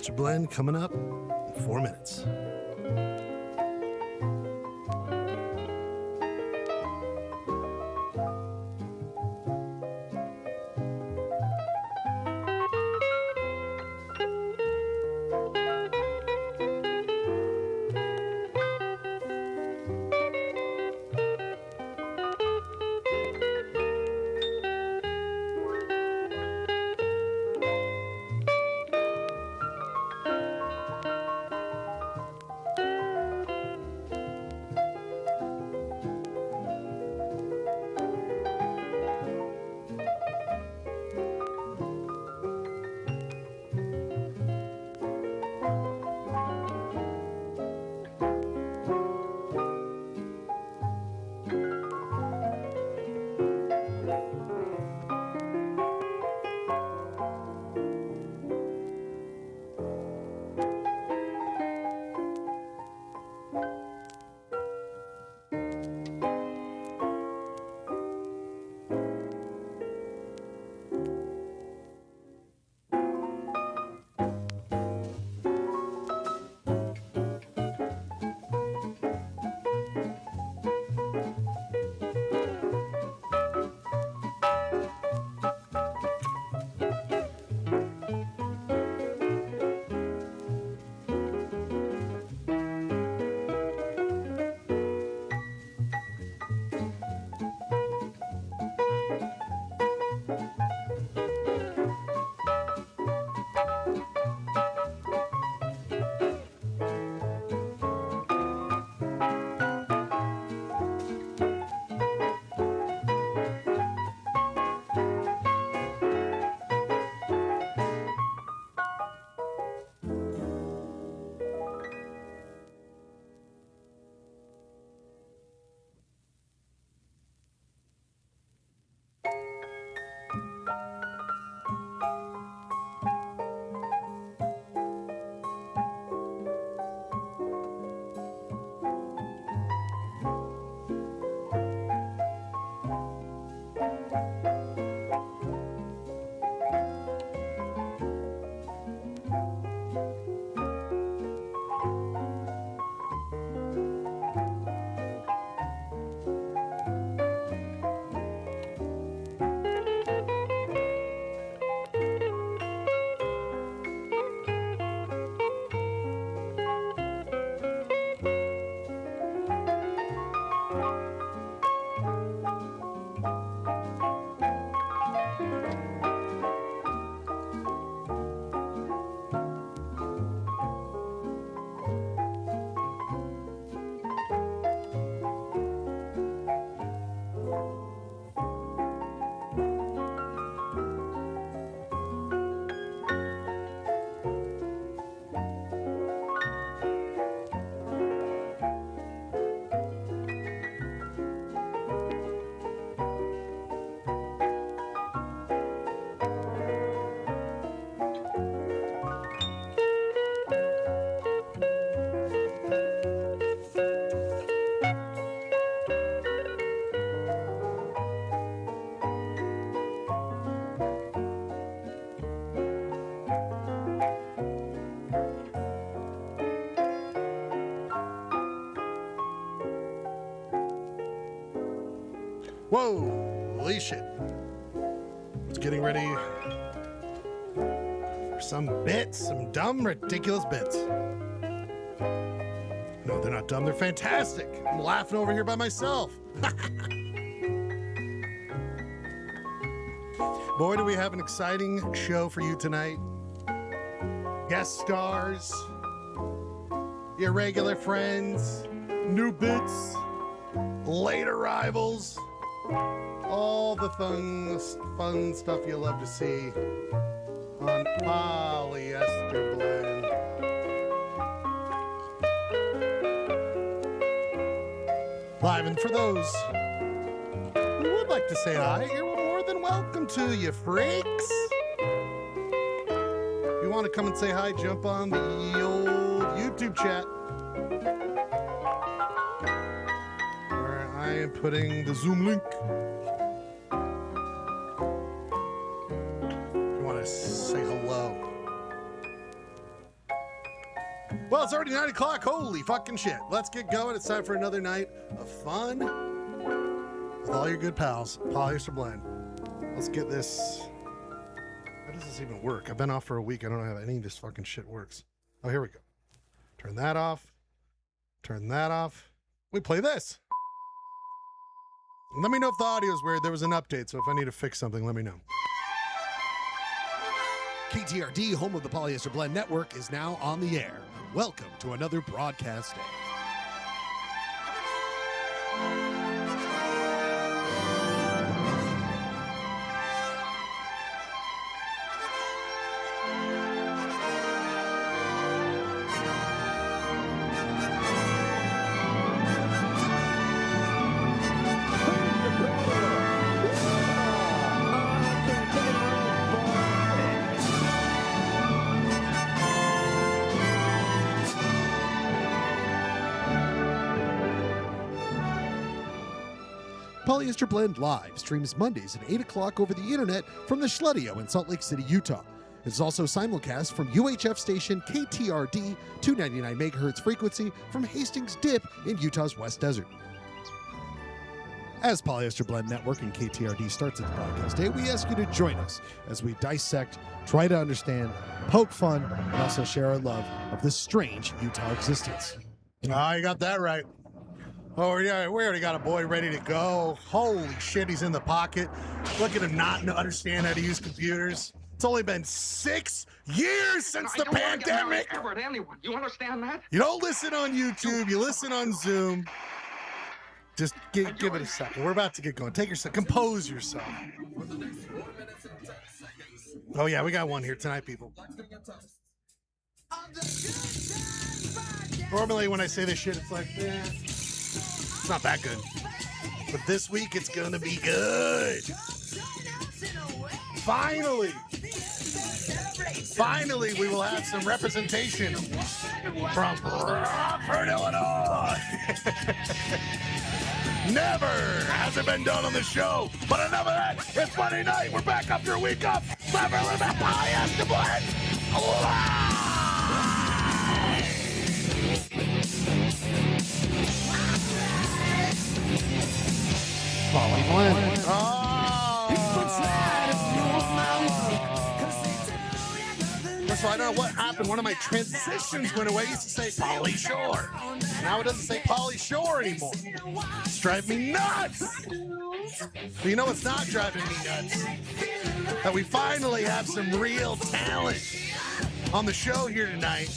Polyester blend coming up in 4 minutes. Whoa, holy shit. It's getting ready for some bits, some dumb, ridiculous bits. No, they're not dumb, they're fantastic. I'm laughing over here by myself. Boy, do we have an exciting show for you tonight. Guest stars, irregular friends, new bits, late arrivals, all the fun stuff you love to see on Polyester Blend. Live, and for those who would like to say hi, you're more than welcome to, you freaks. If you want to come and say hi, jump on the old YouTube chat, where I am putting the Zoom link. If you want to say hello. Well, it's already 9 o'clock. Holy fucking shit. Let's get going. It's time for another night of fun with all your good pals. Polyester Blend. Let's get this. How does this even work? I've been off for a week. I don't know how any of this fucking shit works. Oh, here we go. Turn that off. Turn that off. We play this. Let me know if the audio is weird. There was an update, so if I need to fix something, let me know. KTRD, home of the Polyester Blend Network, is now on the air. Welcome to another broadcast day. Polyester Blend Live streams Mondays at 8 o'clock over the internet from the Schledio in Salt Lake City, Utah. It's also simulcast from UHF station KTRD 299 MHz frequency from Hastings Dip in Utah's West Desert. As Polyester Blend Network and KTRD starts its broadcast day, we ask you to join us as we dissect, try to understand, poke fun, and also share our love of this strange Utah existence. Ah, you got that right. Oh, yeah, we already got a boy ready to go. Holy shit, he's in the pocket. Look at him not understand how to use computers. It's only been 6 years since the pandemic. Anyone. You understand that? You don't listen on YouTube, you listen on Zoom. Just give it a second. We're about to get going. Take your second. Compose yourself. Oh, yeah, we got one here tonight, people. Normally, when I say this shit, it's like, it's not that good. But this week, it's going to be good. Finally, we will have some representation from Rockford, Illinois. Never has it been done on the show, but enough of that. It's Monday night. We're back after a week off. Time for a little bit of Polyester Blend. Poly Blend. So I don't know what happened. One of my transitions went away. I used to say Poly Shore. Now it doesn't say Poly Shore anymore. It's driving me nuts. But you know what's not driving me nuts? That we finally have some real talent on the show here tonight.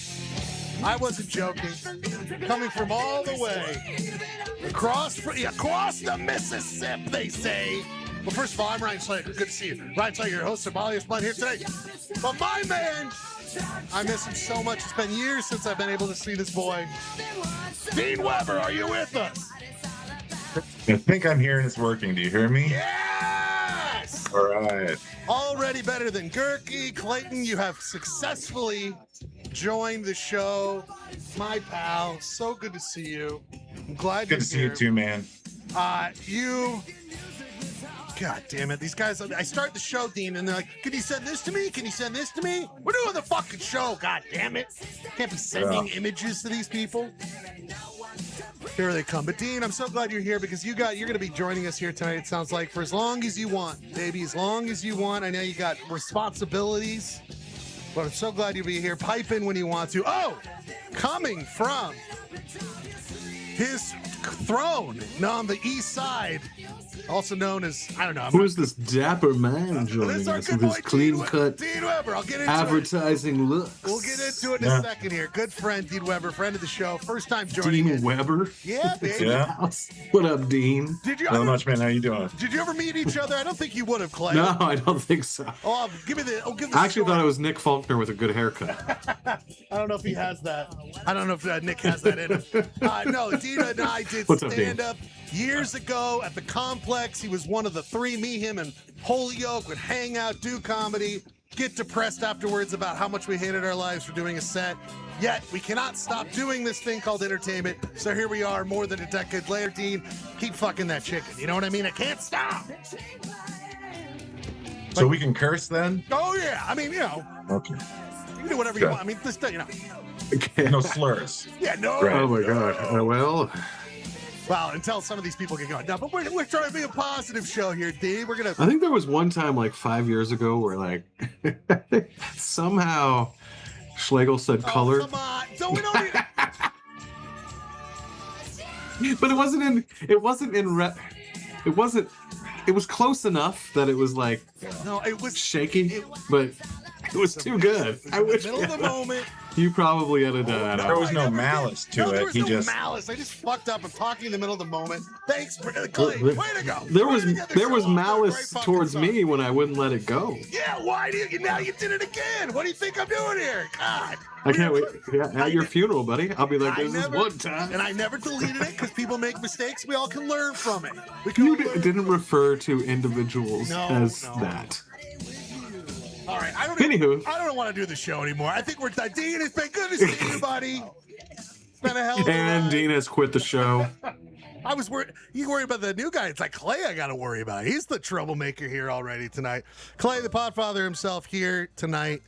I wasn't joking. Coming from all the way across the Mississippi, they say. Well, first of all, I'm Ryan Slater. Good to see you. Ryan Slater, your host of Polyester Blend here today. But my man, I miss him so much. It's been years since I've been able to see this boy. Dean Weber, are you with us? I think I'm here and it's working. Do you hear me? Yes! All right. Already better than Gurky. Clayton, you have successfully joined the show. My pal, so good to see you. I'm glad Good to see you too, man. God damn it. These guys, I start the show, Dean, and they're like, can you send this to me? Can you send this to me? We're doing the fucking show, god damn it. Can't be sending images to these people. Here they come. But Dean, I'm so glad you're here because you're going to be joining us here tonight, it sounds like, for as long as you want, baby, as long as you want. I know you got responsibilities, but I'm so glad you'll be here. Pipe in when you want to. Oh, coming from his throne on the east side, also known as, I don't know. Who is this dapper man joining us with his clean-cut Dean Weber. I'll get into advertising looks? We'll get into it in a second here. Good friend, Dean Weber, friend of the show. First time joining Dean Weber? Yeah, baby. Yeah. What up, Dean? Not much, man. How you doing? Did you ever meet each other? I don't think you would have, Clay. No, I don't think so. Give the I actually thought it was Nick Faulkner with a good haircut. I don't know if he has that. I don't know if Nick has that in him. No, Dean and I did stand-up years ago at the Complex. He was one of the three. Me, him, and Holyoke would hang out, do comedy, get depressed afterwards about how much we hated our lives for doing a set. Yet, we cannot stop doing this thing called entertainment. So here we are, more than a decade later. Dean, keep fucking that chicken. You know what I mean? I can't stop. So we can curse then? Oh, yeah. I mean, you know. Okay. You can do whatever you want. I mean, this, you know. No slurs. Yeah, no. Right. Oh my god. Well, Well, until some of these people get going. No, but we're trying to be a positive show here, D. We're gonna. I think there was one time like 5 years ago where like somehow Schlegel said Oh, colored, come on! Don't we don't need... but it wasn't in. It was close enough that it was like No, it was shaky, but it was too good. I wish middle of the moment. you probably edited that There out. was no malice to There it. was He no just malice. I just fucked up. I'm talking in the middle of the moment. Thanks, Clay. There- Way to go. There Put was it together, there show was off that malice great fucking towards song. me when I wouldn't let it go. Yeah, why do you? Now you did it again. What do you think I'm doing here? God. I can't wait. Yeah, at your funeral, buddy. I'll be like, I this is never- one time. And I never deleted it because people make mistakes. We all can learn from it. We can You all learn. didn't refer to individuals No, as no. that. All right. I don't want to do the show anymore. I think we're done. Dean, it's been good to see you, buddy. It's been a hell of a And ride. Dean has quit the show. I was worried. You worry about the new guy. It's like Clay I got to worry about. He's the troublemaker here already tonight. Clay, the Podfather himself, here tonight.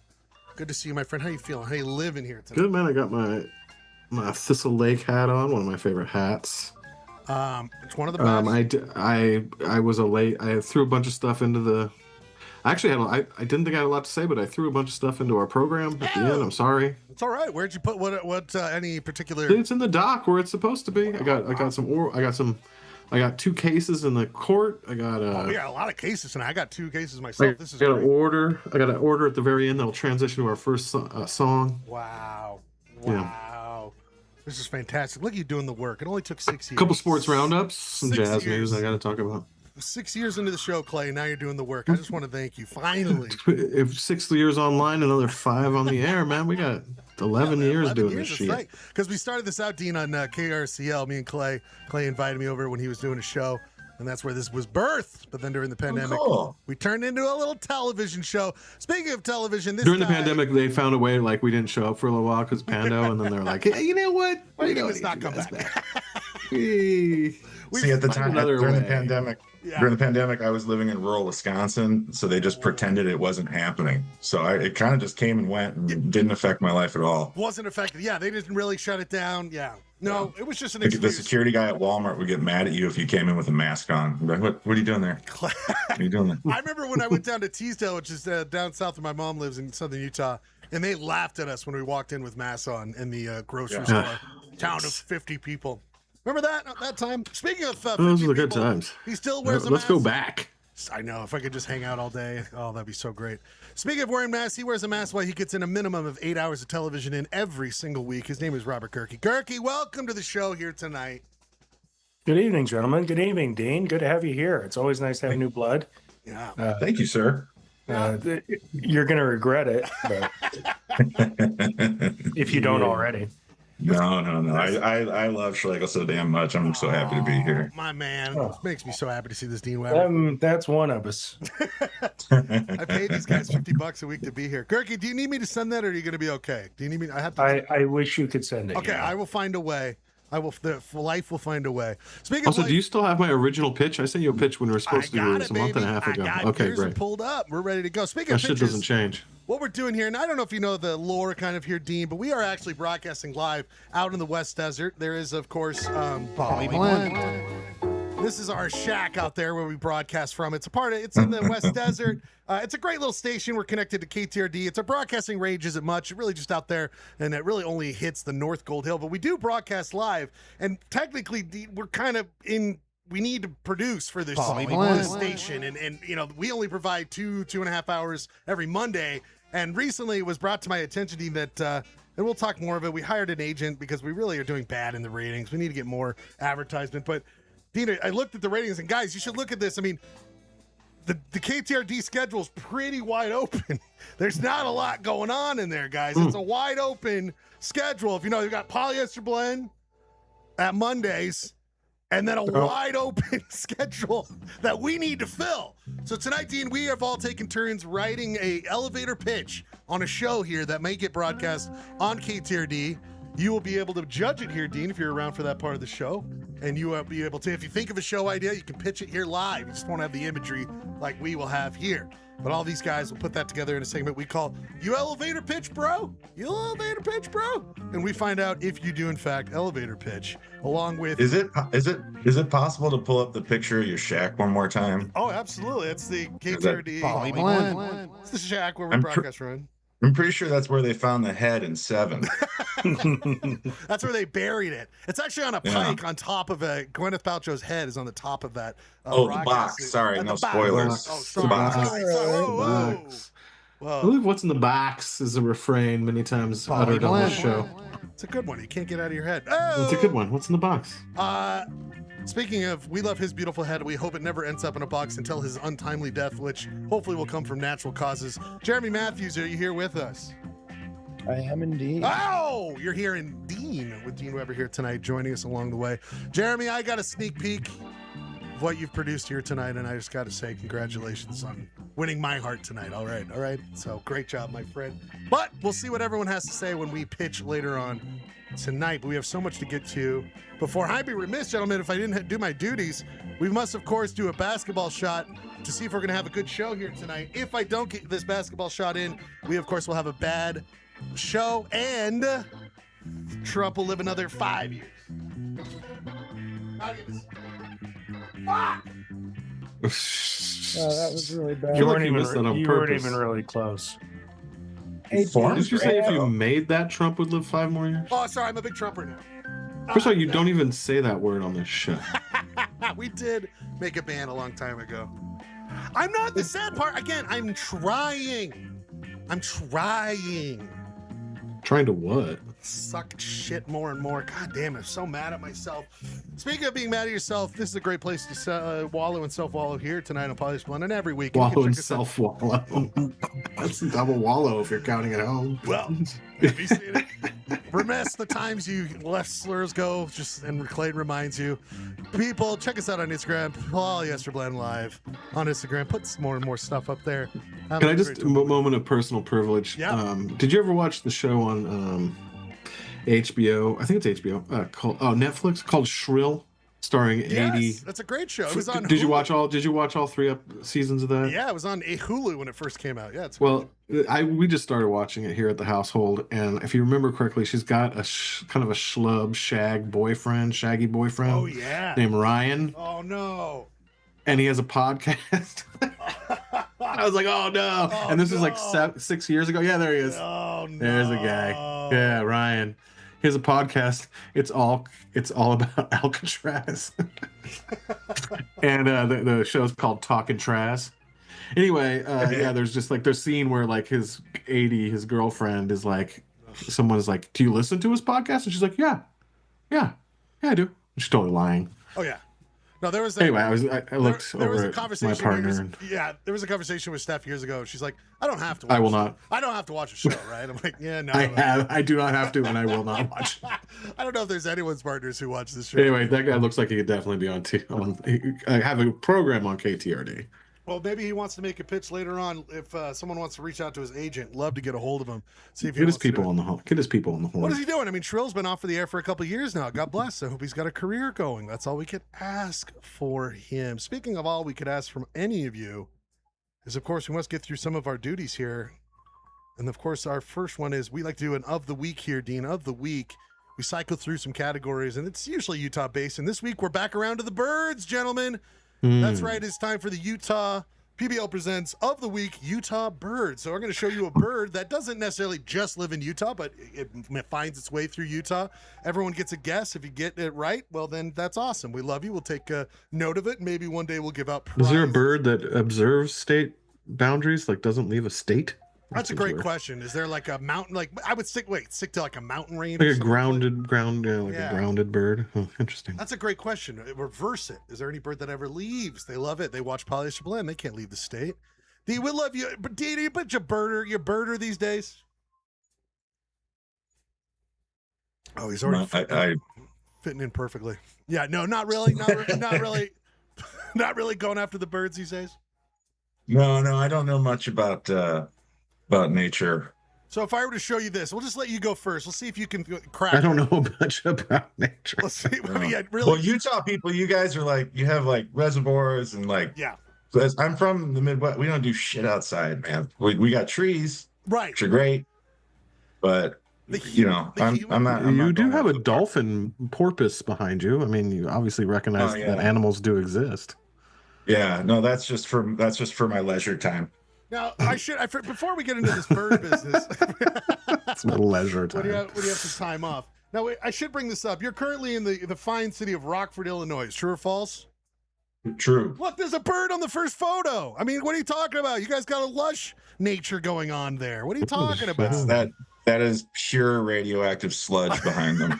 Good to see you, my friend. How you feeling? How you living here tonight? Good man. I got my Thistle Lake hat on, one of my favorite hats. It's one of the best. I was I threw a bunch of stuff into the. I actually had. I didn't think I had a lot to say, but I threw a bunch of stuff into our program at the end. I'm sorry. It's all right. Where'd you put what? Any particular? It's in the dock where it's supposed to be. I got 2 cases in the court. I got We got a lot of cases, and I got 2 cases myself. This is I got great. an order at the very end that'll transition to our first song. Wow. Yeah. This is fantastic. Look at you doing the work. It only took 6 years. A couple sports roundups, some 6 jazz years. news I got to talk about. 6 years into the show, Clay. Now you're doing the work. I just want to thank you. Finally. If 6 years online, another 5 on the air, man. We got 11 years doing this shit. Because we started this out, Dean, on KRCL. Me and Clay. Clay invited me over when he was doing a show, and that's where this was birthed. But then during the pandemic, cool. we turned into a little television show. Speaking of television, During the pandemic, they found a way, like, we didn't show up for a little while because Pando, and then they're like, hey, you know what? we don't let's need not you come guys back. See, at the time another during the way. pandemic, I was living in rural Wisconsin, so they just pretended it wasn't happening. So it kind of just came and went and didn't affect my life at all. Wasn't affected. Yeah, they didn't really shut it down. Yeah. No, it was just an The excuse. security guy at Walmart would get mad at you if you came in with a mask on. He'd be like, what are you doing there? What are you doing there? I remember when I went down to Teasdale, which is down south where my mom lives in southern Utah, and they laughed at us when we walked in with masks on in the grocery store. Town of 50 people. Remember that time? Speaking of 50 Those were the good people, times. he still wears a Let's mask. go back. I know. If I could just hang out all day, oh, that'd be so great. Speaking of wearing masks, he wears a mask while he gets in a minimum of 8 hours of television in every single week. His name is Robert Gerke. Gerke, welcome to the show here tonight. Good evening, gentlemen. Good evening, Dean. Good to have you here. It's always nice to have new blood. Yeah. Thank you, sir. You're going to regret it, but if you don't already. No. I love Schlegel so damn much. I'm so happy to be here. My man. It makes me so happy to see this Dean Weber. That's one of us. I paid these guys $50 a week to be here. Gerke, do you need me to send that, or are you going to be okay? Do you need me? I have to. I wish you could send it. Okay, yeah. I will find a way. Life will find a way. Speaking Also, of life, do you still have my original pitch? I sent you a pitch when we were I supposed to do got this it, a month and a baby. half ago. I got Okay, yours great. pulled up. We're ready to go. Speaking That of shit pitches, doesn't change. what we're doing here, and I don't know if you know the lore kind of here, Dean, but we are actually broadcasting live out in the West Desert. There is, of course, This is our shack out there where we broadcast from. It's in the West Desert. It's a great little station. We're connected to KTRD. It's our broadcasting range isn't much. It really just out there, and it really only hits the North Gold Hill. But we do broadcast live, and technically we're kind of in. We need to produce for this station, and you know we only provide 2.5 hours every Monday. And recently, it was brought to my attention, Dean, that. And we'll talk more of it. We hired an agent because we really are doing bad in the ratings. We need to get more advertisement. But, Dean, I looked at the ratings, and guys, you should look at this. I mean, the KTRD schedule is pretty wide open. There's not a lot going on in there, guys. It's a wide open schedule. If you know, you've got Polyester Blend at Mondays, and then a wide open schedule that we need to fill. So tonight, Dean, we have all taken turns writing a elevator pitch on a show here that may get broadcast on KTRD. You will be able to judge it here, Dean, if you're around for that part of the show. and you will be able to, if you think of a show idea, you can pitch it here live. You just won't have the imagery like we will have here. But all these guys will put that together in a segment we call You Elevator Pitch, Bro? You Elevator Pitch, Bro? And we find out if you do, in fact, elevator pitch, along with... Is it possible to pull up the picture of your shack one more time? Oh, absolutely. It's the KTRD Blend. It's the shack where we broadcast from. I'm pretty sure that's where they found the head in 7. That's where they buried it. It's actually on a pike on top of a Gwyneth Paltrow's head is on the top of that. The box. Sorry, no spoilers. Oh, The sorry. box. Box. I Whoa. believe "What's in the box" is a refrain many times uttered on this show. It's a good one. You can't get out of your head. Oh! It's a good one. What's in the box? Speaking of, we love his beautiful head. We hope it never ends up in a box until his untimely death, which hopefully will come from natural causes. Jeremy Matthews, are you here with us? I am indeed. Oh, you're here in Dean with Dean Weber here tonight, joining us along the way. Jeremy, I got a sneak peek of what you've produced here tonight, and I just got to say congratulations on winning my heart tonight. All right. So great job, my friend. But we'll see what everyone has to say when we pitch later on tonight. But we have so much to get to. Before I'd be remiss, gentlemen, if I didn't do my duties, we must, of course, do a basketball shot to see if we're going to have a good show here tonight. If I don't get this basketball shot in, we, of course, will have a bad show, and Trump will live another 5 years. Fuck! That was really bad. You weren't even really close. Hey, Did you say if you made that, Trump would live 5 more years? Oh, sorry, I'm a big Trumper now. First of all, you don't even say that word on this show. We did make a ban a long time ago. I'm not the sad part. Again, I'm trying. Trying to what? Suck shit more and more. God damn it, I'm so mad at myself. Speaking of being mad at yourself, this is a great place to wallow and self-wallow here tonight on Polyester Blend and every week. Wallow and self-wallow. That's a double wallow if you're counting at home. Well, have you seen it? Remiss the times you let slurs go, and Clay reminds you. People, check us out on Instagram, Polyester Blend Live on Instagram. Put more and more stuff up there. Can I just, moment of personal privilege? Yeah. Did you ever watch the show on HBO? I think it's HBO. Called Netflix, called Shrill, starring Yes, 80. that's a great show. It was on Did you Hulu. watch all 3 seasons of that? Yeah, it was on Hulu when it first came out. Yeah, it's we just started watching it here at the household, and if you remember correctly, she's got a kind of a schlub shaggy boyfriend. Oh yeah, named Ryan. Oh no. And he has a podcast. I was like, oh no. And this is like 6 years ago. Yeah, there he is. Oh no. There's a guy. Yeah, Ryan. He has a podcast. It's all about Alcatraz. And the show's called Talkin' Traz. Anyway, there's just like there's scene where like his girlfriend is like, someone is like, do you listen to his podcast? And she's like, yeah, I do. She's totally lying. Oh yeah. No, there was anyway. I looked over at my partner. There was a conversation with Steph years ago. She's like, I don't have to. I will not. I don't have to watch a show, right? I'm like, yeah, no. I do not have to, and I will not watch. I don't know if there's anyone's partners who watch this show. Anyway, that guy looks like he could definitely be have a program on KTRD. Well, maybe he wants to make a pitch later on. If someone wants to reach out to his agent, love to get a hold of him. See if he Get his people on the horn. What is he doing? I mean, Shrill's been off of the air for a couple of years now. God bless. I hope he's got a career going. That's all we could ask for him. Speaking of all we could ask from any of you, is of course we must get through some of our duties here. And of course, our first one is we like to do an of the week here, Dean. Of the week. We cycle through some categories, and it's usually Utah based. And this week we're back around to the birds, gentlemen. That's right. It's time for the Utah PBL presents of the week Utah bird. So we're going to show you a bird that doesn't necessarily just live in Utah, but it finds its way through Utah. Everyone gets a guess. If you get it right, well, then that's awesome. We love you. We'll take a note of it. Maybe one day we'll give out prizes. Is there a bird that observes state boundaries, like doesn't leave a state? That's a great question. Is there like a mountain? Like I would stick to like a mountain range, like a grounded bird. Oh, interesting. That's a great question. Reverse it. Is there any bird that ever leaves? They love it. They watch Polyester Blend. They can't leave the state. D, we love you, but D, you put your birder these days. Oh, he's already fitting in perfectly. Yeah, no, not really, not really, not really going after the birds these days. No, I don't know much about nature So if I were to show you this, we'll just let you go first. We'll see if you can crack. I don't know much about nature. Let's see. Yeah, really. Well, Utah people, you guys are like, you have like reservoirs and like, Yeah. I'm from the Midwest. We don't do shit outside, man. We got trees, Right. which are great, but I'm not. You do have a dolphin porpoise behind you. I mean, you obviously recognize that animals do exist. Yeah, no, that's just for my leisure time. Now, before we get into this bird business, It's my leisure time. when you have some time off. Now, I should bring this up. You're currently in the fine city of Rockford, Illinois. True or false? True. Look, there's a bird on the first photo. I mean, what are you talking about? You guys got a lush nature going on there. What are you talking about? That is pure radioactive sludge behind them.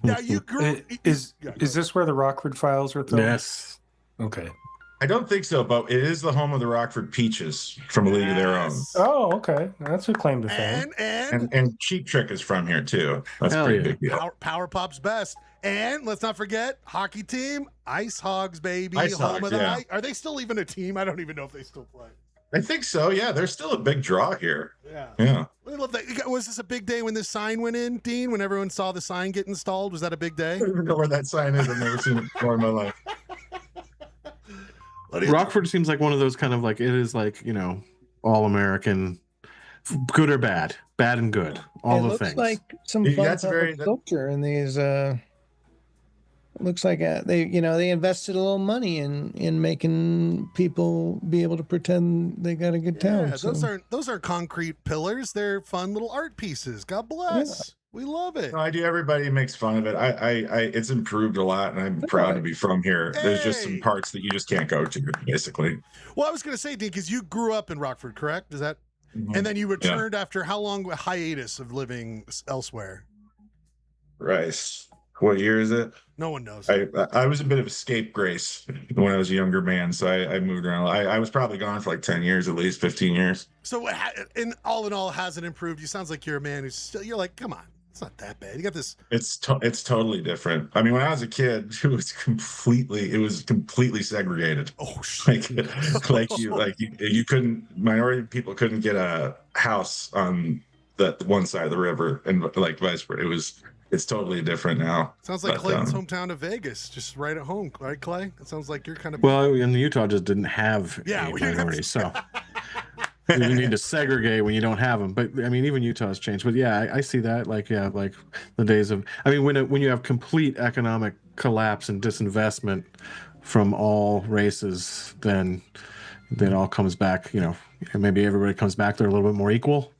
Now, you grew. Is this where the Rockford Files were filmed? Yes. Okay. I don't think so, but it is the home of the Rockford Peaches from A League of Their Own. Oh, okay. That's a claim to fame. And Cheap Trick is from here too. That's Hell pretty yeah. big deal. Power Pop's best. And let's not forget, hockey team, Ice Hogs, baby. Ice home Hogs, of the yeah. Are they still even a team? I don't even know if they still play. I think so. Yeah, there's still a big draw here. Yeah. Yeah. I love that. Was this a big day when this sign went in, Dean? When everyone saw the sign get installed? Was that a big day? I don't even know where that sign is. I've never seen it before in my life. Rockford seems like one of those kind of like, it is like, all American, good or bad, bad and good, all the looks things. like some Yeah, fun that's very- culture in these. Looks like they invested a little money in making people be able to pretend they got a good town. Yeah, those aren't concrete pillars. They're fun little art pieces. God bless. We love it. No, I do. Everybody makes fun of it. I it's improved a lot, and I'm proud to be from here. There's just some parts that you just can't go to, basically. Well, I was going to say, Dean, because you grew up in Rockford, correct? Is that? Mhm. And then you returned after how long a hiatus of living elsewhere? Right. What year is it? No one knows. I was a bit of a scapegrace when I was a younger man, so I moved around. I was probably gone for like 10 years, at least 15 years. So, in all, has it improved? You sounds like you're a man who's still. You're like, come on, it's not that bad. You got this. It's totally different. I mean, when I was a kid, it was completely segregated. Oh shit! You couldn't, minority people couldn't get a house on the one side of the river, and like vice versa. It's totally different now. Sounds like Clayton's hometown of Vegas, just right at home, right, Clay? It sounds like you're kind of. Well, in Utah just didn't have a minority, so you need to segregate when you don't have them. But I mean, even Utah has changed. But yeah, I see that. Like the days of. I mean, when you have complete economic collapse and disinvestment from all races, then it all comes back. And maybe everybody comes back. They're a little bit more equal.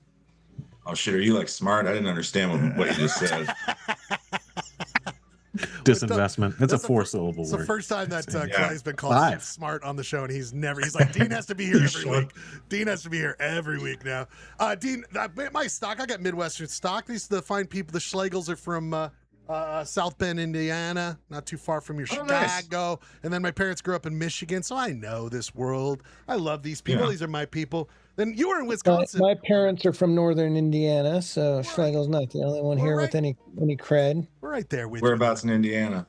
Oh shit! Are you like smart? I didn't understand what you just said. Disinvestment. That's a four-syllable word. It's the first time that Clay's been called smart on the show, and he's like, Dean has to be here every week. Dean has to be here every week now. Dean, my stock, I got Midwestern stock. These are the fine people. The Schlegels are from South Bend, Indiana, not too far from your Chicago. Nice. And then my parents grew up in Michigan, so I know this world. I love these people. Yeah. These are my people. Then you were in Wisconsin. My parents are from northern Indiana, so Schlegel's not the only one here with any cred. We're right there with Whereabouts in Indiana?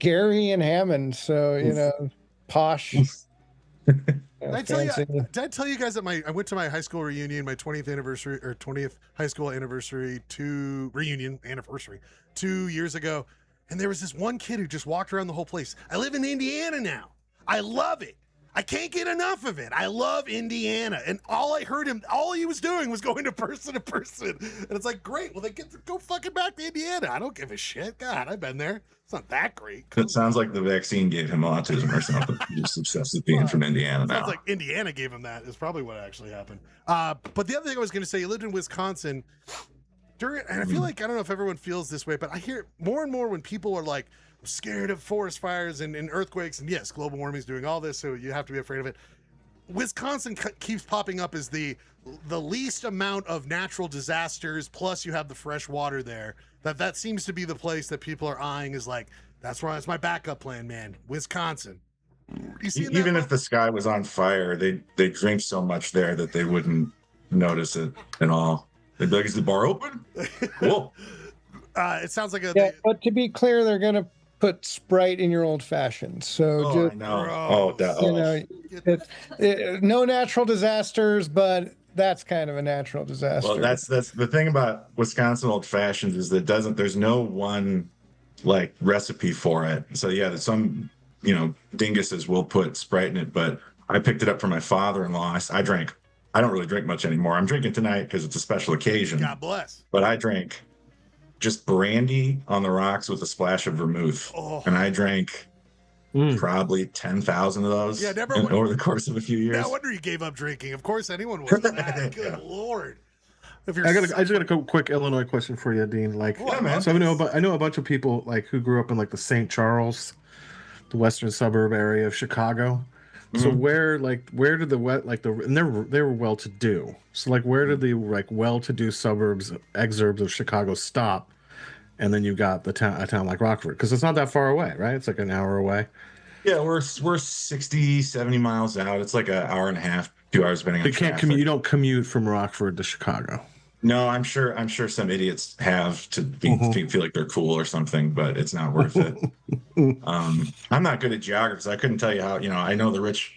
Gary and Hammond, so posh. Did I tell you guys that I went to my high school reunion, my 20th anniversary or 20th high school anniversary anniversary 2 years ago, and there was this one kid who just walked around the whole place. I live in Indiana now. I love it. I can't get enough of it. I love Indiana. And all he was doing was going to person. And it's like, great. Well, they get to go fucking back to Indiana. I don't give a shit. God, I've been there. It's not that great. It sounds like the vaccine gave him autism or something. He's just obsessed with being from Indiana now. Sounds like Indiana gave him that. Is probably what actually happened. But the other thing I was going to say, you lived in Wisconsin. And I feel like, I don't know if everyone feels this way, but I hear more and more when people are like, scared of forest fires and earthquakes, and yes, global warming is doing all this, so you have to be afraid of it. Wisconsin keeps popping up as the least amount of natural disasters, plus you have the fresh water there. That seems to be the place that people are eyeing as like, that's my backup plan, man. Wisconsin. You see even if the sky was on fire, they drink so much there that they wouldn't notice it at all. They'd be like, is the bar open? Cool. It sounds like but to be clear, they're gonna put Sprite in your old fashioned. So I know. No natural disasters, but that's kind of a natural disaster. Well, that's the thing about Wisconsin old fashions is that there's no one like recipe for it. So yeah, there's some dinguses will put Sprite in it, but I picked it up from my father-in-law. I drank. I don't really drink much anymore. I'm drinking tonight because it's a special occasion. God bless. But I drank just brandy on the rocks with a splash of vermouth, and I drank probably 10,000 of those over the course of a few years. No wonder you gave up drinking. Of course, anyone would. Good Lord. I just got a quick Illinois question for you, Dean. Like, so I know a bunch of people like who grew up in like the St. Charles, the western suburb area of Chicago. So where did they were well to do. So like where did the like well to do exurbs of Chicago stop? And then you got a town like Rockford, because it's not that far away, right? It's like an hour away. Yeah, we're 60, 70 miles out. It's like an hour and a half, 2 hours depending on traffic. You don't commute from Rockford to Chicago. No, I'm sure some idiots have to feel like they're cool or something, but it's not worth it. I'm not good at geography, so I couldn't tell you how. I know the rich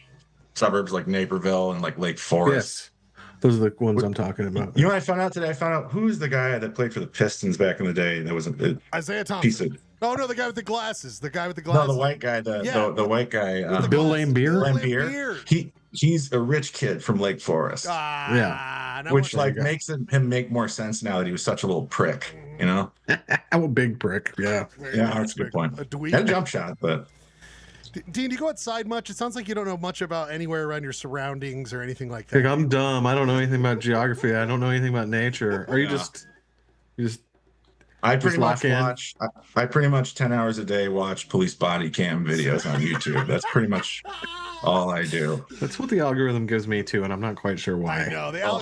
suburbs like Naperville and like Lake Forest. Yes. Those are the ones I'm talking about. You know what I found out today? I found out who's the guy that played for the Pistons back in the day. That was Isaiah Thomas. Piece of. Oh no, the guy with the glasses. The guy with the No, glasses. the white guy. The white guy. Bill Laimbeer. He's a rich kid from Lake Forest. Which makes him make more sense now that he was such a little prick. I'm a big prick. Yeah. Yeah, that's a good point. A dweeb. Had a jump shot, but. Dean, do you go outside much? It sounds like you don't know much about anywhere around your surroundings or anything like that. Like, I'm dumb. I don't know anything about geography. I don't know anything about nature. Are you just I pretty much 10 hours a day watch police body cam videos on YouTube. That's pretty much all I do. That's what the algorithm gives me too, and I'm not quite sure why. I know.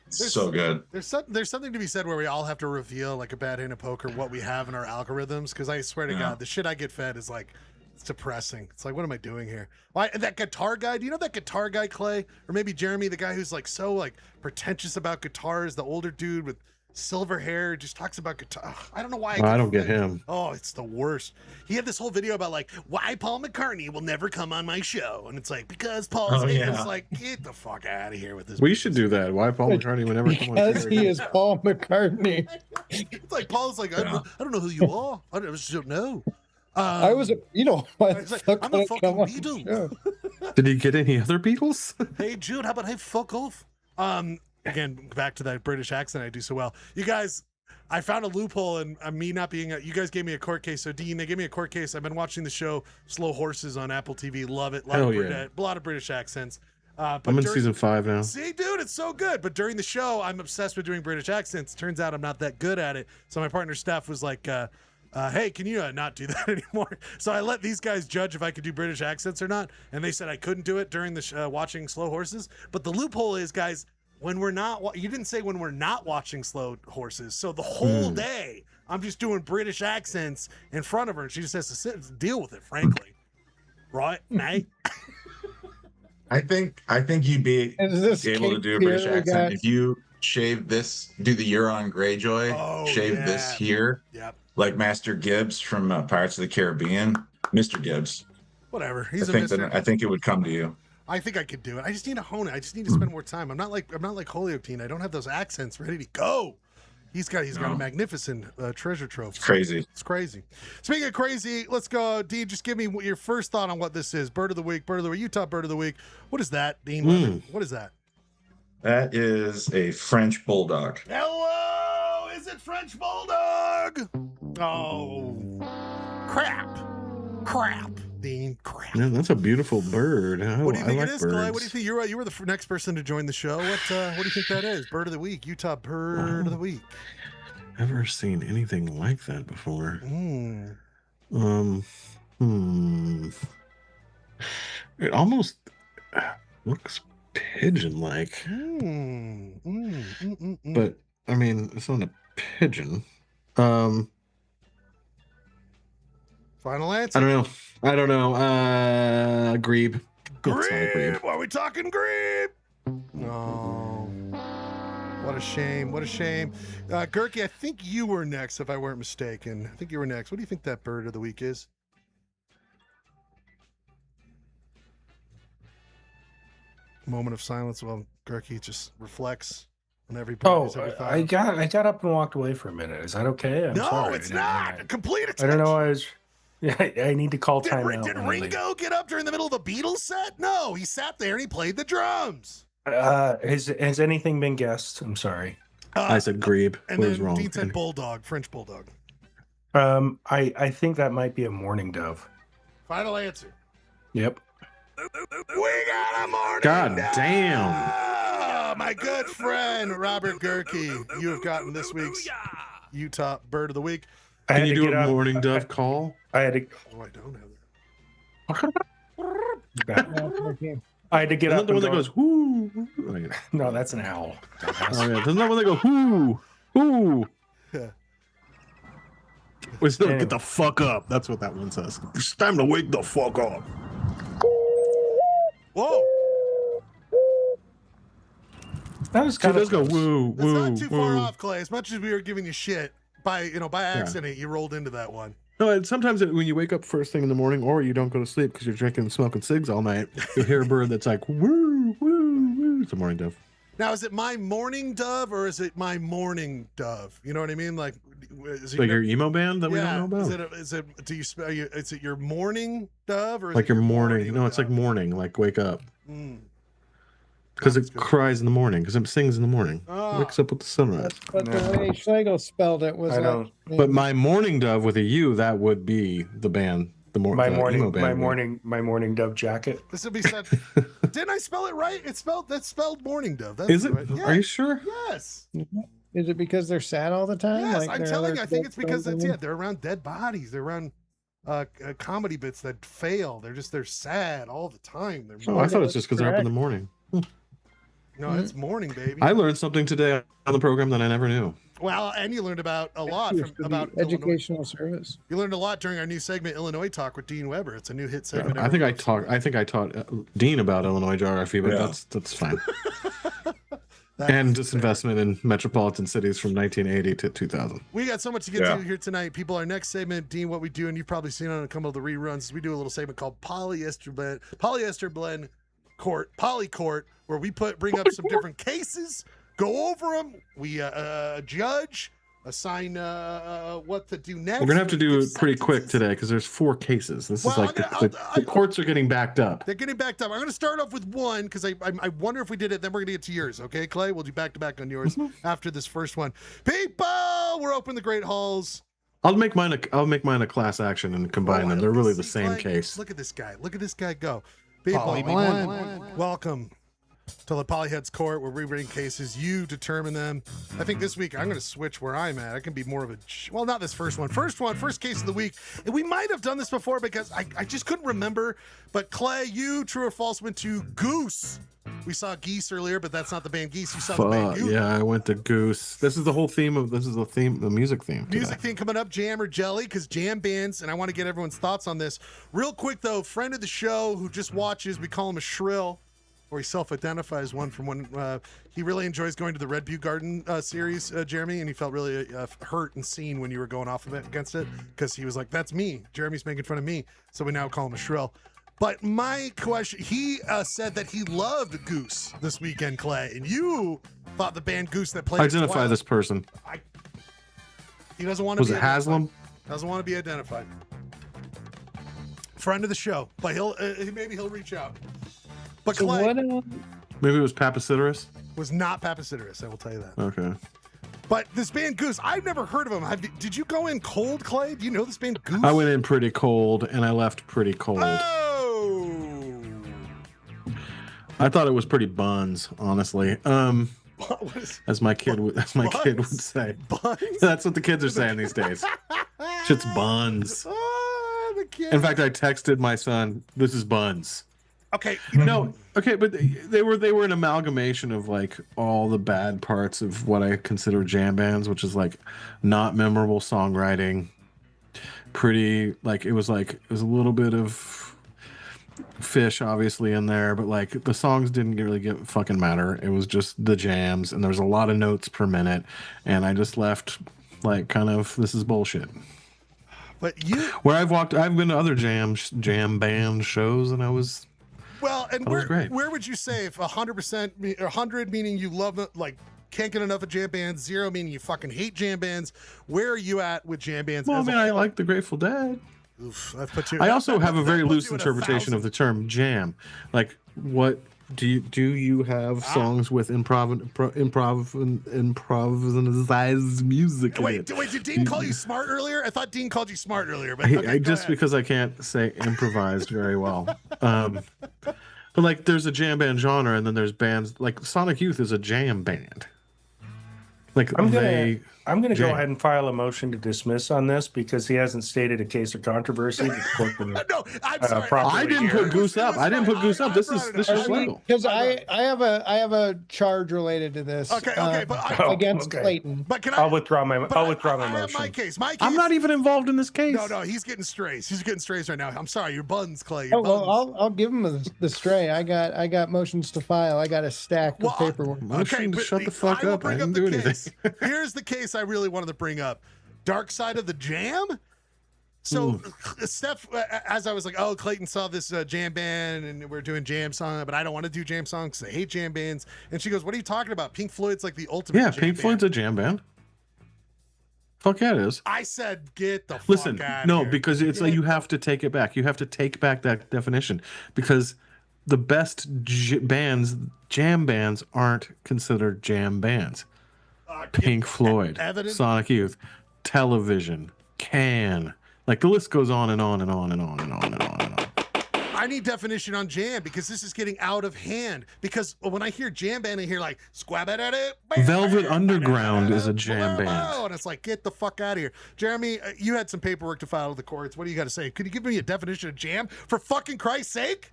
So good. There's something to be said where we all have to reveal, like a bad hand of poker, what we have in our algorithms. Because I swear to God, the shit I get fed is like, it's depressing. It's like, what am I doing here? Why that guitar guy? Do you know that guitar guy, Clay? Or maybe Jeremy, the guy who's like so like pretentious about guitars, the older dude with silver hair, just talks about guitar. I don't know why. I don't get him. Oh, it's the worst. He had this whole video about like why Paul McCartney will never come on my show, and it's like because Paul's it's like get the fuck out of here with this. We should do that. Why Paul McCartney will never come on? Because he is Paul McCartney. It's like Paul's like I don't know who you are. I just don't know. I was, why the like, fuck I'm would a I fucking come on the Beatle. show? Did he get any other Beatles? Hey Jude, how about hey fuck off? Again, back to that British accent I do so well. You guys, I found a loophole in me not being. You guys gave me a court case. So Dean, they gave me a court case. I've been watching the show Slow Horses on Apple TV. Love it. A lot of British accents. But I'm in season 5 now. See, dude, it's so good. But during the show, I'm obsessed with doing British accents. Turns out I'm not that good at it. So my partner Steph was like, hey, can you not do that anymore? So I let these guys judge if I could do British accents or not. And they said I couldn't do it during the watching Slow Horses. But the loophole is, guys, when we're not, you didn't say when we're not watching Slow Horses. So the whole day, I'm just doing British accents in front of her. And she just has to sit and deal with it, frankly. Right, Nate? I think you'd be able to do a British accent if you shave this, do the Euron Greyjoy, this here, like Master Gibbs from Pirates of the Caribbean, Mr. Gibbs. Whatever, I think it would come to you. I think I could do it. I just need to hone it. I just need to spend more time. I'm not like Holyoke Teen. I don't have those accents ready to go. He's got a magnificent treasure trove. It's crazy. It's crazy. Speaking of crazy, let's go. Dean, just give me your first thought on what this is. Bird of the week, Utah Bird of the week. What is that, Dean? What is that? That is a French bulldog. Hello, is it French bulldog? Oh, crap, Dean, crap. Yeah, that's a beautiful bird. What do you think it is, birds. Clay? What do you think? You were the next person to join the show. What do you think that is? Bird of the week, Utah Bird of the week. Never seen anything like that before. It almost looks pigeon-like. But I mean, it's not a pigeon. Final answer. I don't know. Grebe. Grebe. Are we talking Grebe? Oh, what a shame. Gerke, I think you were next, if I weren't mistaken. I think you were next. What do you think that bird of the week is? moment of silence while Gerke just reflects on every Oh, every thought. I got up and walked away for a minute. Is that okay? I'm no, sorry. it's not. Complete I attention. don't know. Yeah, I need to call Did, timeout. did when I leave. Ringo get up during the middle of a Beatles set? No, he sat there and he played the drums. Has anything been guessed? I'm sorry. I said Grebe. And What was then wrong? Dean said bulldog, French bulldog. I think that might be a mourning dove. Final answer. Yep. We got a morning. God dove! damn. My good friend Robert Gerke, you have gotten this week's Utah Bird of the Week. Can you do a morning dove call? I had to. Oh, I don't have it. I had to get Isn't up. that the one and that go- goes whoo? Oh, yeah. No, that's an owl. Oh, yeah. Isn't that one that go whoo? Whoo? We still get the fuck up. That's what that one says. It's time to wake the fuck up. Whoa. That was So kind it of does go woo, That's woo, not too far woo. off, Clay. As much as we were giving you shit by accident, you rolled into that one. No, and sometimes when you wake up first thing in the morning, or you don't go to sleep because you're drinking and smoking cigs all night, you hear a bird that's like woo, woo, woo. It's a morning dove. Now, is it my morning dove or is it my morning dove? You know what I mean? Like, is it Like your emo band that we yeah? don't know about? Is it? Do you spell? Is it your morning dove or is Like it your morning? No, it's dove? like morning. Like wake up Mm. because That's it good. cries in the morning. Because it sings in the morning. Ah. Wakes up with the sunrise. But the way Schlegel spelled it was I don't- But my morning dove with a U, that would be the band. The my emo morning, band. my morning dove jacket. This would be said. Didn't I spell it right? That's spelled morning dove. That's Is it? right. Yeah. Are you sure? Yes. Is it because they're sad all the time? Yes, Like I'm they're telling you. I think dead it's because friends that's and- they're around dead bodies. They're around comedy bits that fail. They're sad all the time. They're Oh, I thought it's just because they're up in the morning. no, it's morning, baby. I learned something today on the program that I never knew. Well, and you learned about a lot Used to be about Illinois. educational service. You learned a lot during our new segment, Illinois Talk with Dean Weber. It's a new hit segment. I think I taught Dean about Illinois geography, but Yeah. that's fine. And disinvestment in metropolitan cities from 1980 to 2000. We got so much to get Yeah. to here tonight. People, our next segment, Dean, what we do, and you've probably seen on a couple of the reruns, is we do a little segment called Polyester Blend Court, PolyCourt, where we bring up some different cases, go over them, we judge, assign what to do next. We're gonna have to do give it pretty quick sentences. today because there's 4 cases. This Well, is like the courts are getting backed up. They're getting backed up. I'm going to start off with one because I wonder if we did it. Then we're going to get to yours. Okay, Clay? We'll do back to back on yours after this first one. People, we're open the great halls. I'll make mine a class action and combine them. They're really the See, same Clay, case. Look at this guy. Look at this guy go. People, welcome to the Polyheads Court where we bring cases. You determine them. I think this week I'm going to switch where I'm at. I can be more of a, well, not this first one. First case of the week. And we might have done this before because I just couldn't remember. But Clay, you, true or false, went to Goose. We saw Geese earlier, but that's not the band Geese. You saw the band Goose. Yeah, I went to Goose. This is the music theme. Music today. theme coming up, Jam or Jelly, because jam bands, and I want to get everyone's thoughts on this. Real quick, though, friend of the show who just watches, we call him a shrill, or he self-identifies one from when he really enjoys going to the Red Butte Garden series, Jeremy, and he felt really hurt and seen when you were going off of it against it, because he was like, that's me. Jeremy's making fun of me, so we now call him a shrill. But my question, he said that he loved Goose this weekend, Clay, and you thought the band Goose that played Identify this person. He doesn't want to Was be it Haslam? Doesn't want to be identified. Friend of the show, but maybe he'll reach out. But So Clay what? Maybe it was Papasiderus. was not Papasiderus, I will tell you that. Okay. But this band Goose, I've never heard of them. Did you go in cold, Clay? Do you know this band Goose? I went in pretty cold and I left pretty cold. Oh! I thought it was pretty buns, honestly. What is As my kid would say. buns? That's what the kids are saying these days. Shit's buns. Oh, the kid. In fact, I texted my son, "This is buns." Okay. No, okay, but they were an amalgamation of like all the bad parts of what I consider jam bands, which is like not memorable songwriting. Pretty like it was a little bit of Fish obviously in there, but like the songs didn't really fucking matter. It was just the jams, and there was a lot of notes per minute, and I just left like kind of this is bullshit. But you Where I've been to other jam band shows, and I was Well, and That was great. where would you say if 100%, 100 meaning you love it, like can't get enough of jam bands, 0 meaning you fucking hate jam bands? Where are you at with jam bands? Well, I as a mean, I whole? like the Grateful Dead. Oof, that puts you, I also have a very that puts loose you at interpretation of 1,000. the term jam. Like, what do you have songs with improvised music in it? Wait, did Dean call you smart earlier? I thought Dean called you smart earlier, but I okay, go just ahead. because I can't say improvised very well. But like, there's a jam band genre, and then there's bands like Sonic Youth is a jam band. Like I'm gonna jam. go ahead and file a motion to dismiss on this because he hasn't stated a case of controversy. The court can, No, I'm sorry. properly I didn't put Goose up. I didn't put Goose up. This is legal. Because I have a charge related to this. Okay, but against okay. Clayton. but can I? I'll withdraw my but I'll withdraw my I have motion. my case. My case. I'm not even involved in this case. No, he's getting strays. He's getting strays right now. I'm sorry, your buns, Clay. Your Oh, buns. well, I'll give him the stray. I got motions to file. I got a stack of paperwork. Motion to but shut the fuck I will up. I bring didn't the do anything. case. Here's the case I really wanted to bring up. Dark Side of the Jam. So, Steph, as I was like, oh, Clayton saw this jam band and we're doing jam song, but I don't want to do jam songs because I hate jam bands. And she goes, what are you talking about? Pink Floyd's like the ultimate Yeah, jam Pink band. Floyd's a jam band. Fuck yeah, it is. I said, get the fuck Listen, out no, here. because it's like you have to take it back. You have to take back that definition because the best jam bands aren't considered jam bands. Pink Floyd, evidence? Sonic Youth, Television, Can. Like the list goes on and on and on and on and on and on and on. I need definition on jam because this is getting out of hand. Because when I hear jam band, I hear like Velvet Underground is a jam band. and it's like, get the fuck out of here. Jeremy, you had some paperwork to file to the courts. What do you got to say? Could you give me a definition of jam for fucking Christ's sake?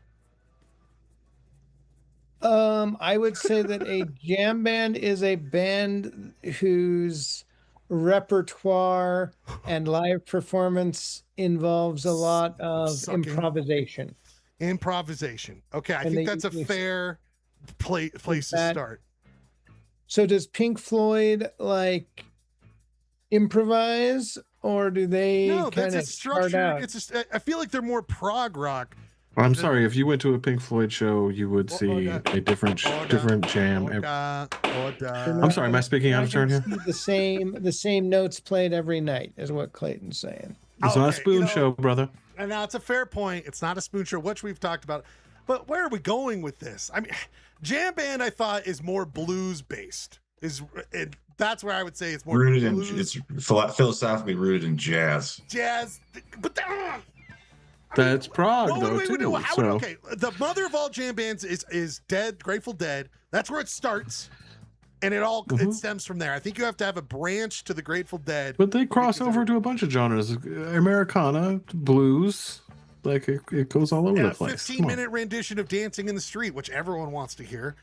I would say that a jam band is a band whose repertoire and live performance involves a lot of Sucking. improvisation. Improvisation. Okay, I And think they that's a usually- fair place to that- start. So does Pink Floyd like improvise, or do they No, kind that's a of start structure. out? I feel like they're more prog rock. I'm sorry, if you went to a Pink Floyd show, you would see Ordah. a different jam. Ordah. I'm sorry, am I speaking out of turn here? The same notes played every night is what Clayton's saying. It's not a Okay, spoon show, brother. And now it's a fair point. It's not a spoon show, which we've talked about. But where are we going with this? I mean, jam band I thought is more blues based. That's where I would say it's more Rooted in blues, it's philosophically rooted in jazz. jazz. But That's prog, Well, though, wait, too. how- So, okay, the mother of all jam bands is Dead, Grateful Dead. That's where it starts, and it stems from there. I think you have to have a branch to the Grateful Dead. but they cross over to a bunch of genres: Americana, blues. Like it goes all over And the a place. 15-minute rendition of Dancing in the Street, which everyone wants to hear.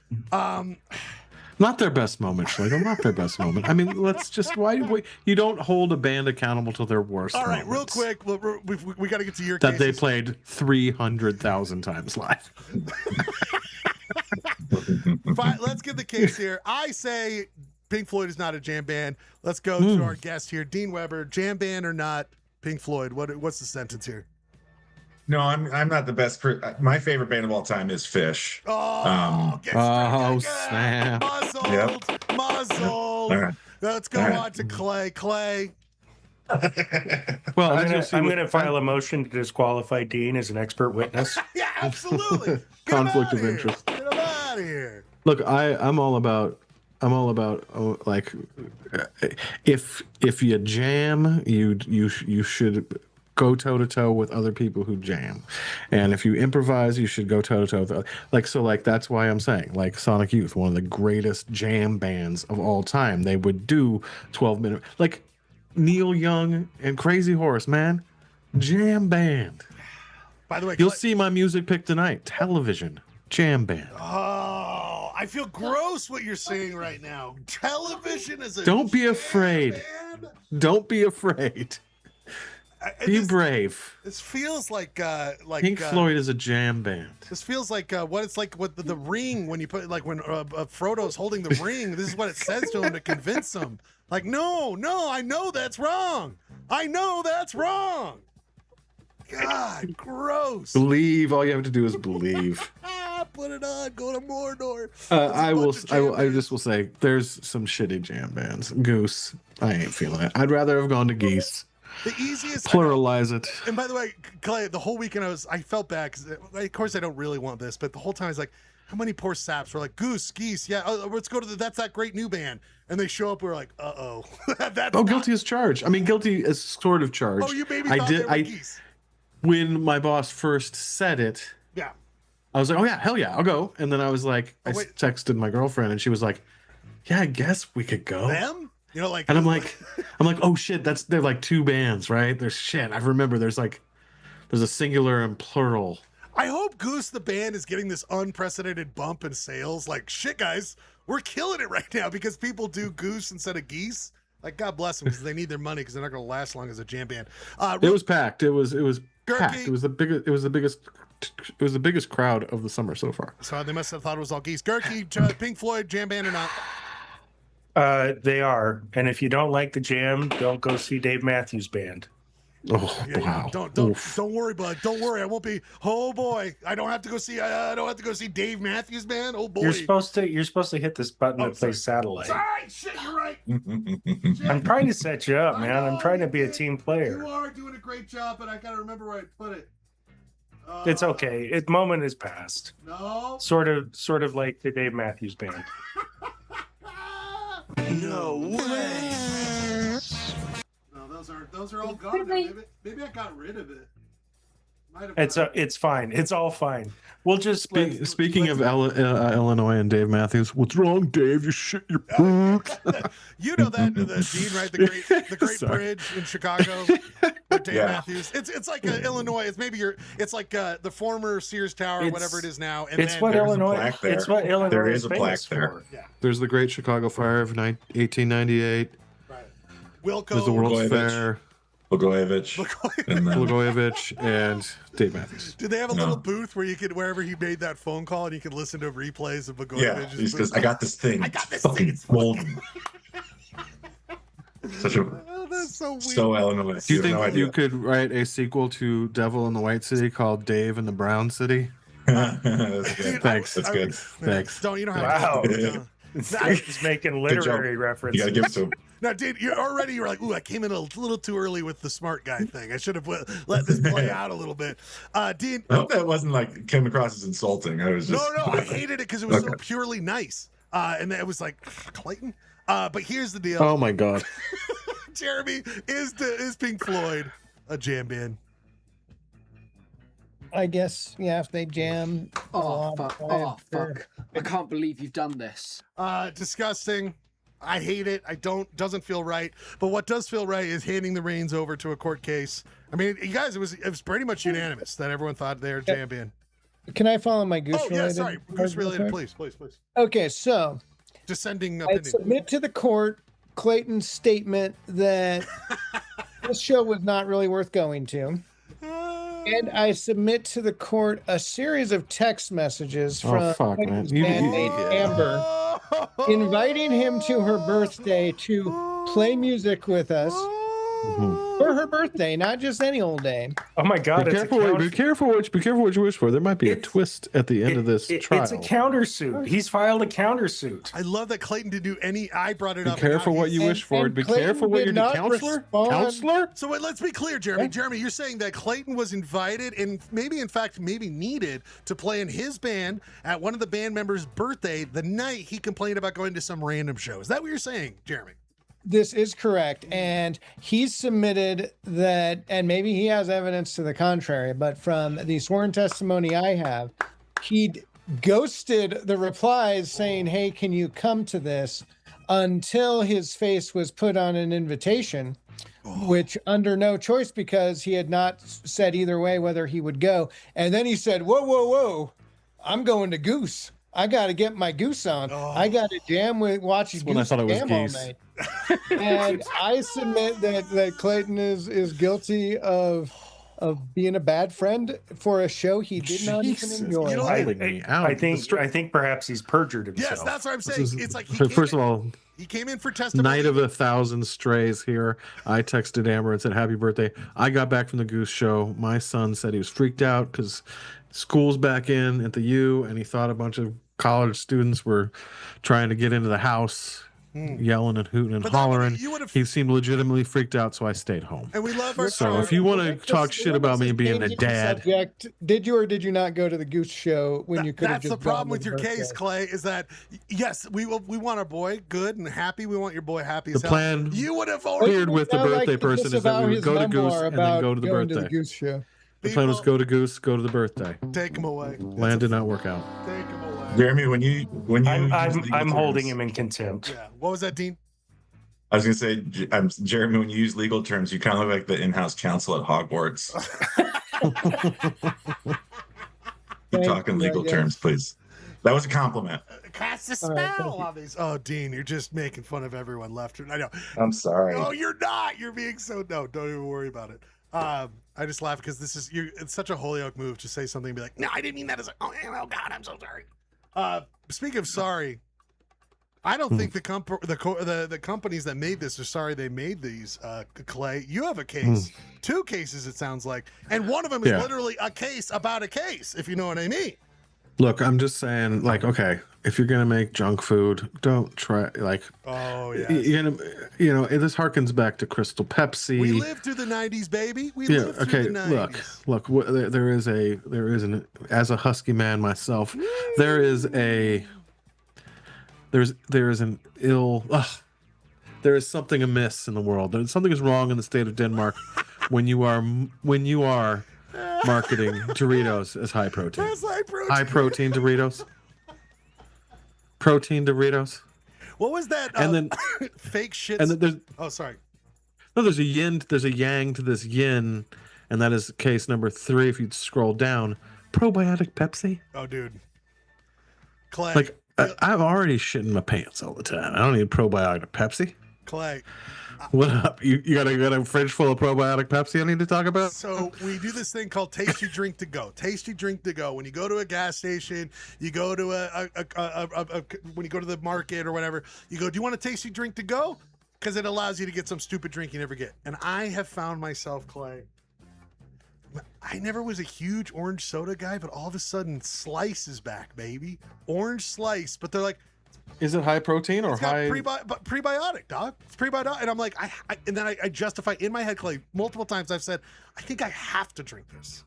Not their best moment, Schlegel. Not their best moment. I mean, let's just you don't hold a band accountable to their worst. All right, moments real quick, we got to get to your that they cases. played 300,000 times live. Fine, let's get the case here. I say Pink Floyd is not a jam band. Let's go to our guest here, Dean Weber. Jam band or not, Pink Floyd? What's the sentence here? No, I'm not the best. My favorite band of all time is Fish. Oh, get oh, straight snap. Muzzled, Yep. muzzled. All right. Let's go All right. on to Clay. Clay. Well, I'm as you'll see going with to file a motion to disqualify Dean as an expert witness. Yeah, absolutely. Get him Conflict outta of here. interest. Get him out of here. Look, I'm all about like if you jam, you should go toe to toe with other people who jam, and if you improvise, you should go toe to toe. Like that's why I'm saying like Sonic Youth, one of the greatest jam bands of all time. They would do 12-minute like Neil Young and Crazy Horse, man, jam band. By the way, You'll Clay- see my music pick tonight. Television, jam band. Oh, I feel gross what you're saying right now. Television is a Don't be jam afraid. band? Don't be afraid. Be brave. This feels like Pink Floyd is a jam band. This feels like what it's like with the ring when you put like when Frodo's holding the ring. This is what it says to him to convince him. Like, no, I know that's wrong. I know that's wrong. God, gross. Believe. All you have to do is believe. Put it on. Go to Mordor. I just will say there's some shitty jam bands. Goose, I ain't feeling it. I'd rather have gone to Geese. The easiest. Pluralize it. And by the way, Clay, the whole weekend I felt bad because, of course, I don't really want this, but the whole time I was like, how many poor saps were like, Goose, Geese, yeah, let's go to that's that great new band. And they show up, we're like, uh-oh. Guilty as charged. I mean, guilty as sort of charged. Oh, you maybe thought they were Geese. When my boss first said it, yeah, I was like, oh yeah, hell yeah, I'll go. And then I was like, I texted my girlfriend and she was like, yeah, I guess we could go. Them? You know, like, and I'm like, oh shit, they're like two bands, right? There's shit. I remember there's a singular and plural. I hope Goose the band is getting this unprecedented bump in sales. Like, shit, guys, we're killing it right now because people do Goose instead of Geese. Like, God bless them because they need their money because they're not going to last long as a jam band. It was packed. It was packed. It was the biggest crowd of the summer so far. So they must have thought it was all Geese. Gurky, Pink Floyd, jam band or not? They are. And if you don't like the jam, don't go see Dave Matthews Band. Oh, wow. Don't worry, bud. Don't worry. I won't be. Oh boy, I don't have to go see. I don't have to go see Dave Matthews Band. Oh boy. You're supposed to hit this button that plays Satellite. Sorry, shit, you're right. I'm trying to set you up, man. I'm trying to be a team player. You are doing a great job, but I gotta remember where I put it. It's okay. Moment is past. No. Sort of like the Dave Matthews Band. No way. No, those are all gone. Maybe I got rid of it. It's fine. It's all fine. We'll just speaking of Illinois and Dave Matthews. What's wrong, Dave? You shit your pants. You know that the Dean, right? The great bridge in Chicago. With Dave Matthews. It's like Illinois. It's like the former Sears Tower, whatever it is now. And it's what Illinois. It's what Illinois. There is a plaque there. Yeah. There's the Great Chicago Fire of 1898. Right. Wilco. There's the World's Fair. Blagojevich and Dave Matthews. Did they have a little booth where you could, wherever he made that phone call, and you could listen to replays of Blagojevich? Yeah, he says, I got this thing. It's golden. Such a that's so weird. So Illinois. Do you think you could write a sequel to Devil in the White City called Dave in the Brown City? That's good. Thanks. That's good. Thanks. You don't have to. He's making literary references. You gotta give it to him. Now, dude, you're like, ooh, I came in a little too early with the smart guy thing. I should have let this play out a little bit. Dean, I hope that wasn't like came across as insulting. I was just no, I hated it because it was so purely nice, and it was like Clayton. But here's the deal. Oh my God, Jeremy, is Pink Floyd a jam band? I guess, yeah, if they jam. Oh, fuck. I can't believe you've done this. Disgusting. I hate it. Doesn't feel right. But what does feel right is handing the reins over to a court case. I mean, you guys, it was pretty much unanimous that everyone thought they were jam band. Can I follow my goose related? Oh, yeah, sorry. Goose related, please. Okay, so. Descending I opinion. submit to the court Clayton's statement that this show was not really worth going to. And I submit to the court a series of text messages from Clayton's bandmate Amber, inviting him to her birthday to play music with us for her birthday, not just any old day. Oh my God! Be careful what you wish for. There might be a twist at the end of this trial. It's a countersuit. He's filed a countersuit. I love that Clayton didn't do any. I brought it up. Be careful what you wish for. Be careful what you do. Counselor. So let's be clear, Jeremy. Jeremy, you're saying that Clayton was invited and maybe needed to play in his band at one of the band members' birthday the night he complained about going to some random show. Is that what you're saying, Jeremy? This is correct. And he's submitted that, and maybe he has evidence to the contrary, but from the sworn testimony I have, he ghosted the replies saying, hey, can you come to this, until his face was put on an invitation, which under no choice, because he had not said either way whether he would go. And then he said, whoa, I'm going to Goose. I got to get my Goose on. I got to jam with watching Goose. When I thought it was all Geese. night. And I submit that Clayton is guilty of of being a bad friend for a show he did not even Jesus, enjoy. you know, calling me out. I think perhaps he's perjured himself. Yes, that's what I'm saying. It's like First of all, he came in for testimony. night of 1,000 strays here. I texted Amber and said, happy birthday. I got back from the Goose Show. My son said he was freaked out because school's back in at the U, and he thought a bunch of college students were trying to get into the house, yelling and hooting and But hollering. you would've- He seemed legitimately freaked out, so I stayed home. And we love our So if you want to talk shit about me being a Changing dad, subject, did you or did you not go to the Goose Show when you could have That's just the problem gone with to your the case, birthday? Clay, is that yes, we want our boy good and happy. We want your boy happy the as hell. plan You would have cleared already with the Sound like birthday it's person just is that about we would his go to Goose memoir and then about go to the going to birthday. the Goose Show. The plan was go to Goose, go to the birthday. take him away. Plan did not work out. Take him away. Jeremy, when you I'm holding him in contempt. Yeah. What was that, Dean? I was gonna say, Jeremy, when you use legal terms, you kind of look like the in-house counsel at Hogwarts. Keep talking legal terms, please. That was a compliment. Cast a All right, thank spell you. on these. Oh, Dean, you're just making fun of everyone left. I know. I'm sorry. No, you're not. You're being so no. Don't even worry about it. I just laugh because it's such a Holyoke move to say something and be like, no, I didn't mean that as a. Oh God, I'm so sorry. Speaking of sorry, I don't think the companies that made this are sorry they made these. Clay, you have a case, 2 cases it sounds like, and one of them is literally a case about a case. If you know what I mean. Look, I'm just saying, like, okay, if you're gonna make junk food, don't try like. Oh yeah. This harkens back to Crystal Pepsi. We lived through the '90s, baby. We Yeah. lived Okay. through the '90s. Look. There is an as a husky man myself, there is an ill. There is something amiss in the world. Something is wrong in the state of Denmark when you are marketing Doritos as high protein. That's high protein. High protein Doritos. Protein Doritos. What was that? And then fake shit. and then there's Oh, sorry. no, there's a yin, there's a yang to this yin, and that is case number 3. If you scroll down, probiotic Pepsi. Oh, dude. Clay. Like I'm already shitting my pants all the time. I don't need probiotic Pepsi. Clay. What up? You got a fridge full of probiotic Pepsi I need to talk about? So we do this thing called Tasty Drink to Go. Tasty Drink to Go. When you go to a gas station, you go to when you go to the market or whatever, you go, do you want a Tasty Drink to Go? Because it allows you to get some stupid drink you never get. And I have found myself, Clay, I never was a huge orange soda guy, but all of a sudden Slice is back, baby. Orange Slice. But they're like, Is it high protein or it's got high? prebiotic, dog. It's prebiotic. And I'm like, and then I justify in my head, Clay, multiple times I've said, I think I have to drink this.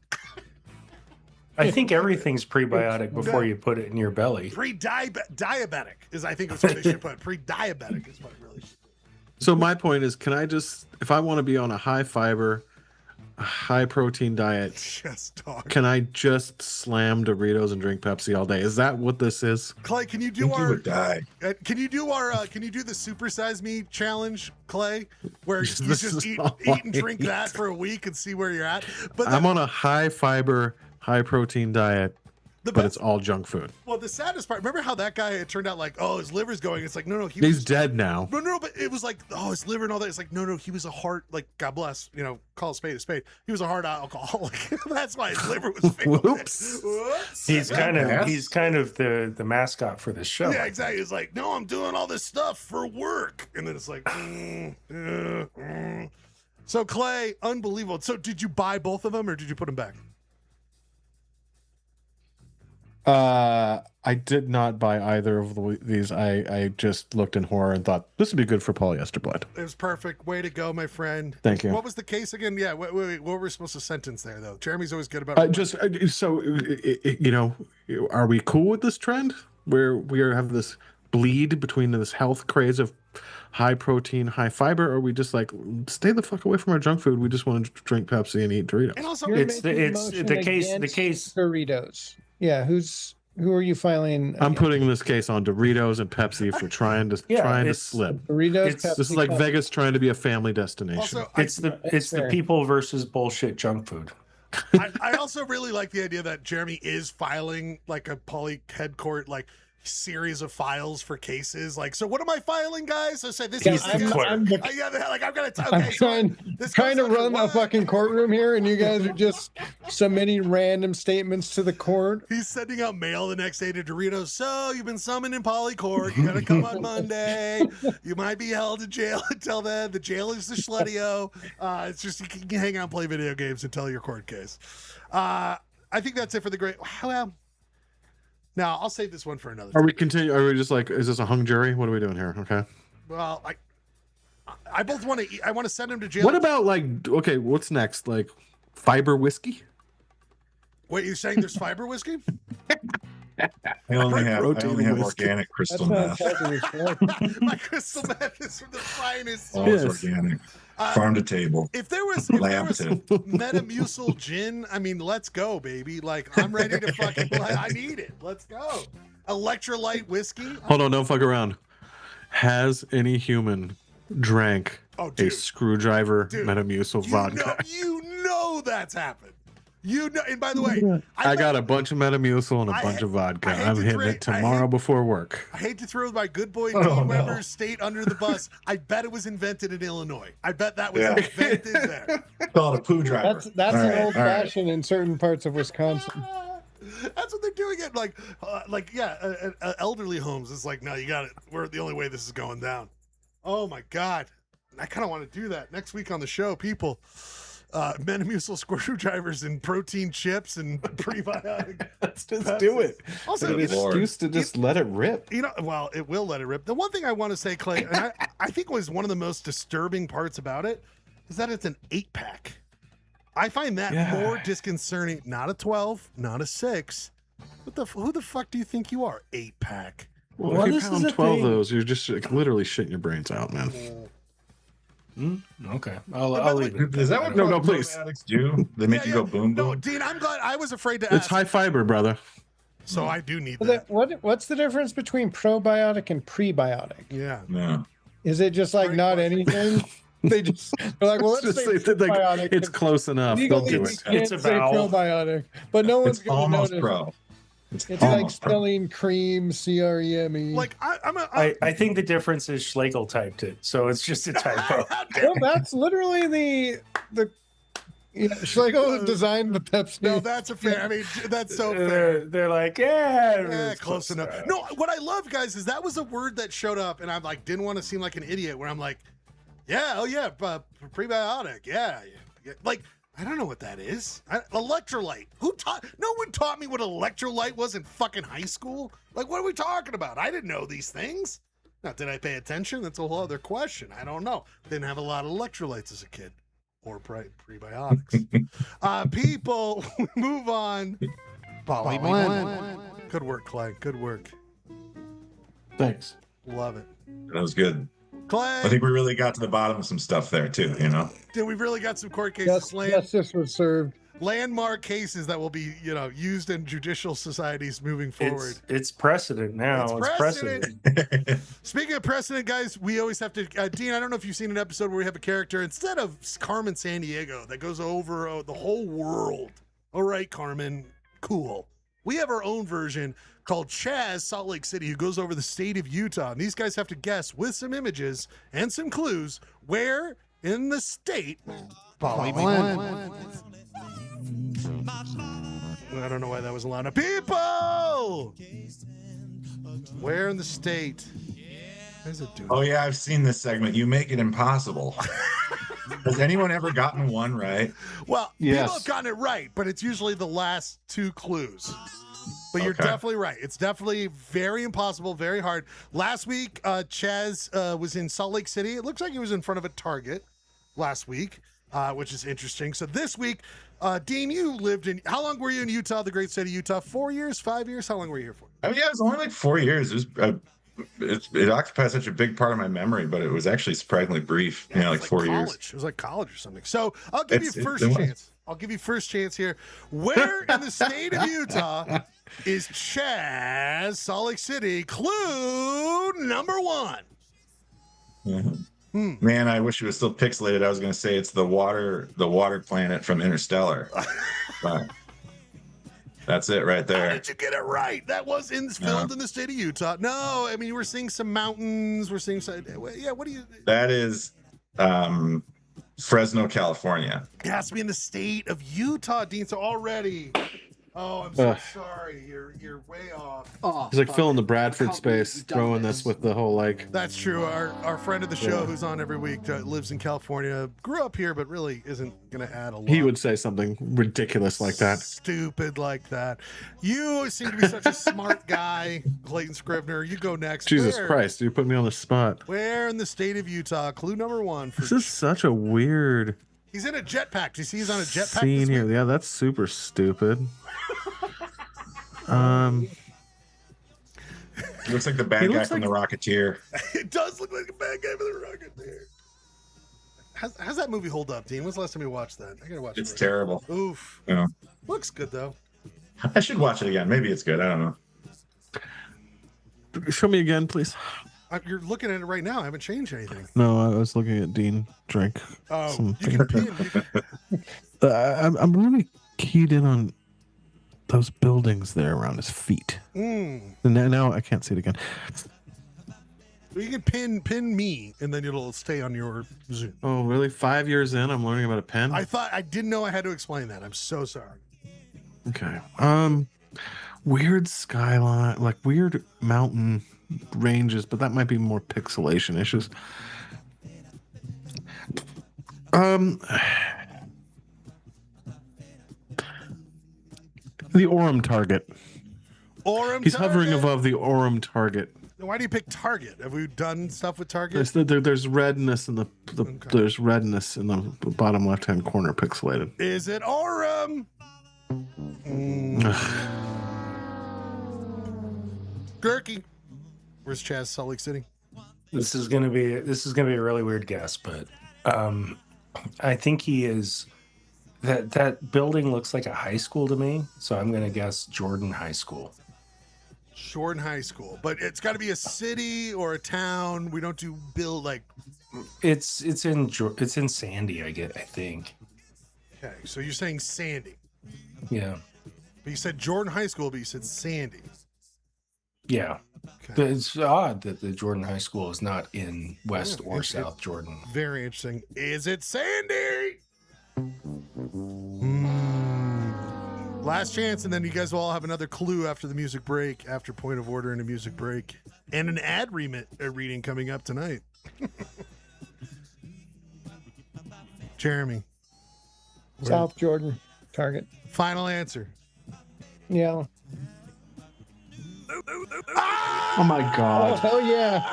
I think everything's prebiotic before you put it in your belly. Diabetic is, I think, is what they should put. Pre-diabetic is what it really should be. So my point is, can I just, if I want to be on a high fiber, high protein diet, Just dog. can I just slam Doritos and drink Pepsi all day? Is that what this is? Clay, can you I do think you our? would die. Can you do the Super Size Me challenge, Clay? Where you This just is eat all and I drink eat. that for a week and see where you're at. But I'm on a high fiber, high protein diet, the but best, it's all junk food. well, the saddest part. Remember how that guy? It turned out like, oh, his liver's going. It's like, no, He's dead now. No, but it was like, oh, his liver and all that. It's like, no, he was a heart, like, God bless, call a spade a spade. He was a hard alcoholic. That's why his liver was failing. Whoops. Whoops. He's kind of the mascot for this show. Yeah, exactly. It's like, no, I'm doing all this stuff for work. And then it's like, So, Clay, unbelievable. So, did you buy both of them or did you put them back? I did not buy either of these. I just looked in horror and thought this would be good for polyester blend. It was perfect. Way to go, my friend. Thank you. What was the case again? Yeah, wait, what were we supposed to sentence there, though? Jeremy's always good about Are we cool with this trend where we have this bleed between this health craze of high protein, high fiber, or are we just like stay the fuck away from our junk food? We just want to drink Pepsi and eat Doritos. And also, You're It's making a the motion case against Doritos. Yeah, who are you filing? I'm against? putting this case on Doritos and Pepsi for trying to slip. Doritos. it's- Pepsi, This is like Coke. Vegas trying to be a family destination. also It's the fair. people versus bullshit junk food. I also really like the idea that Jeremy is filing like a PolyCourt, like series of files for cases. Like, so what am I filing, guys? I said this Yeah, is I'm yeah, they're like, I'm gonna I'm trying to run a fucking courtroom here, and you guys are just submitting random statements to the court. He's sending out mail the next day to Doritos. So you've been summoned in PolyCourt. You gotta come on Monday. You might be held in jail until then. The jail is the Schledio. It's just you can hang out and play video games until your court case. I think that's it for the great. Well, now I'll save this one for another. Are we continue? Are we just like, is this a hung jury? What are we doing here? Okay. Well, I both want to. I want to send him to jail. What about like? Okay, what's next? Like fiber whiskey? Wait, you're saying there's fiber whiskey? I only have whiskey. organic crystal That's meth. not exactly My crystal meth is from the finest. All is organic. Farm to table. If there was Lab to. Metamucil gin, I mean, let's go, baby. Like, I'm ready to fucking. I need it. Let's go. Electrolyte whiskey. Hold on, don't fuck around. Has any human drank Oh, a dude. screwdriver Dude, Metamucil vodka? You know that's happened. You know, and by the way, I got a bunch of Metamucil and a bunch of vodka. I'm hitting it tomorrow before work. I hate to throw my good boy team member state under the bus. I bet it was invented in Illinois. I bet that was invented there. Call it a poo driver. that's All an right, old all right. fashioned in certain parts of Wisconsin. That's what they're doing at elderly homes. It's like, no, you got it. We're the only way this is going down. Oh my God. I kind of want to do that next week on the show, people. Metamucil screwdrivers and protein chips and prebiotic. Let's just do it. Also, It's an excuse to just let it rip. You know, well, it will let it rip. The one thing I want to say, Clay, and I think was one of the most disturbing parts about it is that it's an 8-pack. I find that more disconcerting. Not a 12, not a 6. Who the fuck do you think you are? 8-pack. Well, if you pound 12 of those, you're just like, literally shitting your brains out, man. Okay, I'll leave it. Is that what No, please. probiotics do? They make you go boom No, boom? Dean, I'm glad. I was afraid to It's ask. high fiber, brother. So I do need that. What's the difference between probiotic and prebiotic? Yeah. No. Is it just like not anything? They're like, well, let's Just say say that, like, probiotic. it's close enough. They'll Legally, do we it. can't It's a say vowel. probiotic, but no one's It's going to almost notice. pro. It's like almost pro. spelling cream, CREME. Like I think the difference is Schlegel typed it, so it's just a typo. Well, that's literally the Schlegel designed the Pepsi. No, that's a fair. I mean, that's so fair. They're like, yeah, Yeah, close enough. No, what I love, guys, is that was a word that showed up, and I'm like, didn't want to seem like an idiot. Where I'm like, yeah, oh yeah, prebiotic, yeah. Like, I don't know what that is. Electrolyte. Who taught? No one taught me what electrolyte was in fucking high school. Like, what are we talking about? I didn't know these things. Now, did I pay attention? That's a whole other question. I don't know. Didn't have a lot of electrolytes as a kid, or prebiotics. People, move on. Poly blend. Good work, Clay. Good work. Thanks. Love it. That was good. Clay, I think we really got to the bottom of some stuff there too, you know? did we really got some court cases? Justice was served. Landmark cases that will be, used in judicial societies moving forward. It's precedent now. It's precedent. Speaking of precedent, guys, we always have to. Dean, I don't know if you've seen an episode where we have a character instead of Carmen Sandiego that goes over the whole world. All right, Carmen, cool. We have our own version called Chaz, Salt Lake City, who goes over the state of Utah. And these guys have to guess with some images and some clues where in the state Poly blend. I don't know why that was allowed. People! Where in the state? What is it doing? Oh yeah, I've seen this segment. You make it impossible. Has anyone ever gotten one right? Well, Yes. people have gotten it right, but it's usually the last 2 clues. But you're Okay. definitely right. It's definitely very impossible, very hard. Last week, Chaz was in Salt Lake City. It looks like he was in front of a Target last week, which is interesting. So this week, Dean, you lived in, how long were you in Utah, the great state of Utah? 4 years, 5 years? How long were you here for? I mean, yeah, it was only like 4 years. It occupies such a big part of my memory, but it was actually surprisingly brief. Yeah, Like it was 4 years. college. It was like college or something. So I'll give you first it was. chance. I'll give you first chance here. Where in the state of Utah is Chaz, Salt Lake City? Clue number 1. Mhm. Man, I wish it was still pixelated. I was going to say it's the water planet from Interstellar. But That's it right How there. did you get it right? That was filmed in the state of Utah. No, I mean, we're seeing some mountains. We're seeing some. Yeah, what do you? That is Fresno, California. It has to be in the state of Utah, Dean. So already. Oh, I'm so sorry. You're way off. Oh, He's like fuck. filling the I Bradford can't believe space, you've done throwing this with the whole like. That's true. Our friend of the show, who's on every week, lives in California, grew up here, but really isn't going to add a lot. He would say something ridiculous like that. Stupid like that. You seem to be such a smart guy, Clayton Scrivener. You go next. Jesus Where? Christ, you put me on the spot. Where in the state of Utah? Clue number one. This is such a weird He's in a jetpack. Do you see he's on a jetpack? scene here. Yeah, that's super stupid. He looks like the bad guy from The Rocketeer. It does look like a bad guy with a rocket there. How's that movie hold up, Dean? When's the last time you watched that? I gotta watch it. It's terrible. Oof. Yeah. Looks good though. I should watch it again. Maybe it's good. I don't know. Show me again, please. You're looking at it right now. I haven't changed anything. No, I was looking at Dean drink. Oh, something. you can pin. I'm really keyed in on those buildings there around his feet. And now I can't see it again. You can pin me, and then it'll stay on your Zoom. Oh, really? 5 years in, I'm learning about a pen? I didn't know I had to explain that. I'm so sorry. Okay. Weird skyline, like weird mountain ranges, but that might be more pixelation issues. The Orem target. Orem. He's hovering above the Orem target. Why do you pick Target? Have we done stuff with Target? There's redness in the there's redness in the bottom left hand corner pixelated. Is it Orem? Gurky. Where's Chaz, Salt Lake City? This is gonna be a really weird guess, but I think he is. That building looks like a high school to me, so I'm gonna guess Jordan High School. Jordan High School, but it's got to be a city or a town. We don't do build like. It's in Sandy, I think. Okay, so you're saying Sandy. Yeah. But you said Jordan High School, but you said Sandy. Yeah. Okay. It's odd that the Jordan High School is not in West or South Jordan. Very interesting. Is it Sandy? Last chance, and then you guys will all have another clue after the music break, after Point of Order and a music break, and an ad reading coming up tonight. Jeremy. South Jordan target. Final answer. Yeah. Oh my Oh god. hell yeah.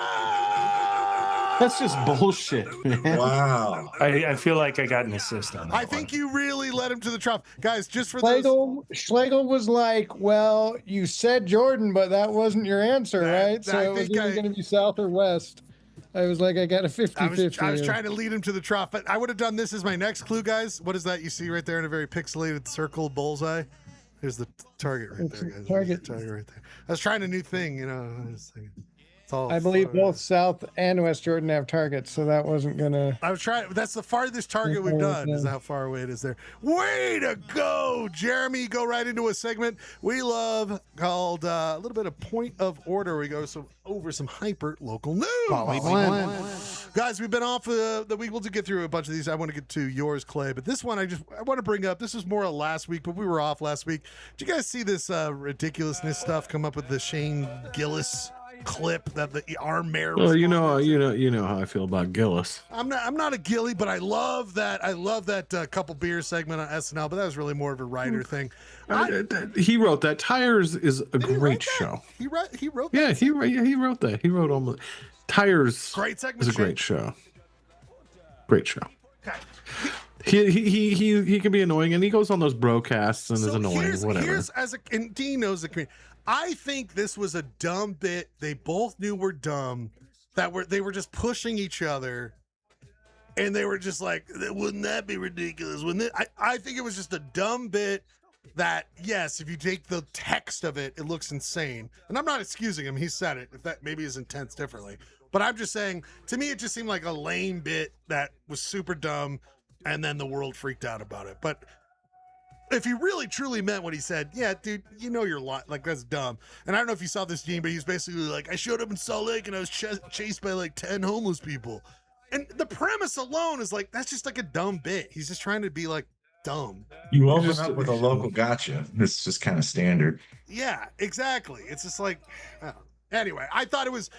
That's just bullshit, man. Wow. I feel like I got an assist on that. I think you really led him to the trough. Guys, just for those. Schlegel was like, well, you said Jordan, but that wasn't your answer, right? So it was either going to be South or West. I was like, I got a 50-50. I was trying to lead him to the trough, but I would have done this as my next clue, guys. What is that you see right there in a very pixelated circle bullseye? There's the target right there, guys. Target. The target right there. I was trying a new thing, you know. It's all I believe both South and West Jordan have targets, so that wasn't gonna. I was trying. That's the farthest target we've done. Is how far away it is there. Way to go, Jeremy! Go right into a segment we love called a little bit of Point of Order. We go over some hyper local news. Guys, we've been off the week. We'll get through a bunch of these. I want to get to yours, Clay, but this one I want to bring up. This was more last week, but we were off last week. Did you guys see this ridiculousness stuff come up with the Shane Gillis clip that our mayor was you know how I feel about Gillis. I'm not a Gilly, but I love that couple beer segment on SNL, but that was really more of a writer thing. He wrote that. Tires is a great show. He wrote that. Yeah, he wrote that. He wrote almost Tires. Great segment. Is a great show. Great show. Okay. He can be annoying, and he goes on those broadcasts and is annoying. Whatever. And Dean knows the community. I think this was a dumb bit. They both knew were dumb. They were just pushing each other, and they were just like, "Wouldn't that be ridiculous? Wouldn't it?" I think it was just a dumb bit. That yes, if you take the text of it, it looks insane. And I'm not excusing him. He said it. If that maybe his intent's differently, but I'm just saying. To me, it just seemed like a lame bit that was super dumb, and then the world freaked out about it. But if he really truly meant what he said, yeah, dude, you know you're like that's dumb. And I don't know if you saw this, Dean, but he's basically like, I showed up in Salt Lake and I was chased by like 10 homeless people. And the premise alone is like, that's just like a dumb bit. He's just trying to be like dumb. You open up with a local gotcha. It's just kind of standard. Yeah, exactly. It's just like, I don't know. Anyway, I thought it was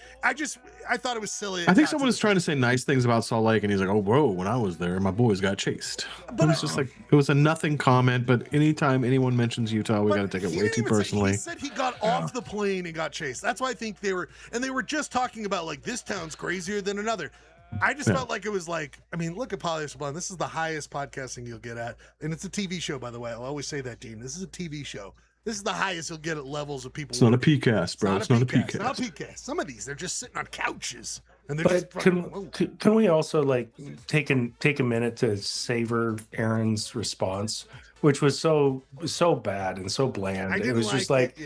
silly. I think someone was trying to say nice things about Salt Lake, and he's like, "Oh, bro, when I was there, my boys got chased." But it was just like it was a nothing comment. But anytime anyone mentions Utah, we got to take it way too personally. He said he got off the plane and got chased. That's why I think they were just talking about like this town's crazier than another. I just felt like it was like, I mean, look at Polyester Blonde. This is the highest podcasting you'll get at, and it's a TV show, by the way. I'll always say that, Dean. This is a TV show. This is the highest you'll get at levels of people. It's not a PCast, bro. It's not a PCast. It's not a PCast. Some of these, they're just sitting on couches. And they're But can we also like take a minute to savor Aaron's response, which was so bad and so bland. It was just like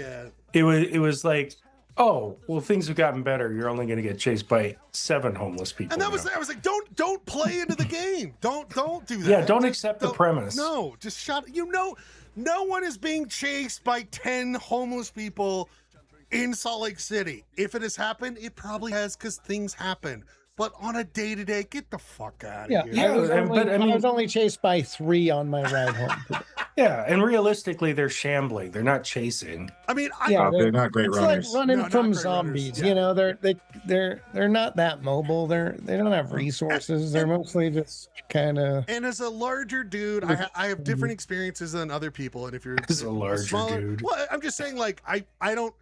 it was like, oh, well, things have gotten better. You're only going to get chased by 7 homeless people. And I was like, don't play into the game. Don't do that. Yeah, don't accept the premise. No, just shut. No one is being chased by 10 homeless people in Salt Lake City. If it has happened, it probably has because things happen. But on a day-to-day, get the fuck out of here. I was only chased by 3 on my ride home. Yeah, and realistically, they're shambling. They're not chasing. I mean, they're not great runners. It's like running from zombies. You know, they're not that mobile. They don't have resources. They're mostly just kind of. And as a larger dude, I have different experiences than other people. And if you're as a larger smaller, dude, well, I'm just saying, like I don't.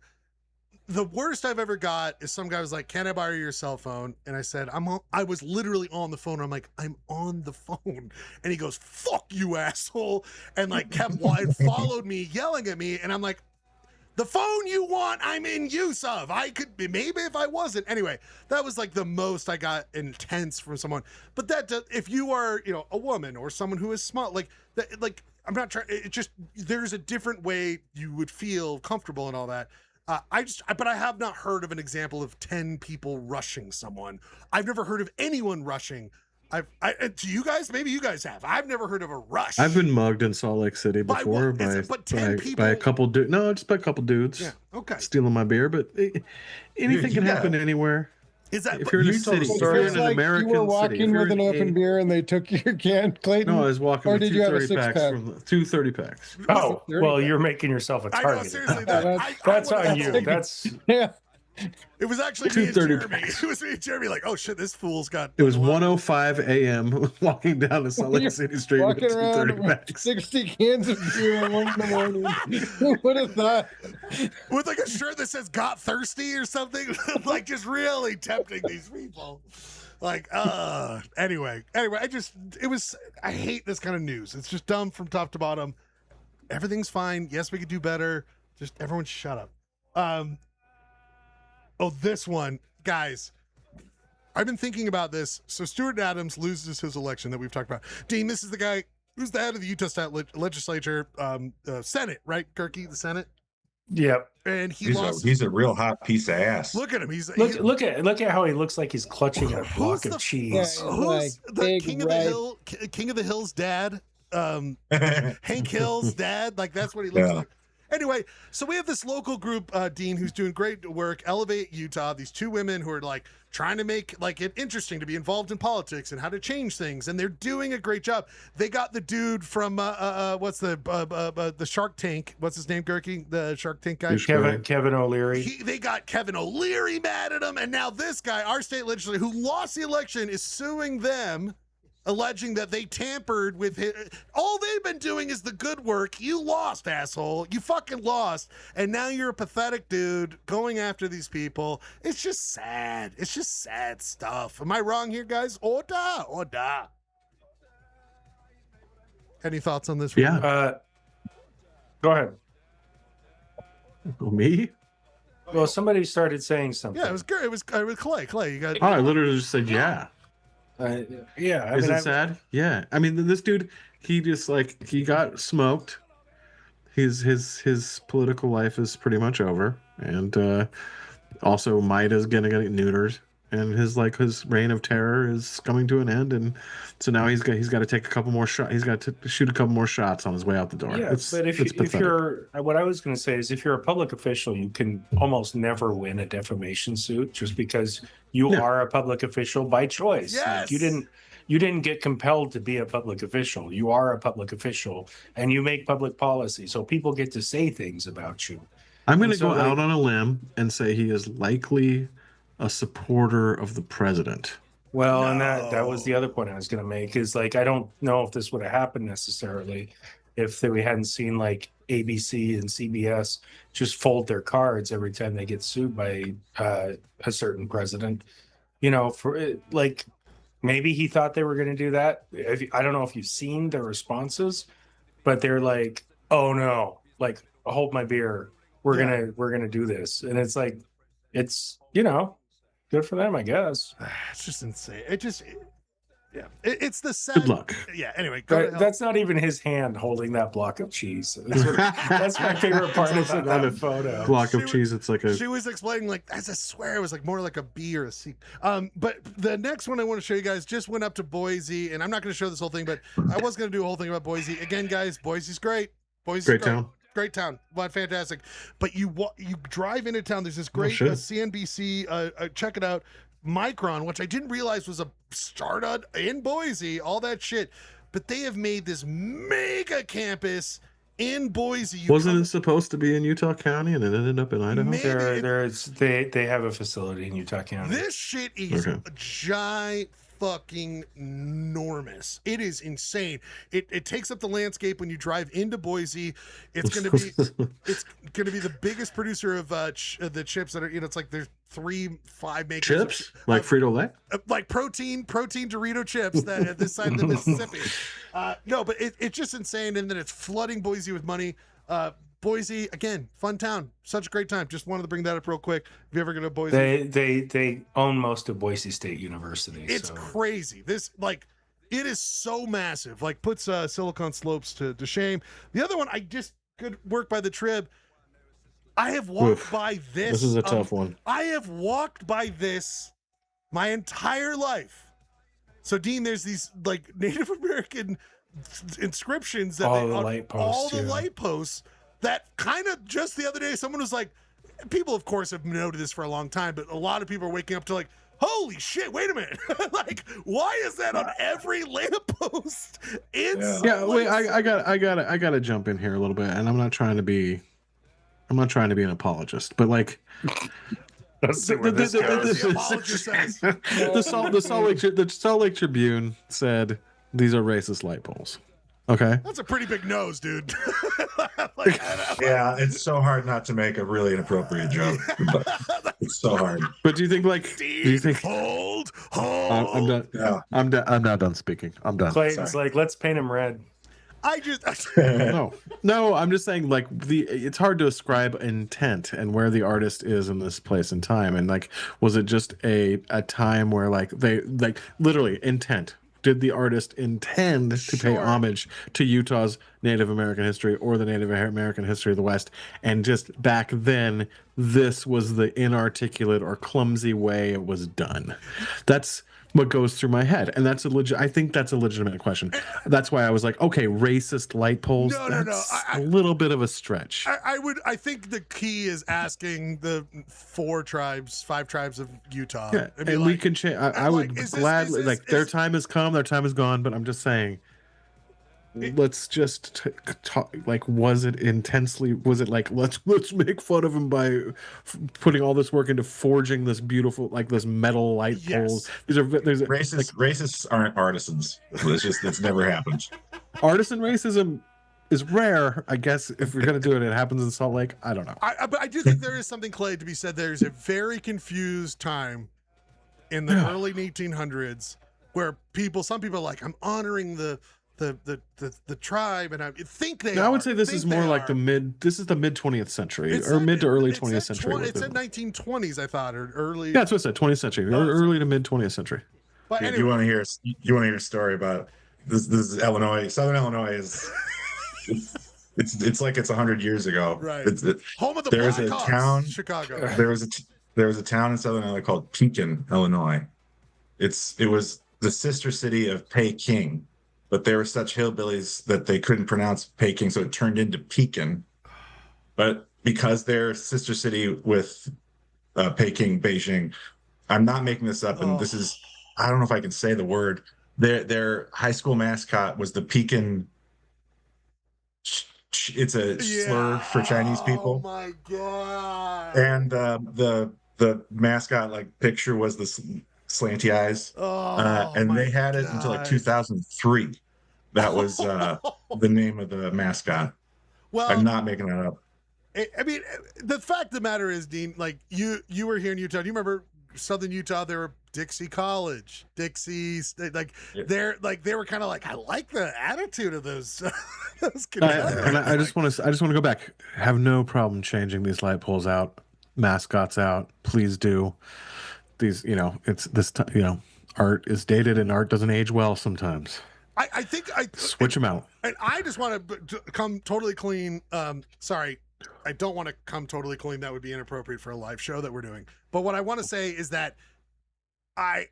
The worst I've ever got is some guy was like, "Can I borrow your cell phone?" And I said, I was literally on the phone. I'm like, "I'm on the phone," and he goes, "Fuck you, asshole," and like kept and followed me, yelling at me, and I'm like, "The phone you want, I'm in use of. I could be maybe if I wasn't." Anyway, that was like the most I got intense from someone. But that if you are, a woman or someone who is small, like that, like I'm not trying. It just there's a different way you would feel comfortable and all that. But I have not heard of an example of 10 people rushing someone. I've never heard of anyone rushing. To you guys, maybe you guys have. I've never heard of a rush. I've been mugged in Salt Lake City before by a couple dudes. No, just by a couple dudes. Yeah, okay. Stealing my beer, but anything can happen anywhere. Is that if you're in a city? If you're in an American city, you were walking with an open beer and they took your can, Clayton. No, I was walking with 2 30 packs from 2 30 packs. Oh, well, you're making yourself a target. I know, seriously, that's on you. That's yeah. It was actually me and Jeremy. It was me and Jeremy, like, oh shit, this fool's got. It was 1:05 a.m. walking down the Salt Lake City Street with 2 30 packs. 60 cans of beer at 1 in the morning. Who would have thought? With like a shirt that says "Got Thirsty" or something, like just really tempting these people. Like, anyway, I hate this kind of news. It's just dumb from top to bottom. Everything's fine. Yes, we could do better. Just everyone shut up. Oh, this one, guys. I've been thinking about this. So Stuart Adams loses his election that we've talked about. Dean, this is the guy who's the head of the Utah State Legislature, Senate, right? Kirky, the Senate. Yep. And he's a real hot piece of ass. Look at him. Look at how he looks like he's clutching a block of cheese. Who's the King of the Hill's dad? Hank Hill's dad. Like that's what he looks like. Anyway, so we have this local group, Dean, who's doing great work, Elevate Utah. These 2 women who are like trying to make like it interesting to be involved in politics and how to change things, and they're doing a great job. They got the dude from what's the Shark Tank? What's his name, Gerke? The Shark Tank guy, Kevin O'Leary. They got Kevin O'Leary mad at him, and now this guy, our state legislator, who lost the election, is suing them, alleging that they tampered with his. All they've been doing is the good work. You lost, asshole. You fucking lost. And now you're a pathetic dude going after these people. It's just sad. It's just sad stuff. Am I wrong here, guys? Ordah. Any thoughts on this? Yeah. Go ahead. Me? Well, somebody started saying something. Yeah, it was good. It was Clay. Clay, you got. Oh, I literally just said yeah. Yeah. Is it sad? Yeah. I mean, this dude, he just he got smoked. His political life is pretty much over, and also Maida's gonna get neutered. and his reign of terror is coming to an end, and so now he's got to take a couple more shots. He's got to shoot a couple more shots on his way out the door. Yeah, but if you're, what I was going to say is, if you're a public official, you can almost never win a defamation suit just because you are a public official by choice. Yes. Like, you didn't get compelled to be a public official. You are a public official, and you make public policy, so people get to say things about you. I'm going to go out on a limb and say he is likely a supporter of the president. Well, and that was the other point I was going to make, is like, I don't know if this would have happened necessarily if we hadn't seen like ABC and CBS just fold their cards every time they get sued by a certain president. You know, for like, maybe he thought they were going to do that. I don't know if you've seen their responses, but they're like, "Oh no, like, hold my beer. We're gonna do this," and it's like, it's, you know, good for them, I guess. It's just insane. It's the sad. Good luck. Yeah. Anyway, That's not even his hand holding that block of cheese. That's my favorite part about that photo. Block of cheese. It's like She was explaining, like, as I swear it was like more like a B or a C. But the next one I want to show you guys just went up to Boise, and I'm not going to show this whole thing, but I was going to do a whole thing about Boise. Again, guys, Boise's great. Boise's great town. Great town, but fantastic. But you drive into town. There's this great CNBC. Check it out, Micron, which I didn't realize was a startup in Boise. All that shit, but they have made this mega campus in Boise. Wasn't it supposed to be in Utah County and it ended up in Idaho? They have a facility in Utah County. This shit is fucking enormous. It is insane. It takes up the landscape when you drive into Boise. It's going to be the biggest producer of the chips that are, you know, it's like there's 5 makers chips like Frito-Lay, like protein Dorito chips that at this side of the Mississippi. No, but it's just insane. And then it's flooding Boise with money. Boise, again, fun town, such a great time. Just wanted to bring that up real quick. If you ever go to Boise, they own most of Boise State University. It's crazy. This, like, it is so massive. Like, puts Silicon Slopes to shame. The other one, I just could work by the Trib. I have walked by this. This is a tough one. I have walked by this my entire life. So, Dean, there's these like Native American inscriptions that all the light posts. That kind of just the other day, someone was like, people, of course, have noted this for a long time, but a lot of people are waking up to like, holy shit, wait a minute. Like, why is that on every lamppost? Wait, I gotta jump in here a little bit, and I'm not trying to be an apologist, but like, the Salt Lake Tribune said these are racist light poles. Okay, that's a pretty big nose, dude. Yeah, it's so hard not to make a really inappropriate joke. It's so hard. But do you think hold? I'm done. Yeah. I'm not done speaking. I'm done. Clayton's like, let's paint him red. No, I'm just saying, like, it's hard to ascribe intent and where the artist is in this place and time, and like, was it just a time where like they like literally intent? Did the artist intend to pay homage to Utah's Native American history or the Native American history of the West? And just back then, this was the inarticulate or clumsy way it was done. That's what goes through my head, and I think that's a legitimate question. That's why I was like, okay, racist light poles. That's a little bit of a stretch. I think the key is asking the 5 tribes of Utah. Yeah, and we can change. I would gladly their time has come, their time is gone. But I'm just saying, let's just talk. Like, was it like let's make fun of him by putting all this work into forging this beautiful, like, this metal light poles? Racists aren't artisans. It's never happened. Artisan racism is rare, I guess. If you're gonna do it, it happens in Salt Lake. I don't know. But I do think there is something, Clay, to be said. There's a very confused time in the early 1800s where some people are like, I'm honoring the tribe, and I think they. I would say this is more like the mid 20th century, or mid to early 20th century. It's in 1920s, I thought, or early. Yeah, that's what I said. 20th century, or early to mid 20th century. But anyway, you want to hear a story about this? This is Illinois. Southern Illinois is. It's like it's 100 years ago. Right. It's home of the There's a Blackhawks, town, Chicago. there was a town in Southern Illinois called Pekin, Illinois. It was the sister city of Peking, but they were such hillbillies that they couldn't pronounce Peking, so it turned into Pekin. But because they're sister city with Peking, Beijing, I'm not making this up, and this is, I don't know if I can say the word. Their high school mascot was the Pekin. It's a slur for Chinese people. Oh my god! And the mascot picture was the slanty eyes. And they had it until 2003. That was the name of the mascot. Well, I'm not making that up. I mean, the fact of the matter is, Dean, you were here in Utah. Do you remember Southern Utah? There were Dixie College, Dixie's, they were kind of I like the attitude of those. Those and I just want to go back. Have no problem changing these light poles out, mascots out. Please do. These, it's this, art is dated and art doesn't age well sometimes. I think switch them out. And I just want to come totally clean. Sorry, I don't want to come totally clean. That would be inappropriate for a live show that we're doing. But what I want to say is that I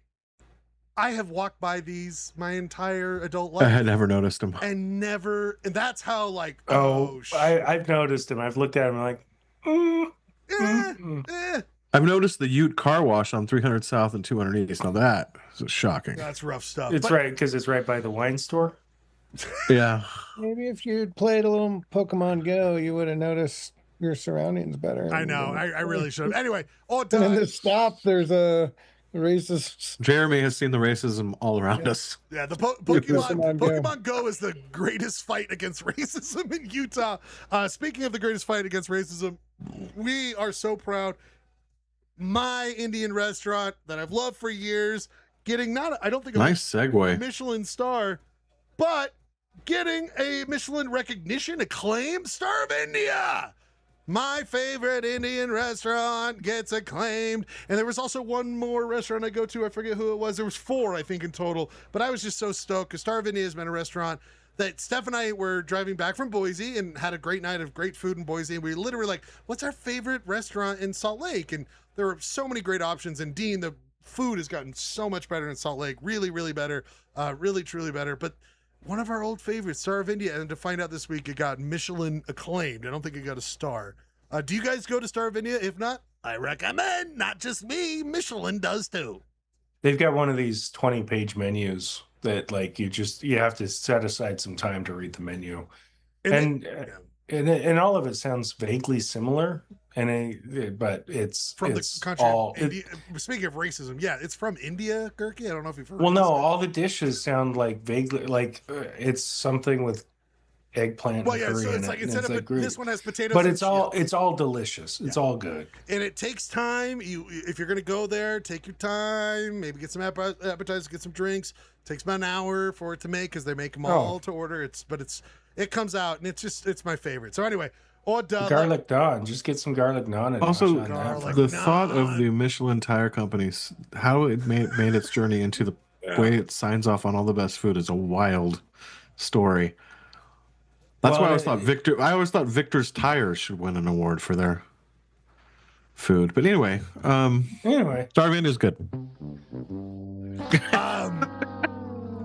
have walked by these my entire adult life. I had never noticed them. And that's how I've noticed them. I've looked at them I've noticed the Ute car wash on 300 South and 200 East. Now that is shocking. That's rough stuff. It's right because it's right by the wine store. Yeah. Maybe if you'd played a little Pokemon Go, you would have noticed your surroundings better. I know. I really should have. Anyway, and in the stop, there's a racist. Jeremy has seen the racism all around us. Yeah, the Pokemon Go is the greatest fight against racism in Utah. Speaking of the greatest fight against racism, we are so proud. My Indian restaurant that I've loved for years, getting I don't think nice segue Michelin star, but getting a Michelin recognition, acclaim, Star of India. My favorite Indian restaurant gets acclaimed. And there was also one more restaurant I go to. I forget who it was. There was 4, I think, in total. But I was just so stoked because Star of India has been a restaurant that Steph and I were driving back from Boise and had a great night of great food in Boise. And we literally were what's our favorite restaurant in Salt Lake? And there were so many great options. And Dean, the food has gotten so much better in Salt Lake. Really, really better. Really, truly better. But one of our old favorites, Star of India. And to find out this week, it got Michelin acclaimed. I don't think it got a star. Do you guys go to Star of India? If not, I recommend. Not just me. Michelin does too. They've got one of these 20-page menus that you have to set aside some time to read the menu. And all of it sounds vaguely similar. But it's from it's the country all of India. Speaking of racism, yeah, it's from India, Gurky. I don't know if you've heard. Well, no, all the dishes sound vaguely it's something with eggplant. Well, yeah, so it's instead of this one has potatoes, but it's all delicious. It's all good, and it takes time. If you're gonna go there, take your time. Maybe get some appetizers, get some drinks. It takes about an hour for it to make because they make them all to order. It comes out and it's my favorite. So anyway. Garlic naan. Just get some garlic naan. Also, the thought of the Michelin tire companies, how it made its journey into the way it signs off on all the best food is a wild story. That's why I always thought Victor's Tires should win an award for their food. But anyway, Star of India is good.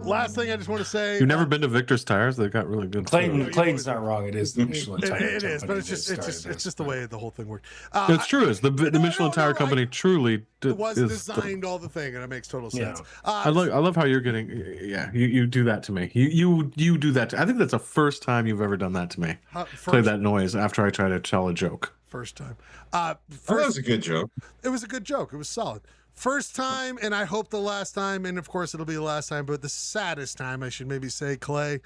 Last thing I just want to say, you've never been to Victor's Tires? They've got really good food. Clayton's not wrong. It is the Michelin Tire. It is, but it's just the way the whole thing worked. It's true. It's the Michelin Tire Company truly was designed all the thing, and it makes total sense. Yeah. I love how you're getting. Yeah, you do that to me. You do that. I think that's the first time you've ever done that to me. Play that noise after I try to tell a joke. First time. That was a good joke. It was a good joke. It was solid. First time, and I hope the last time, and of course it'll be the last time, but the saddest time, I should maybe say, Clay.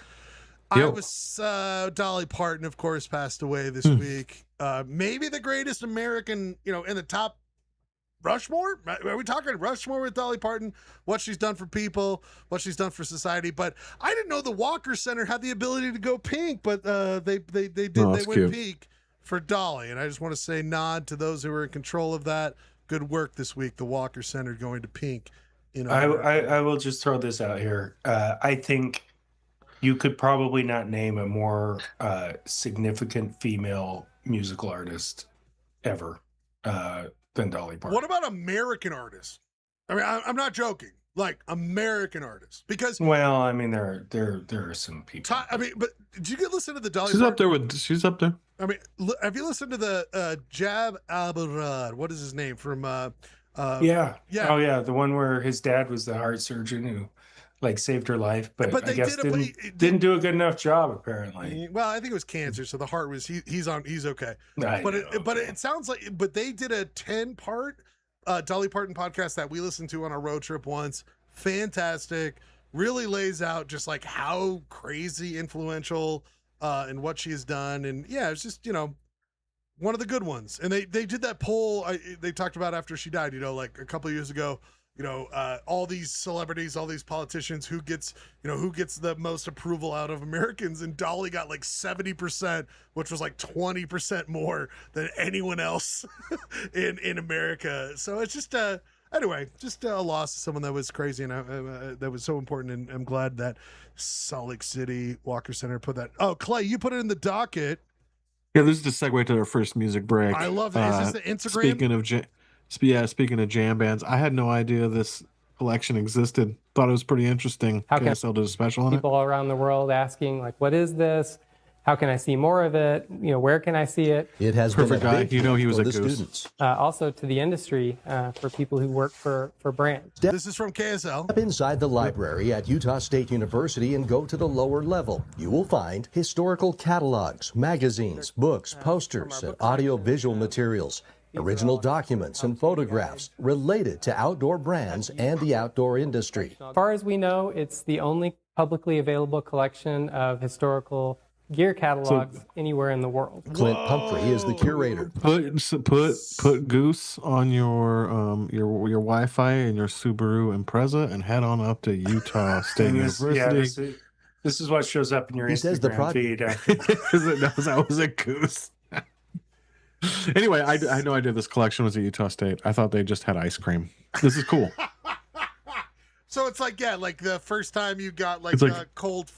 I was Dolly Parton, of course, passed away this week. Maybe the greatest American, in the top Rushmore. Are we talking Rushmore with Dolly Parton? What she's done for people, what she's done for society. But I didn't know the Walker Center had the ability to go pink, but they did. They went pink for Dolly, and I just want to say nod to those who are in control of that. Good work this week. The Walker Center going to pink. I will just throw this out here. I think you could probably not name a more significant female musical artist ever. than Dolly Parton. What about American artists? I mean, I'm not joking. Like American artists, because Well, I mean, there are some people. but did you listen to the Dolly? She's up there with. She's up there. I mean, have you listened to the Jab Abelrad? What is his name from? Yeah. Yeah. Oh, yeah. The one where his dad was the heart surgeon who, like, saved her life, but I they guess didn't do a good enough job, apparently. Well, I think it was cancer, so the heart was he's okay. But it sounds like they did a 10-part Dolly Parton podcast that we listened to on a road trip once. Fantastic. Really lays out just like how crazy influential and what she's done. And yeah, it's just, one of the good ones. And they did that poll they talked about after she died, like a couple of years ago, all these celebrities, all these politicians, who gets the most approval out of Americans, and Dolly got like 70%, which was like 20% more than anyone else in America. So it's just anyway, just a loss of someone that was crazy and that was so important. And I'm glad that Salt Lake City Walker Center put that. Oh, Clay, you put it in the docket. Yeah, this is the segue to our first music break. I love it. Is this the Instagram? Speaking of jam bands, I had no idea this collection existed. Thought it was pretty interesting. How can KSL did a special on it. People around the world asking, like, what is this? How can I see more of it? Where can I see it? It has Perfect been a guy. big He was for a the goose. students. Also to the industry, for people who work for brands. This is from KSL. Step inside the library at Utah State University and go to the lower level. You will find historical catalogs, magazines, books, posters, and audio-visual materials, original documents and photographs related to outdoor brands and the outdoor industry. As far as we know, it's the only publicly available collection of historical gear catalogs anywhere in the world. Clint Pumphrey is the curator. Put Goose on your Wi-Fi and your Subaru Impreza and head on up to Utah State University. This is what shows up in your He Instagram says the feed. That was a goose. Anyway, I had no idea this collection was at Utah State. I thought they just had ice cream. This is cool. So it's like, like the first time you got cold,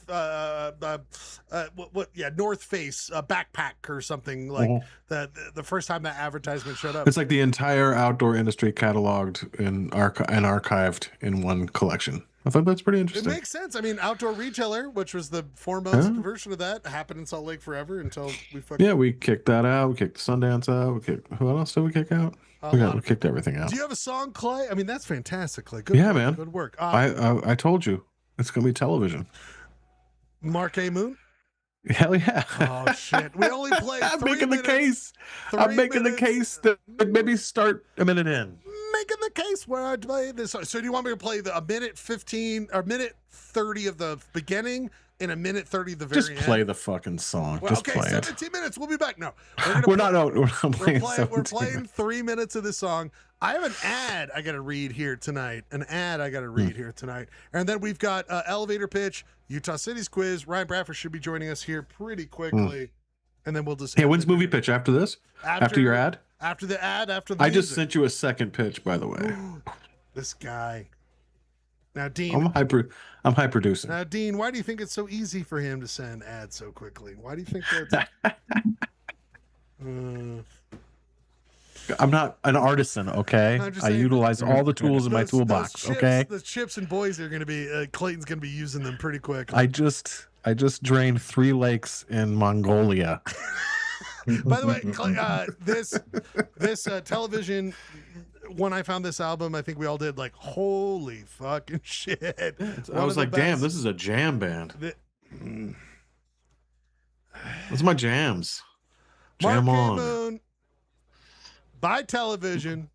North Face backpack or something, like the first time that advertisement showed up. It's like the entire outdoor industry cataloged and archived in one collection. I thought that's pretty interesting. It makes sense. I mean, Outdoor Retailer, which was the foremost version of that, happened in Salt Lake forever until we fucking... Yeah, we kicked that out. We kicked Sundance out. Who else did we kick out? We kicked everything out. Do you have a song, Clay? I mean, that's fantastic, Clay. Man. Good work. I told you. It's going to be television. Mark A. Moon? Hell yeah. Oh, shit. We only played I'm 3 making minutes. the case. I'm making the case that maybe start a minute in. Making the case where I play this. So do you want me to play a minute 15 or minute 30 of the beginning and a minute 30 of the very end? Just play the fucking song. Well, Just play 17 it. Minutes. We'll be back. No, we're not playing. We're playing 3 minutes of this song. I have an ad I got to read here tonight. And then we've got elevator pitch, Utah City's quiz. Ryan Bradford should be joining us here pretty quickly. And then we'll just... Hey, when's movie pitch? After this? After your ad? After the ad, after the I music. just sent you a second pitch, by the way. This guy. Now, Dean. I'm high producing. Now, Dean, why do you think it's so easy for him to send ads so quickly? Why do you think that's... I'm not an artisan, okay? I utilize all the tools in my toolbox, chips, okay? The chips and boys are going to be... Clayton's going to be using them pretty quick. I just drained 3 lakes in Mongolia. By the way, this television, when I found this album, I think we all did like, holy fucking shit. I was like, damn, this is a jam band. What's my jams? Jam Mark on. Moon, by television.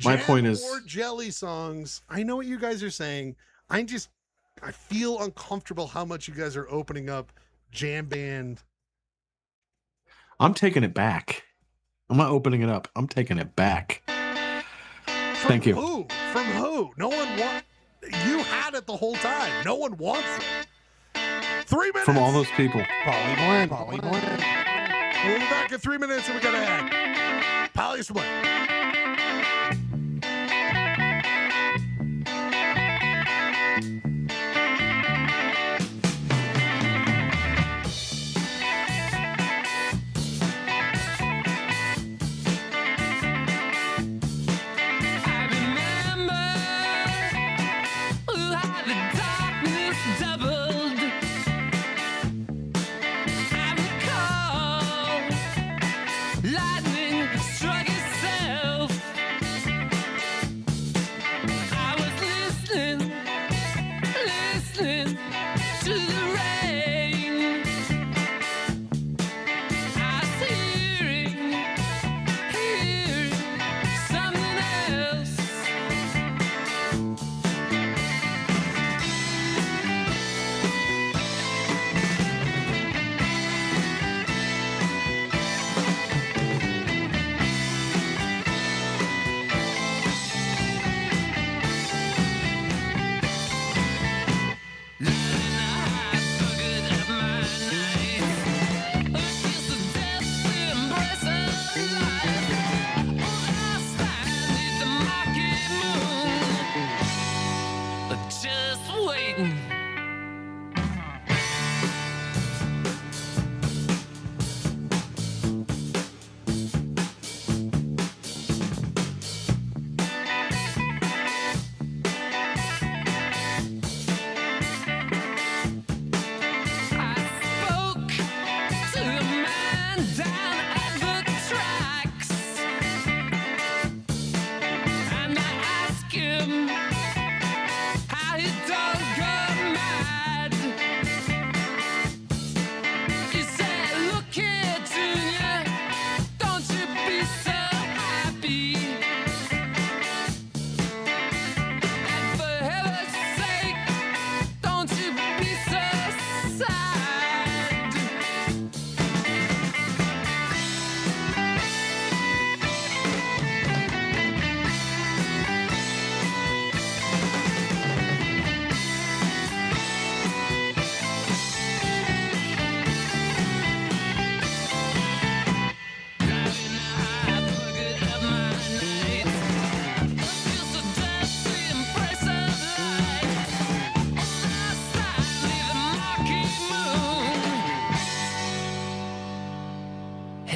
My point is... Or jelly songs. I know what you guys are saying. I feel uncomfortable how much you guys are opening up jam band. I'm taking it back. I'm not opening it up. I'm taking it back. Thank you. From who? No one wants. You had it the whole time. No one wants it. 3 minutes. From all those people. Poly Blend. We'll be back in 3 minutes and we got to add Polyester Blend.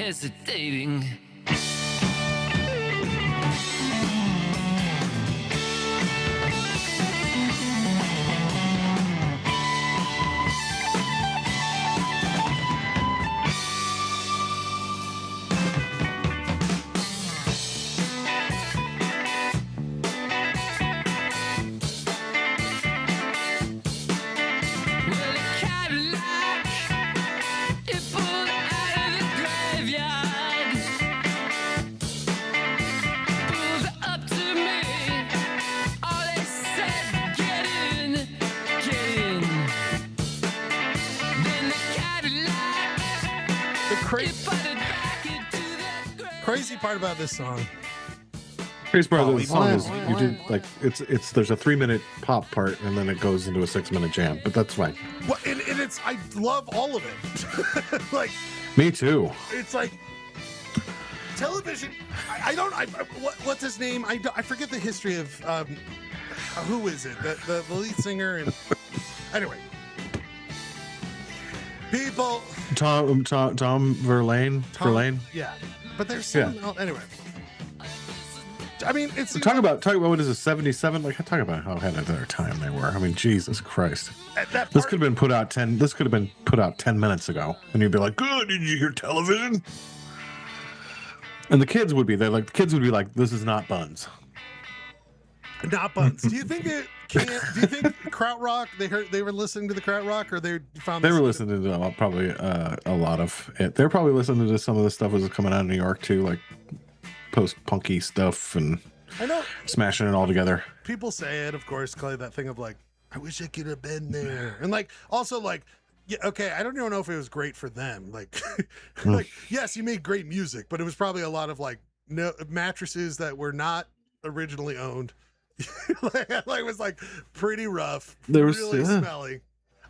hesitating. Crazy part about this song. Crazy part of the song is you do like it's there's a 3-minute pop part and then it goes into a 6-minute jam, but that's fine. Well, and it's I love all of it. Like me too. It's like television. What's his name? I forget the history of who is it? The lead singer and anyway. People. Tom Verlaine. Yeah, but there's someone else. Anyway. I mean, it's talk about what is it, 77? Like, talk about how ahead of their time they were. I mean, Jesus Christ. This could have been put out 10 minutes ago, and you'd be like, "Good, did you hear television?" And the kids would be there, like the kids would be like, "This is not Buns." Not Buns. Do you think it can't? Do you think Krautrock? They were listening to the Krautrock, or they were listening to probably a lot of it. They're probably listening to some of the stuff that was coming out of New York too, like post-punky stuff and I know smashing it all together. People say it, of course, Clay, that thing of like, I wish I could have been there. And like, also like, yeah, okay, I don't even know if it was great for them. Like, like, yes, you made great music, but it was probably a lot of like mattresses that were not originally owned. like it was like pretty rough. There was really smelly.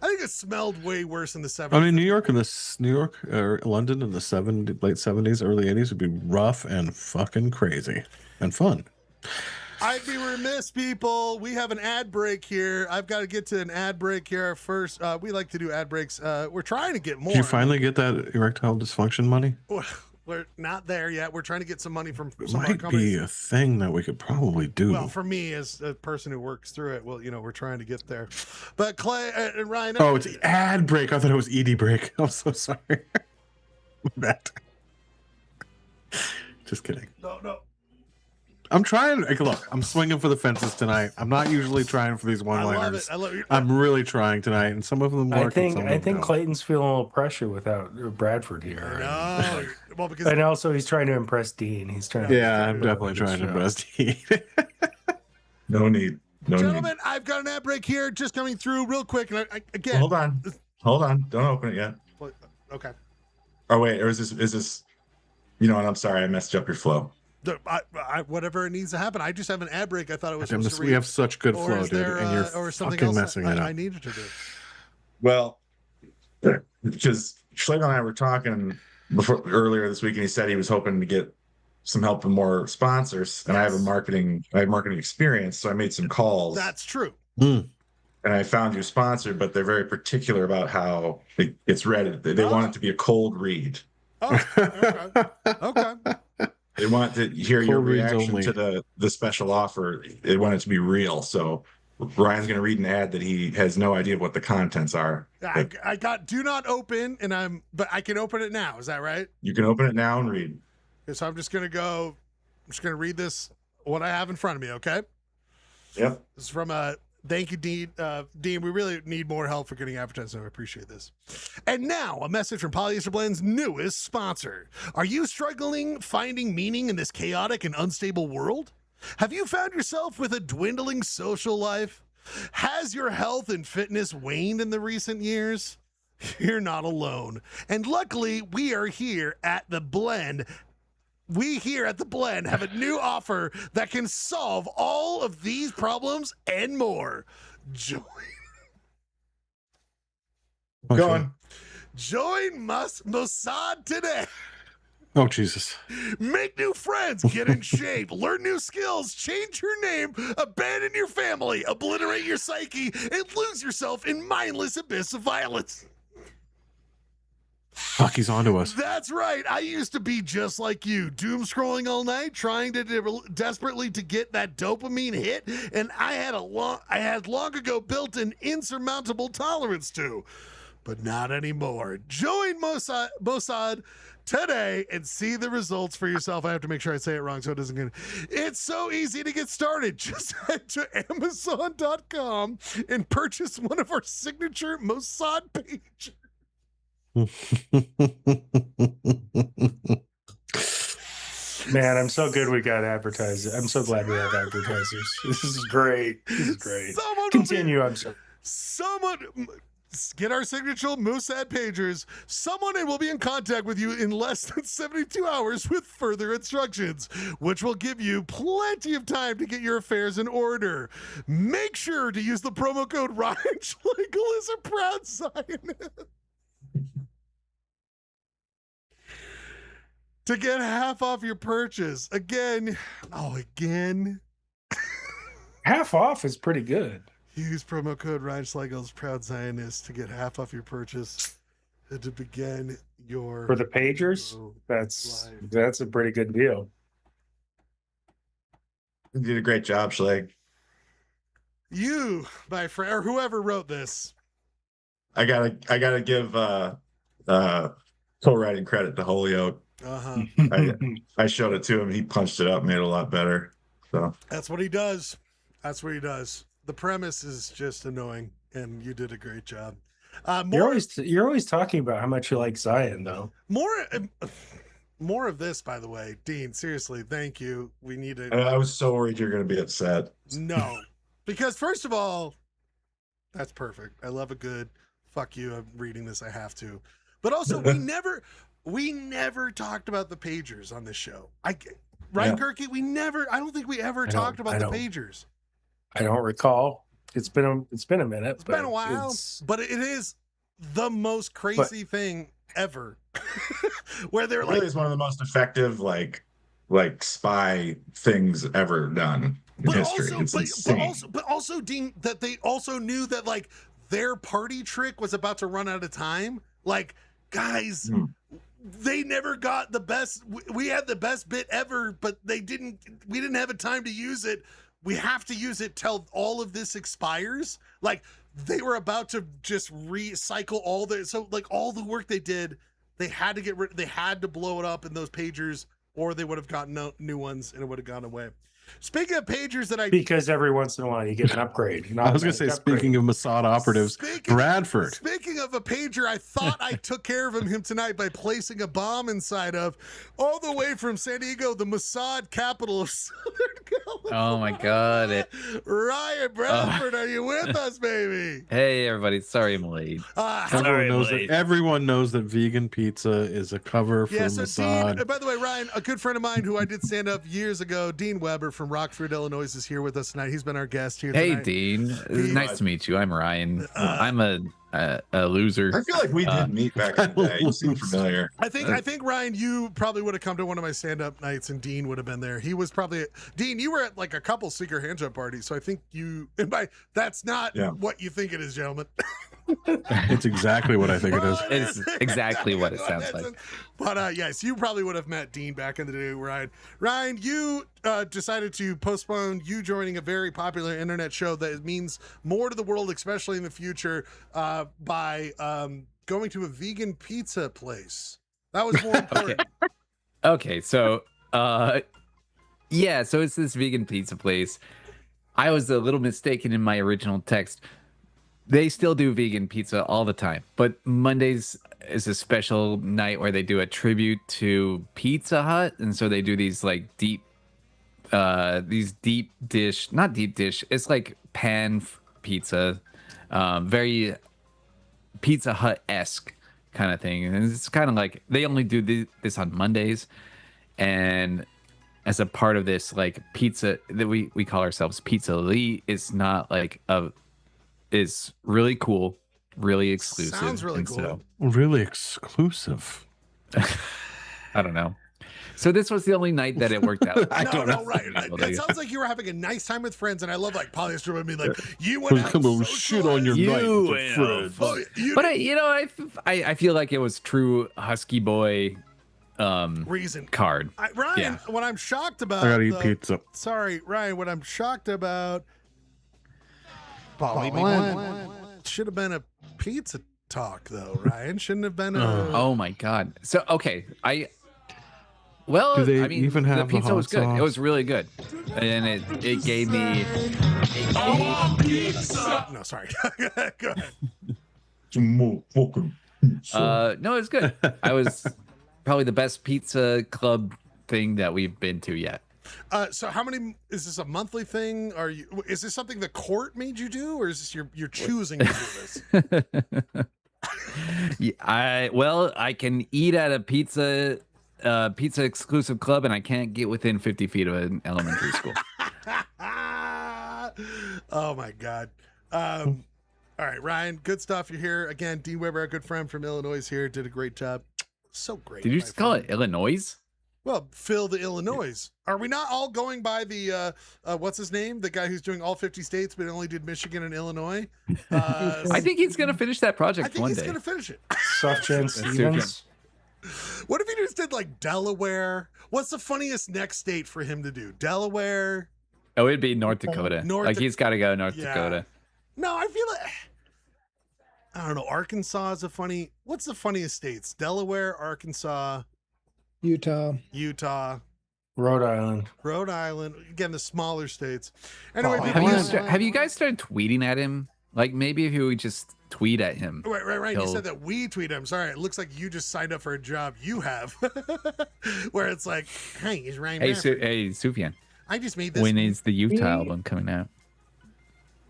I think it smelled way worse in the 70s. I mean, New York or London in the late 70s, early 80s would be rough and fucking crazy and fun. I'd be remiss, people. We have an ad break here. I've got to get to an ad break here first. We like to do ad breaks. We're trying to get more. Did you finally get that erectile dysfunction money? We're not there yet. We're trying to get some money from some might be a thing that we could probably do. Well, for me as a person who works through it, well, we're trying to get there. But Clay and Ryan. Oh, it's ad break. I thought it was ED break. I'm so sorry. Bad. Just kidding. No. I'm trying. Like, look, I'm swinging for the fences tonight. I'm not usually trying for these one-liners. I love it. I'm really trying tonight, and some of them work. I think Clayton's feeling a little pressure without Bradford here. No, well, because and also he's trying to impress Dean. He's trying. Yeah, I'm definitely trying to impress Dean. No need. Gentlemen, I've got an ad break here, just coming through real quick. And again, hold on, don't open it yet. Okay. Oh wait, or is this? You know what? I'm sorry, I messed up your flow. Whatever it needs to happen. I just have an ad break. I thought it was supposed to read. We have such good flow, dude, and you're or something fucking else messing it up. I needed to do. Well, because Schlegel and I were talking earlier this week, and he said he was hoping to get some help from more sponsors. And I have marketing experience, so I made some calls. That's true. And I found you sponsored, but they're very particular about how it's read. They want it to be a cold read. Oh, okay. They want to hear your reaction to the special offer. They want it to be real. So Ryan's going to read an ad that he has no idea what the contents are. I got do not open, but I can open it now. Is that right? You can open it now and read. Okay, so I'm just going to read this, what I have in front of me. Okay. Yep. This is from thank you, Dean. Dean, we really need more help for getting advertising. I appreciate this. And now, a message from Polyester Blend's newest sponsor. Are you struggling finding meaning in this chaotic and unstable world? Have you found yourself with a dwindling social life? Has your health and fitness waned in the recent years? You're not alone. And luckily, we are here at The Blend. We here at The Blend have a new offer that can solve all of these problems and more. Join Mossad today. Oh, Jesus. Make new friends, get in shape, learn new skills, change your name, abandon your family, obliterate your psyche, and lose yourself in mindless abyss of violence. Fuck, he's onto us. That's right. I used to be just like you, doom scrolling all night, trying to desperately to get that dopamine hit, and I had long ago built an insurmountable tolerance to, but not anymore. Join Mossad today and see the results for yourself. I have to make sure I say it wrong so it doesn't get. It's so easy to get started. Just head to Amazon.com and purchase one of our signature Mossad pages. Man, I'm so good we got advertisers. I'm so glad we have advertisers. This is great. This is great. Continue. I'm sorry. Someone get our signature Mossad pagers. Someone will be in contact with you in less than 72 hours with further instructions, which will give you plenty of time to get your affairs in order. Make sure to use the promo code Ryan Schlegel as a proud Zionist to get half off your purchase. Again. Half off is pretty good. Use promo code Ryan Schlegel's Proud Zionist to get half off your purchase and to begin your... For the pagers, that's a pretty good deal. You did a great job, Schleg. You, my friend, or whoever wrote this. I gotta give co-writing credit to Holyoke. I showed it to him. He punched it up, made it a lot better. So that's what he does. The premise is just annoying, and you did a great job. You're always talking about how much you like Zion, though. More of this, by the way, Dean. Seriously, thank you. We need it. I was so worried you're going to be upset. No, because first of all, that's perfect. I love a good fuck you. I'm reading this. I have to, but also we never talked about the pagers on this show. Kirky? I don't think we ever talked about the pagers. I don't recall. It's been a minute. It's been a while, but it is the most crazy thing ever. Where they're really is one of the most effective like spy things ever done in history. It's insane. But also, Dean, that they also knew that like their party trick was about to run out of time. Like, guys, they never got the best. We had the best bit ever, but we didn't have a time to use it. We have to use it till all of this expires. Like, they were about to just recycle all the work they did. They had to they had to blow it up in those pagers, or they would have gotten new ones and it would have gone away. Speaking of pagers because every once in a while you get an upgrade. I was going to say, speaking of Mossad operatives, Bradford. Speaking of a pager, I thought I took care of him tonight by placing a bomb inside of, all the way from San Diego, the Mossad capital of Southern California. Oh my God. Ryan Bradford, are you with us, baby? Hey, everybody. Sorry I'm late. Everyone knows that vegan pizza is a cover for Mossad. Dean, by the way, Ryan, a good friend of mine who I did stand up years ago, Dean Weber from Rockford, Illinois, is here with us tonight. He's been our guest here tonight. Hey, Dean. Nice to meet you. I'm Ryan. I'm a loser. I feel like we did meet back in the day. You seem familiar. I think Ryan, you probably would have come to one of my stand-up nights, and Dean would have been there. He was probably Dean. You were at like a couple secret handjob parties, so I think you. And that's not what you think it is, gentlemen. It's exactly what I think it is. It's exactly what it sounds like. But yes, you probably would have met Dean back in the day, Ryan. Ryan, you decided to postpone you joining a very popular internet show that means more to the world, especially in the future, by going to a vegan pizza place. That was more important. Okay, so so it's this vegan pizza place. I was a little mistaken in my original text. They still do vegan pizza all the time, but Mondays is a special night where they do a tribute to Pizza Hut, and so they do these like deep dish, not deep dish. It's like pan pizza, very Pizza Hut-esque kind of thing, and it's kind of like they only do this on Mondays, and as a part of this like pizza that we call ourselves Pizza Elite, it's not like is really cool, really exclusive. Sounds really cool. Really exclusive. I don't know. So this was the only night that it worked out. I don't know. Right. It sounds like you were having a nice time with friends, and I love like Polyester would be like, you went out Come on, and shit on your socialized. night with your friends. Oh, you But I feel like it was true husky boy reason. card. Ryan, Yeah. what I'm shocked about. I gotta eat pizza. Sorry, Ryan. What I'm shocked about. Should have been a pizza talk though, Ryan. Shouldn't have been a. Oh my god. So okay, well, Do they I mean, even have the the pizza hot was good. sauce? It was really good, and it gave me. No, sorry. Go ahead. No, it was good. I was probably the best pizza club thing that we've been to yet. So how many is this a monthly thing? Is this something the court made you do, or is this you're choosing to do this? Yeah, I can eat at a pizza exclusive club, and I can't get within 50 feet of an elementary school. Oh my god. All right, Ryan, good stuff. You're here again. Dean Weber, a good friend from Illinois, here, did a great job. So great. Did you my just call friend. it Illinois? Well, Phil, the Illinois. Are we not all going by the what's his name? The guy who's doing all 50 states, but only did Michigan and Illinois. I think he's gonna finish that I project think one he's day. gonna finish it. Softgen Stevens. What if he just did like Delaware? What's the funniest next state for him to do? Delaware? Oh, it'd be North Dakota. North He's got to go North Yeah. Dakota. No, I feel like I don't know. Arkansas is a funny. What's the funniest states? Delaware, Arkansas, Utah. Rhode Island. Rhode Island. Again, the smaller states. Anyway, Have you guys started tweeting at him? Like maybe if you would just tweet at him. Right. You He'll- said that we tweet him. Sorry, it looks like you just signed up for a job you have, where it's like, hey, he's Ryan. Hey, Bradford. hey, Sufjan. I just made this. When is the Utah Me- album coming out?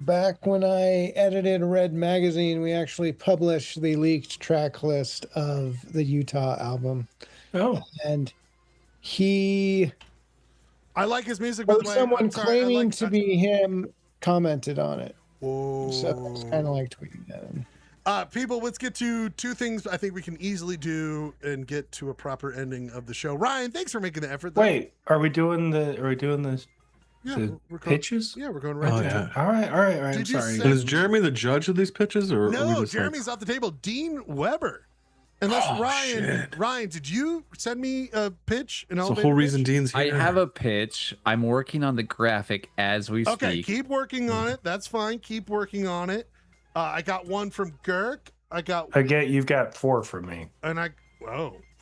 Back when I edited Red Magazine, we actually published the leaked track list of the Utah album. Oh, And he, I like his music. By the way. someone I'm sorry, I claiming like- to be him commented on it. Whoa. So it's kind of like tweeting at him. People, let's get to two things I think we can easily do and get to a proper ending of the show. Ryan, thanks for making the effort. though. wait. Are we doing the Yeah, the we're going, pitches? Yeah, we're going right Oh, to yeah. it. All right. I'm Did you sorry. say- And is Jeremy the judge of these pitches, or are we No, just like- Jeremy's off the table. Dean Weber. Unless Oh, Ryan, shit. Ryan, did you send me a pitch? An It's the elevator whole reason pitch? Dean's I here. have a pitch. I'm working on the graphic as we Okay, speak. keep working on it. That's fine. Keep working on it. I got one from Girk. You've got 4 from me. And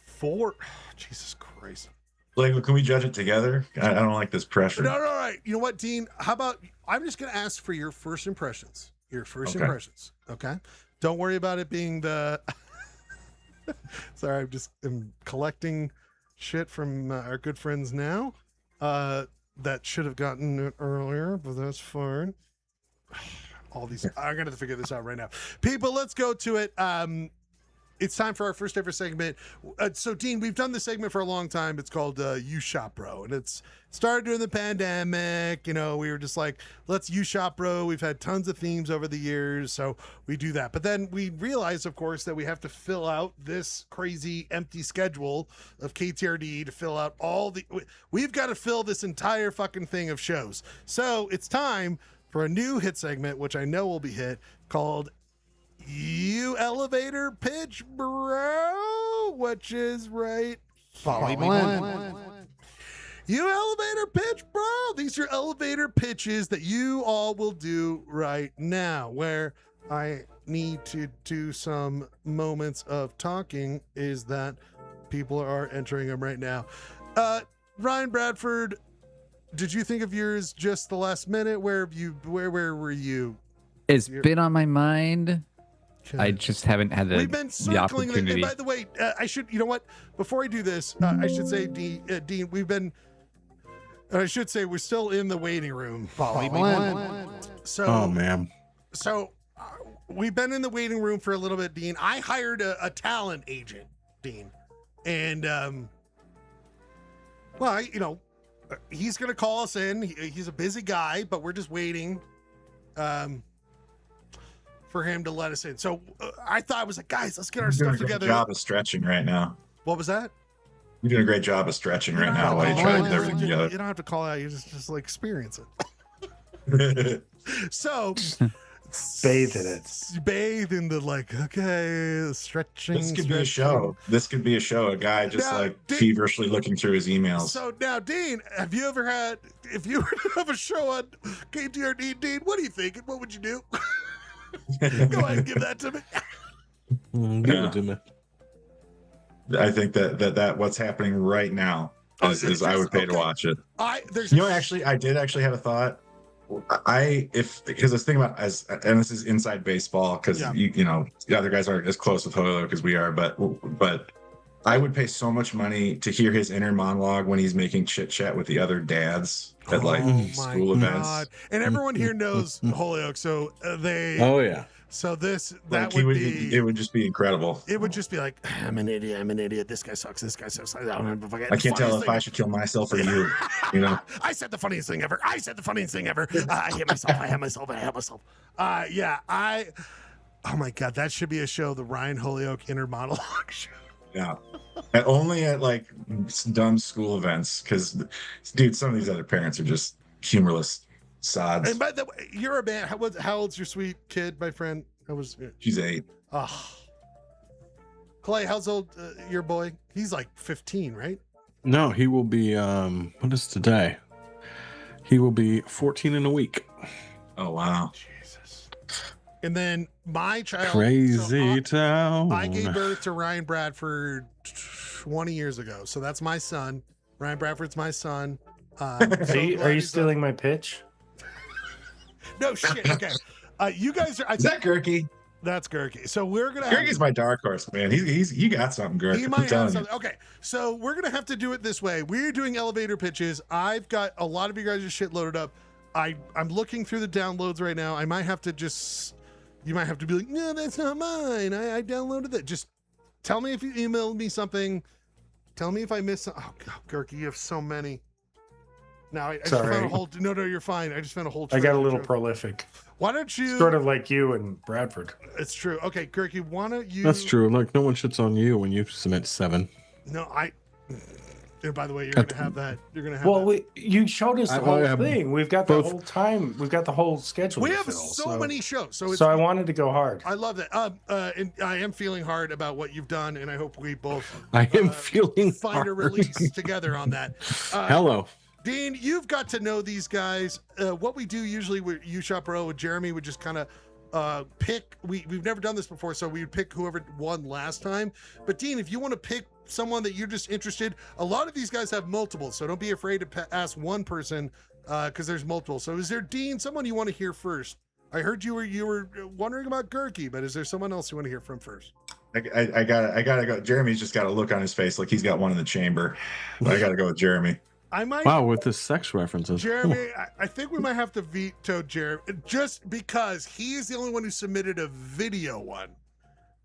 4. Jesus Christ. Like, can we judge it together? I don't like this pressure. No, right. You know what, Dean? How about I'm just going to ask for your first impressions. Okay. Impressions. Okay. Don't worry about it being the. Sorry, I'm collecting shit from our good friends now. That should have gotten it earlier, but that's fine. All these, I'm gonna have to figure this out right now. People, let's go to it. It's time for our first ever segment. So, Dean, we've done this segment for a long time. It's called You Shop Bro, and it's started during the pandemic. You know, we were just like, let's You Shop Bro. We've had tons of themes over the years, so we do that. But then we realize, of course, that we have to fill out this crazy empty schedule of KTRD to fill out all the. We've got to fill this entire fucking thing of shows. So it's time for a new hit segment, which I know will be hit, called You Elevator Pitch Bro, which is right. You elevator pitch, bro. These are elevator pitches that you all will do right now, where I need to do some moments of talking is that people are entering them right now. Ryan Bradford, did you think of yours just the last minute? Where were you? It's been on my mind. I just haven't had We've been the circling. And opportunity. by the way, I should. You know what? Before I do this, I should say, Dean, we've been. I should say we're still in the waiting room. So, Oh man. So we've been in the waiting room for a little bit, Dean. I hired a talent agent, Dean, and well, he's gonna call us in. He's a busy guy, but we're just waiting for him to let us in. So I thought I was like, guys, let's get our You're doing stuff a good together. job of stretching right now. What was that? You're doing a great job of stretching right now while you try to get everything You together. don't have to call it out. You just like experience it. So Bathe in it. Bathe in the okay, stretching. This could be a show. This could be a show. A guy just Now, feverishly looking through his emails. So now, Dean, have you ever had? If you were to have a show on KTRD, Dean, what are you thinking? What would you do? Go ahead and give that to me. Give it to me. I think that what's happening right now is I would pay to watch it. Actually, I did actually have a thought. Because I was thinking about and this is inside baseball because the other guys aren't as close with Holyoke as we are, but I would pay so much money to hear his inner monologue when he's making chit chat with the other dads at school events. And everyone here knows Holyoke, so they. Oh yeah. So it would just be incredible. It would just be like, I'm an idiot. This guy sucks. I can't tell if I should kill myself or you. I said the funniest thing ever. I hate myself. Oh my God, that should be a show. The Ryan Holyoke inner monologue show. Yeah. And only at dumb school events. Because, dude, some of these other parents are just humorless sods. And by the way, you're a man. How old's your sweet kid, my friend? She's 8. Oh. Clay, how's old your boy? He's like 15, right? No, he will be. What is today? He will be 14 in a week. Oh wow! Jesus. And then my child. Crazy town. I gave birth to Ryan Bradford 20 years ago, so that's my son. Ryan Bradford's my son. Are you stealing my pitch? No shit. Okay. You guys are. Is that Gurky? That's Gurky. So we're gonna. Gurky's my dark horse, man. He got something, Gurky. He might have something. Okay. So we're gonna have to do it this way. We're doing elevator pitches. I've got a lot of you guys' shit loaded up. I'm looking through the downloads right now. I might have to you might have to be like, no, that's not mine. I downloaded it. Just tell me if you emailed me something. Tell me if I missed. Oh God, Gurky, you have so many. Now I just found a whole. No, you're fine. I just found a whole. I got a little prolific. Why don't you? Sort of like you and Bradford. It's true. Okay, Gurky, why don't you? That's true. Like no one shits on you when you submit 7. No, and by the way, you're gonna have that. You're gonna have. Well, you showed us the whole thing. We've got the whole time. We've got the whole schedule. We have so many shows. So I wanted to go hard. I love that. And I am feeling hard about what you've done, and I hope we both. I am feeling find hard. a release together on that. Hello. Dean, you've got to know these guys. What we do usually with U Shop Pro with Jeremy would just kind of pick. We've never done this before, so we would pick whoever won last time. But Dean, if you want to pick someone that you're just interested, a lot of these guys have multiple, so don't be afraid to ask one person because there's multiple. So is there, Dean, someone you want to hear first? I heard you were wondering about Gurky, but is there someone else you want to hear from first? I gotta go. Jeremy's just got a look on his face like he's got one in the chamber. I gotta go with Jeremy. Wow, with the sex references. Jeremy, I think we might have to veto Jeremy just because he is the only one who submitted a video one.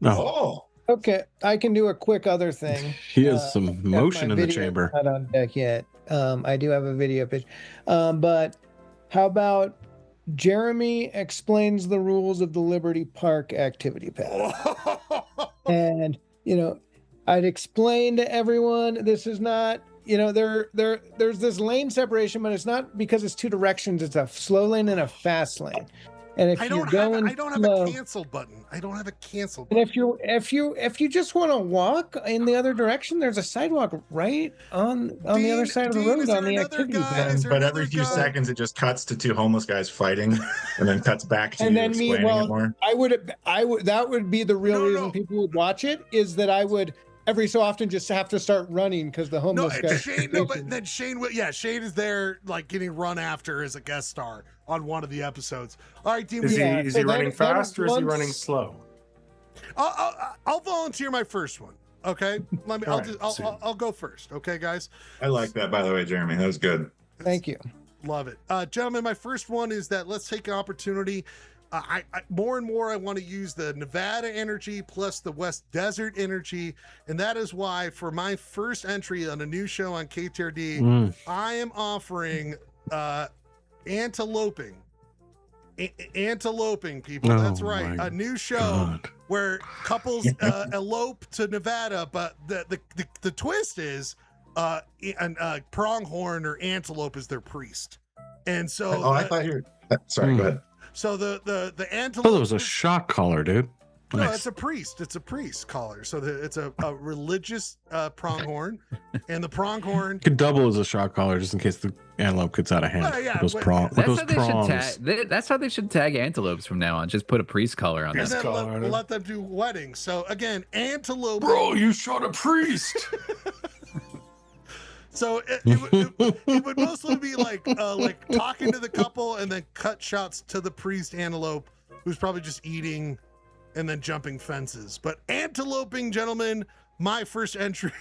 No. Oh. Okay, I can do a quick other thing. He has some motion in the chamber. Not on deck yet. I do have a video pitch. But how about Jeremy explains the rules of the Liberty Park activity path? And, I'd explain to everyone, this is not, there's this lane separation, but it's not because it's 2 directions. It's a slow lane and a fast lane. And if you're going, I don't have a cancel button. I don't have a cancel button. And if you just want to walk in the other direction, there's a sidewalk right on the other side of the road on the activity path. But every few seconds, it just cuts to 2 homeless guys fighting, and then cuts back to you explaining it more. I would. That would be the real reason people would watch it. Is that I would every so often just have to start running because the homeless guy. But then Shane is there like getting run after as a guest star on one of the episodes. All right, Dean. Is he running fast or is he running slow? I'll volunteer my first one. Okay, I'll go first. Okay, guys. I like that, by the way, Jeremy. That was good. Thank you. Love it, gentlemen. My first one is that let's take an opportunity. I more and more I want to use the Nevada energy plus the West Desert energy, and that is why for my first entry on a new show on KTRD, I am offering anteloping people. That's right, a new show where couples elope to Nevada, but the twist is pronghorn or antelope is their priest. And so I thought you were. Sorry, go ahead. So the I antelope. thought it was a shock collar, dude. No, Nice. it's a priest. It's a priest collar. So it's a religious pronghorn, and the pronghorn. You could double as a shock collar just in case the antelope gets out of hand. Yeah, With those wait, prongs. That's how they should tag antelopes from now on. Just put a priest collar on And them. then let them do weddings. So again, antelope. Bro, you shot a priest. So it would mostly be like talking to the couple and then cut shots to the priest antelope, who's probably just eating and then jumping fences. But anteloping, gentlemen, my first entry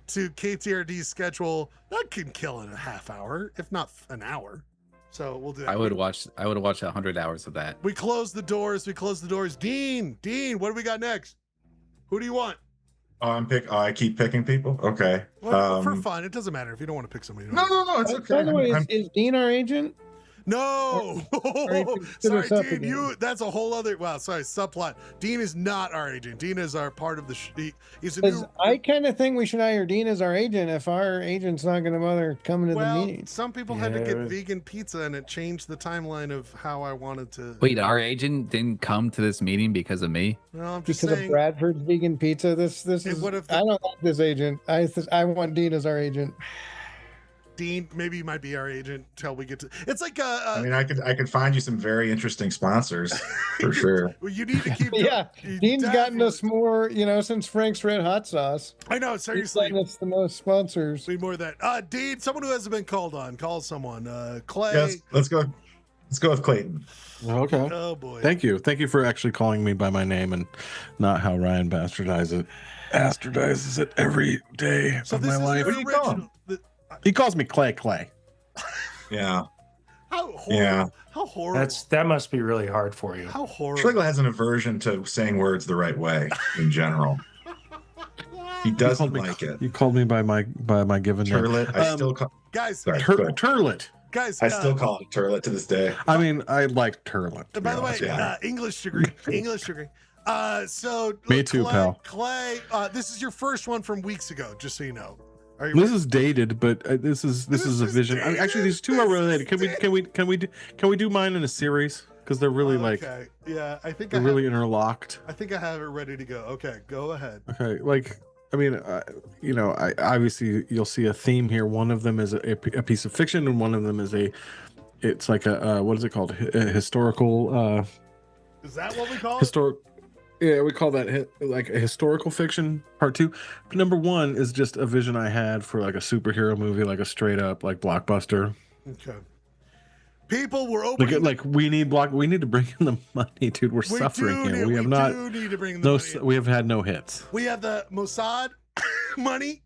to KTRD's schedule, that can kill in a half hour, if not an hour. So we'll do that. I would watch 100 hours of that. We close the doors. Dean, what do we got next? Who do you want? I keep picking people. Okay. Well, for fun, it doesn't matter if you don't want to pick somebody. No, it's okay. By the way, is Dean our agent? No, Sorry, sorry, Dean. That's a whole other. Wow, sorry, subplot. Dean is not our agent. Dean is our part of the. He's a new. I kind of think we should hire Dean as our agent if our agent's not going to bother coming to the meetings. Some people had to get vegan pizza, and it changed the timeline of how I wanted to. Wait, our agent didn't come to this meeting because of me? No, I'm just because saying. of Bradford's vegan pizza. This is. I don't like this agent. I want Dean as our agent. Dean, maybe you might be our agent till we get to. It's like I mean, I could find you some very interesting sponsors for sure. Well, you need to keep. Dean's gotten us more, since Frank's Red Hot Sauce. I know, seriously. He's gotten us the most sponsors. Need more of that. Dean, someone who hasn't been called on, call someone. Clay. Yes, let's go. Let's go with Clayton. Okay. Oh boy. Thank you for actually calling me by my name and not how Ryan bastardizes it every day of my life. What do you call him? He calls me Clay. Yeah. How horrible. Yeah. How horrible. That must be really hard for you. How horrible. Schlegel has an aversion to saying words the right way in general. He doesn't like it. You called me by my given name. Turlet. I still call. Guys. Sorry, Turlet. Guys. I still call it turlet to this day. I mean, I like turlet. By the way, English degree. So me too, Clay, pal. Clay, this is your first one from weeks ago, just so you know. This is dated, but this is a vision. Actually, these two are related. Can we do mine in a series? Because they're really okay. Yeah, I think they're really interlocked. I think I have it ready to go. Okay, go ahead. Okay, I mean, I obviously you'll see a theme here. One of them is a piece of fiction, and one of them is it's like a what is it called? A historical. Is that what we call it? Yeah, we call that like a historical fiction part 2. But number 1 is just a vision I had for like a superhero movie, like a straight up like blockbuster. Okay. People were opening. We need to bring in the money, dude. We're suffering here. We do need to bring the money. We have had no hits. We have the Mossad money.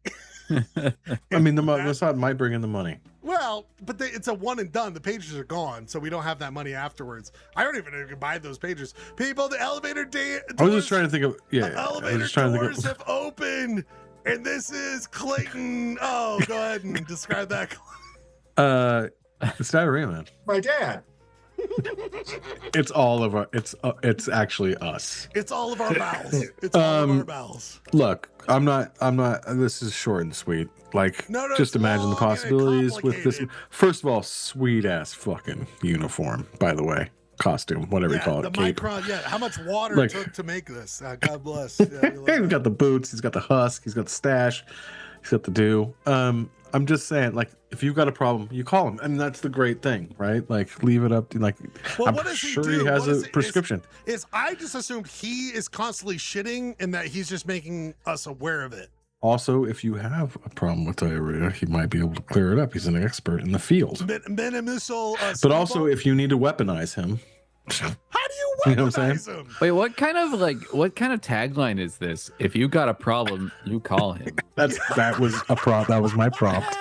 I mean, the Mossad might bring in the money. Well, but it's a one and done. The pages are gone, so we don't have that money afterwards. I don't even know if you can buy those pages. People, the elevator doors. I was just trying to think of elevator doors have opened, and this is Clayton. Oh, go ahead and describe that. It's diarrhea, man. My dad. It's all of our. It's actually us. It's all of our bowels. It's all of our bowels. Look, I'm not. This is short and sweet. Just imagine the possibilities with this. First of all, sweet ass fucking uniform. By the way, costume, whatever you call it. The micron. Yeah. How much water took to make this? God bless. Yeah, he's got the boots. He's got the husk. He's got the stash. He's got the do. I'm just saying, if you've got a problem, you call him. I mean, that's the great thing, right? Leave it up to, well, I'm sure he has a prescription. I just assumed he is constantly shitting and that he's just making us aware of it. Also, if you have a problem with diarrhea, he might be able to clear it up. He's an expert in the field. But also, if you need to weaponize him. How do you weaponize him? Wait, what kind of tagline is this? If you got a problem, you call him. That was my prompt.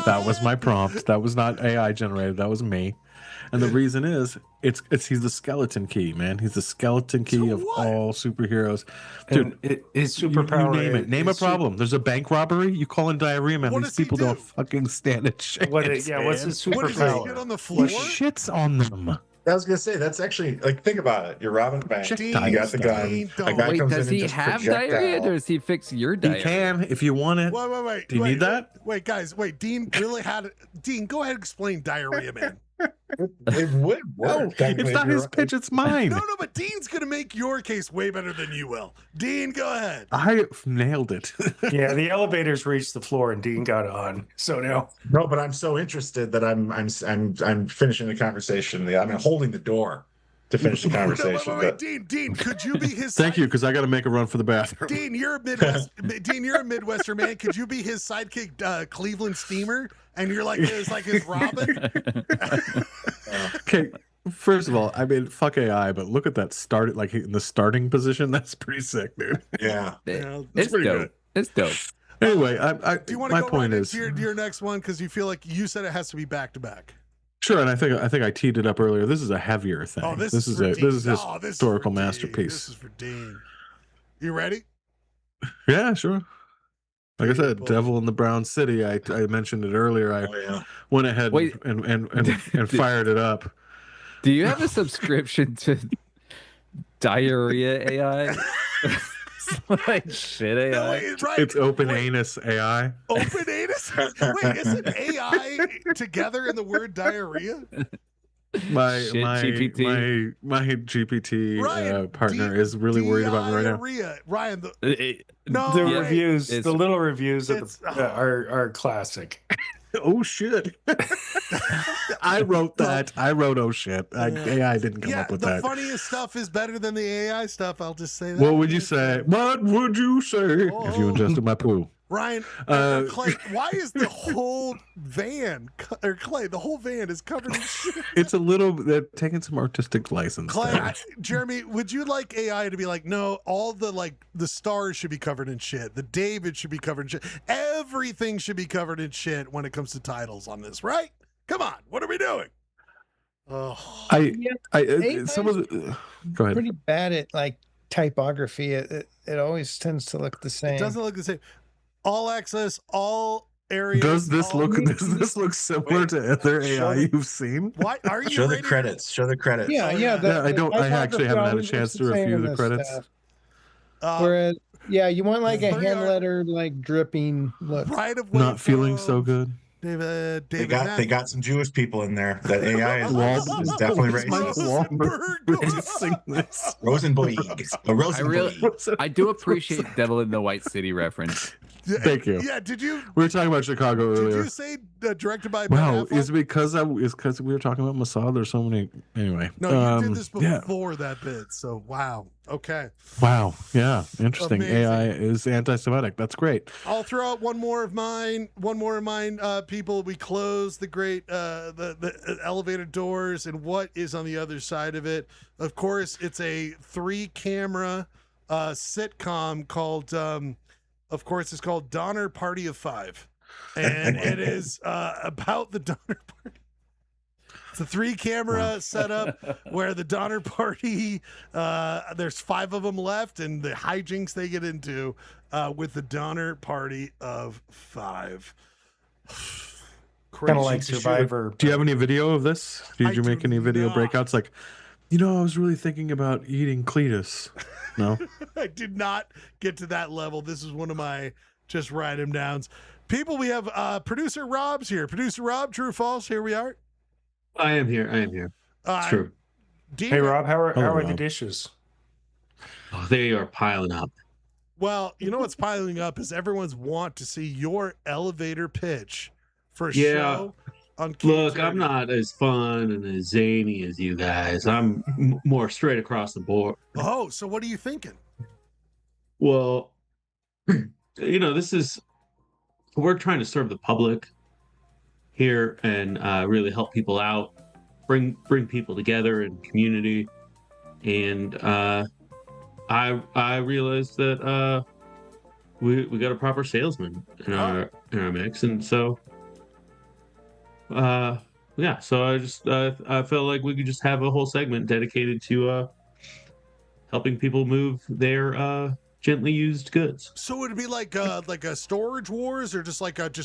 That was my prompt. That was not AI generated. That was me. And the reason is, he's the skeleton key, man. He's the skeleton key of all superheroes. Dude, his superpower. You name it. Name a problem. There's a bank robbery. You call in diarrhea, man. These people don't fucking stand a chance. What's his superpower? What does he get on the floor? He shits on them. I was gonna say that's actually like think about it. You're robbing a bank. You got the gun. Dean, A don't. guy Wait, comes in does and he just have diarrhea, or projectile. does he fix your You diarrhea? can if you want it. Wait. Do you need that? Wait, guys. Wait, Dean really had it. Dean, go ahead and explain diarrhea, man. It would No, work. it's not his pitch. It's mine. No, but Dean's gonna make your case way better than you will. Dean, go ahead. I nailed it. Yeah, the elevators reached the floor and Dean got on. So now, No, but I'm so interested that I'm finishing the conversation. I'm holding the door to finish the No, conversation. wait, but Dean, could you be his? Thank you, because I got to make a run for the bathroom. Dean, you're a Midwestern man. Could you be his sidekick, Cleveland Steamer? And you're like his Robin. Okay, first of all, I mean, fuck AI, but look at that start, like in the starting position. That's pretty sick, dude. yeah, It's pretty dope. good. It's dope. Anyway, Do you want my to go point right is, into your next one because you feel like you said it has to be back to back? sure, and I think I teed it up earlier. This is a heavier thing. Oh, this is for a Dean. this is his Oh, this is historical for Dean. masterpiece. This is for Dean. You ready? Yeah, sure. Like I said, Beautiful. Devil in the Brown City. I mentioned it earlier. I oh yeah. went ahead Wait. and fired it up. Do you have a subscription to diarrhea AI? Like shit AI. No, wait, right. It's open Wait, anus AI. Open anus? Wait, isn't AI together in the word diarrhea? My Shit, GPT. my GPT Ryan, partner is really worried about me right now. diarrhea. Ryan, the wait. reviews, It's- the little reviews It's- are classic. Oh shit! I wrote that. I wrote oh shit. AI didn't come up with the that. funniest stuff is better than the AI stuff. I'll just say that. What would you say? What would you say if you ingested my poo? Ryan, Uh, Clay, why is the whole van, or Clay, the whole van is covered in shit? It's a little. They're taking some artistic license. Clay, there. Jeremy, would you like AI to be like, no, all the stars should be covered in shit. The David should be covered in shit. Everything should be covered in shit when it comes to titles on this, right? Come on, what are we doing? Oh, Some of the. Go ahead. Pretty bad at like typography. It always tends to look the same. it doesn't look the same. All access, all areas. Does this all- look? Does this look similar to other AI you've seen? Why are you Show the rating- credits. Show the credits. Yeah, Oh, yeah. yeah. I don't. I actually typography haven't had a always chance looks to the same review in the this credits. stuff. Uh, Whereas, yeah, you want like a Three hand are- letter, like dripping look. Pride of Way Not feeling so Grove, good. David They got Matthews. some Jewish people in there. That AI is definitely It's Mike racist. Wahlberg sing this. Rosenboig. A Rosenboig. I do appreciate Devil in the White City reference. Thank you. Yeah, did you We were talking about Chicago did earlier. you say directed by Ben Wow, Affleck? is it because we were talking about Mossad? There's so many. Anyway, No, you did this yeah. before that bit. So wow. Okay. Wow. Yeah. Interesting. Amazing. AI is anti-Semitic. That's great. I'll throw out one more of mine. People, we close the great the elevator doors, and what is on the other side of it? Of course, it's a 3-camera sitcom called. Of course, it's called Donner Party of Five, and it is about the Donner Party. It's a 3-camera setup where the Donner Party, there's 5 of them left, and the hijinks they get into with the Donner Party of 5. Kind of like Survivor. Do you have any video of this? I Did you make do any video not. breakouts? Like, I was really thinking about eating Cletus. No. I did not get to that level. This is one of my just write them downs. People, we have producer Rob's here. Producer Rob, true or false? Here we are. I am here. True. Dean, Hey Rob, how are Rob. the dishes? Oh, they are piling up. well, you know what's piling up is everyone's want to see your elevator pitch for a Yeah. show on Look, KTRD. I'm not as fun and as zany as you guys. I'm more straight across the board. Oh, so what are you thinking? Well, we're trying to serve the public here and really help people out, bring people together in community. And I realized that we got a proper salesman in our mix, and so so I felt like we could just have a whole segment dedicated to helping people move their gently used goods. So would it be like a storage wars, or just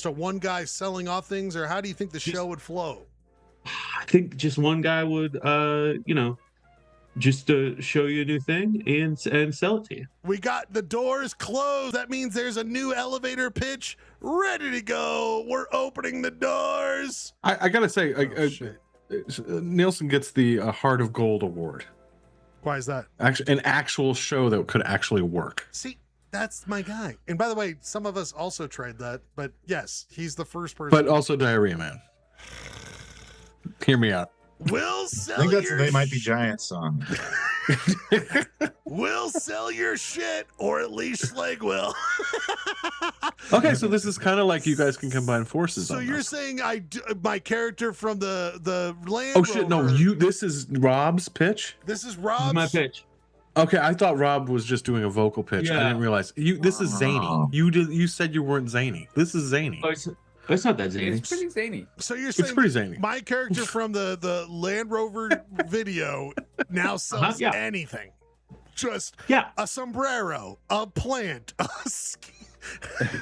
a one guy selling off things, or how do you think the show would flow? I think just one guy would, just show you a new thing and sell it to you. We got the doors closed. That means there's a new elevator pitch ready to go. We're opening the doors. I gotta say, Nielsen gets the Heart of Gold award. Why is that? Actually, an actual show that could actually work. See, that's my guy. And by the way, some of us also tried that, but yes, he's the first person. But also Diarrhea Man. Hear me out. We'll I sell think that's your the They Might Be Giants song. We'll sell your shit, or at least Schleg will. Okay, so this is kind of like you guys can combine forces. So on you're this. saying my character from the Land Oh shit! No, Rover- this is Rob's pitch. This is This Rob's. is my pitch. Okay, I thought Rob was just doing a vocal pitch. I Yeah. didn't realize this is zany. Oh. You said you weren't zany. This is zany. Oh, it's not that zany. It's pretty zany. So you're It's saying pretty zany. my character from the Land Rover video now sells yeah. anything. Just Yeah. a sombrero, a plant, a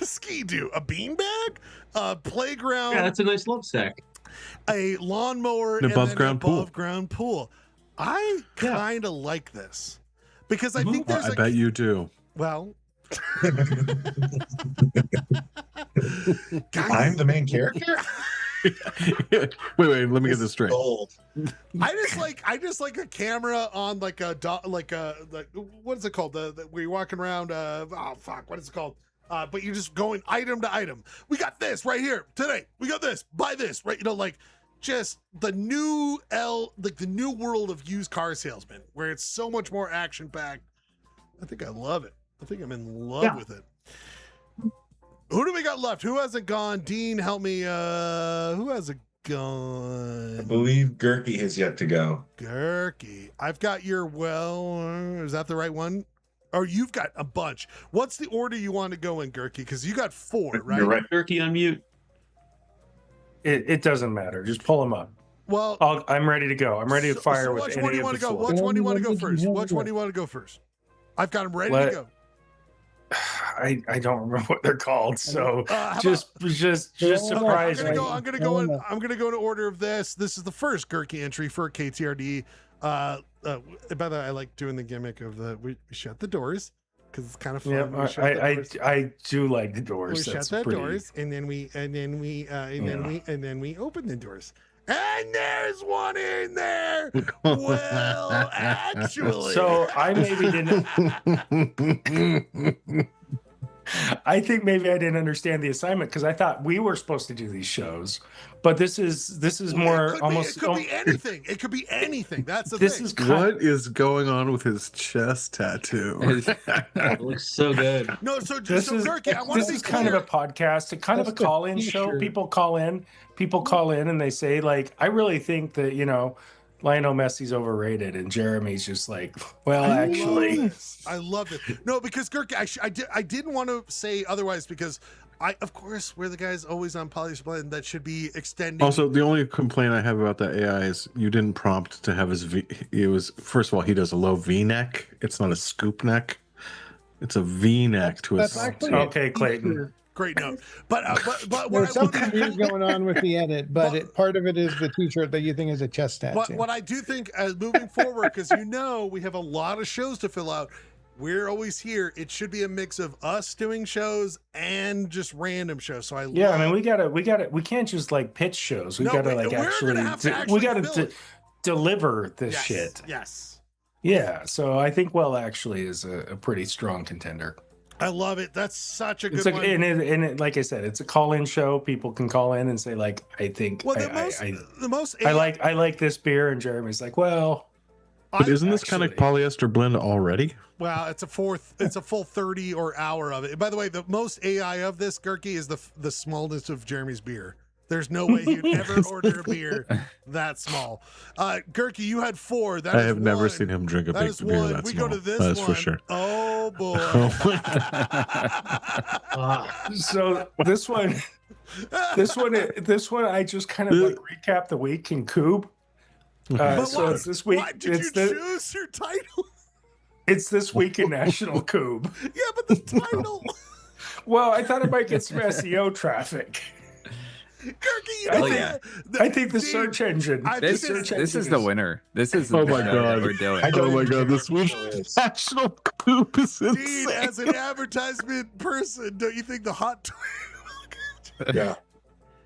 ski-doo, a beanbag, a playground, Yeah, that's a nice love sack. a lawnmower, An and then above-ground pool. above-ground pool. I Yeah. kind of like this because I think there's I bet you do. well. I'm the main character. wait, let me get this straight. Gold. I just like a camera on like what is it called? Where you're walking around. What is it called? But you're just going item to item. We got this right here today. We got this. Buy this, right? Just the new the new world of used car salesman, where it's so much more action packed. I think I love it. I think I'm in love with it. Who do we got left? Who hasn't gone? Dean, help me. Who hasn't gone? I believe Gurky has yet to go. Gurky. I've got your is that the right one? Or you've got a bunch. What's the order you want to go in, Gurky? Because you got 4, right? You're right. Turkey on mute. It doesn't matter. Just pull them up. Well, I'm ready to go. I'm ready to fire with which any one do you of want the to go? four. Which one do you want to go first? Which one do you want to go first? I've got them ready to go. I don't remember what they're called, so How just surprise me. I'm gonna go in order of this. This is the first Gurky entry for KTRD. By the way, I like doing the gimmick of we shut the doors because it's kind of fun. Yeah, We shut the doors. I do like the doors. We shut the doors and then we open the doors. And there's one in there. Well, actually. So I maybe didn't. I think maybe I didn't understand the assignment because I thought we were supposed to do these shows, but this is more almost. It could be anything. It could be anything. That's the This thing. is kind What is going on with his chest tattoo? It looks so good. No, so This is Gurky, I want this to be is kind of clear. a podcast, kind of a That's a call-in show. t-shirt. People call in and they say like, I really think that Lionel Messi's overrated, and Jeremy's just like, well, actually, I love it. No, because Gurky, I didn't want to say otherwise because of course, we're the guys always on Polyester, and that should be extending. Also, the only complaint I have about that AI is you didn't prompt to have his V. It was, first of all, he does a low V neck. It's not a scoop neck. It's a V neck to his. That's actually okay, Clayton. Great note. But what There's I something want weird going on with the edit, but part of it is the T-shirt that you think is a chest tattoo. what I do think as moving forward, because we have a lot of shows to fill out. We're always here. It should be a mix of us doing shows and just random shows. So I mean, we gotta. We can't just like pitch shows. We No, gotta we're actually. gonna have to we actually gotta fill it. deliver this Yes, shit. Yes. Yeah. So I think Well Actually is a pretty strong contender. I love it. That's such a good It's one. like I said, it's a call-in show. People can call in and say like, I think Well, I like this beer, and Jeremy's like, well, But isn't this kind of polyester blend already? Well, it's a full 30 or hour of it. By the way, the most AI of this, Gurky, is the smallness of Jeremy's beer. There's no way he'd ever order a beer that small. Gurky, you had 4. I have never seen him drink a That big is beer one. that We small. go to this That's one. for sure. Oh boy. so this one, I just kind of like recap the week in Coob. So it's this week. Why did you choose your title? It's this week in National Coob. Yeah, but the title. Well, I thought it might get some SEO traffic. Kirky, you I know think- that- I think the Dean, search engine. I This think is it's- this is the winner. This is the Oh my show God. that we're doing. I don't Oh my even god, care this what week's the show is. national coop is Dean, insane. as an advertisement person, don't you think the hot Yeah.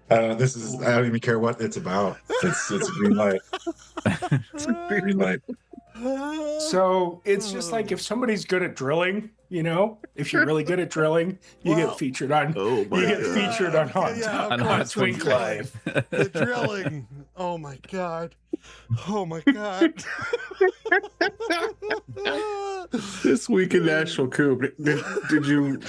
This is. I don't even care what it's about. It's a green light. It's a green light. So it's just like if somebody's good at drilling, you know, if you're really good at drilling, you Well, get featured on. Oh my You get God. featured on Hot Yeah, of On course. Hot Twink Twink Live. The drilling. Oh my god. Oh my god. This week in National Coop, did you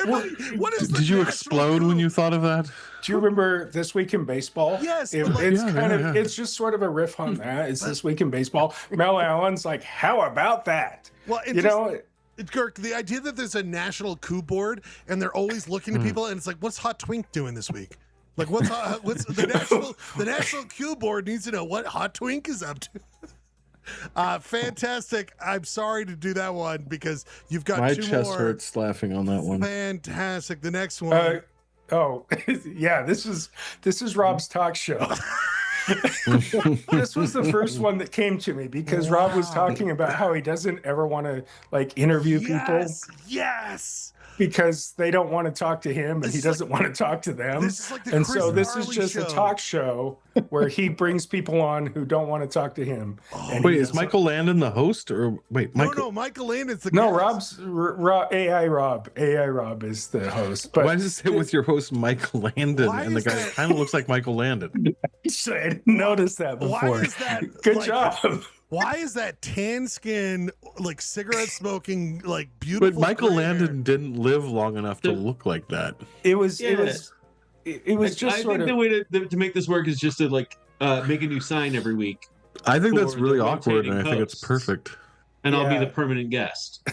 What is the did you national explode when coup? you thought of that? Do you remember This Week in Baseball? Yes, It- like- it's Yeah, kind yeah, of yeah. it's just sort of a riff on that. It's This Week in Baseball. Mel Allen's like, how about that? Well, You know, Kirk, the idea that there's a national coup board and they're always looking to people and it's like, what's Hot Twink doing this week? Like, what's the national coup board needs to know what Hot Twink is up to. Fantastic. I'm sorry to do that one because you've got My two chest more. hurts laughing on that one. Fantastic. The next one. oh yeah, this is Rob's talk show. This was the first one that came to me because Rob was talking about how he doesn't ever want to like interview people Yes. because they don't want to talk to him and This he is doesn't want to talk to them. This is like the And Chris so this is Farley just show. a talk show where he brings people on who don't want to talk to him. And Wait, he is does- Michael Landon the host or wait, Michael? No, Michael Landon's the No, guest. AI Rob is the host. But Why does it say with your host Michael Landon Why and the is guy that- kind of looks like Michael Landon? I didn't notice that Why before. is that? Good like, job. Why is that tan skin, like cigarette smoking, like But beautiful? Michael gray hair? Landon didn't live long enough to look like that. It was Yeah. it was just I sort think of the way to make this work is just to like make a new sign every week, I think that's For really the awkward, and I rotating think it's hosts. perfect. and I'll be Yeah. the permanent guest.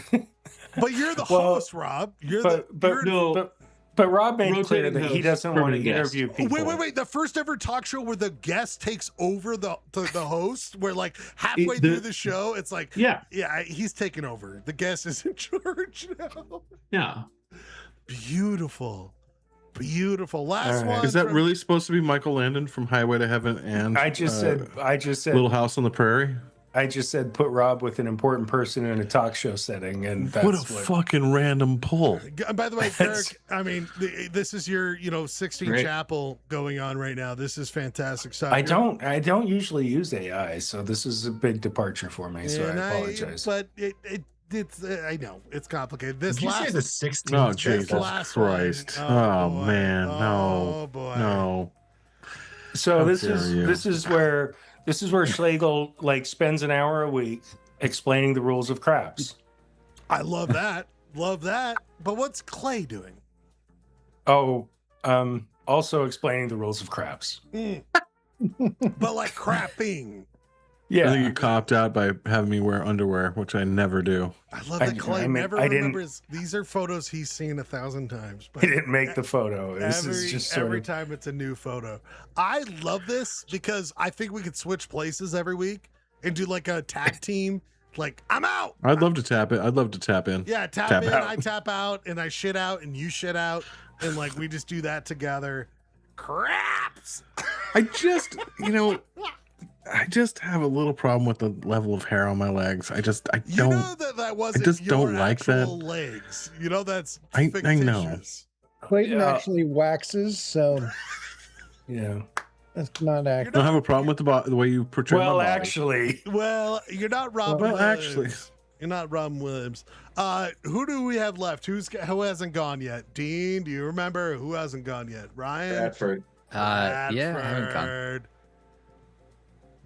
But you're the Well, host, Rob. You're but you're- No, but Rob made clear Rotating that he host, doesn't want to permanent guest. interview people. Wait. The first ever talk show where the guest takes over the host, where like halfway The- through the show, it's like, yeah, he's taking over. The guest is in charge now. yeah. Beautiful. Last All right. one. Is that from- really supposed to be Michael Landon from Highway to Heaven and I just said Little House on the Prairie? I just said put Rob with an important person in a talk show setting, and that's What a fucking random pull. By the way, That's- Kirk, I mean, this is your, 16 Great. Chapel going on right now. This is fantastic stuff. I don't usually use AI, so this is a big departure for me. So And I apologize. but it's I know it's complicated. This Did you say last the 16th? Oh, this Jesus last one- Christ. oh, Oh, boy. man. Oh No. boy. No. So How this dare is you. this is where Schlegel like spends an hour a week explaining the rules of craps. I love that. Love that. But what's Clay doing? Oh, also explaining the rules of craps. But like crapping. Yeah, I think you copped out by having me wear underwear, which I never do. I love that Clay I mean, never I didn't- remembers. These are photos he's seen 1,000 times. But he didn't make the photo. This is every just sort every of time it's a new photo. I love this because I think we could switch places every week and do like a tag team. Like, I'm out. I'd love to tap it. I'd love to tap in. Yeah, tap Tap in, out. I tap out, and I shit out, and you shit out, and like we just do that together. Craps. I just, I just have a little problem with the level of hair on my legs. I You don't. know that wasn't just your don't like that. actual legs. You know that's I know. fictitious. Clayton Yeah. actually waxes, so yeah. that's not I accurate. don't have a problem with the way you portray my Well, body. actually, Well, you're not Robin Well, Williams. actually. You're not Robin Williams. Who do we have left? Who hasn't gone yet? Dean, do you remember who hasn't gone yet? Ryan? Bradford. Yeah, I haven't gone. Bradford.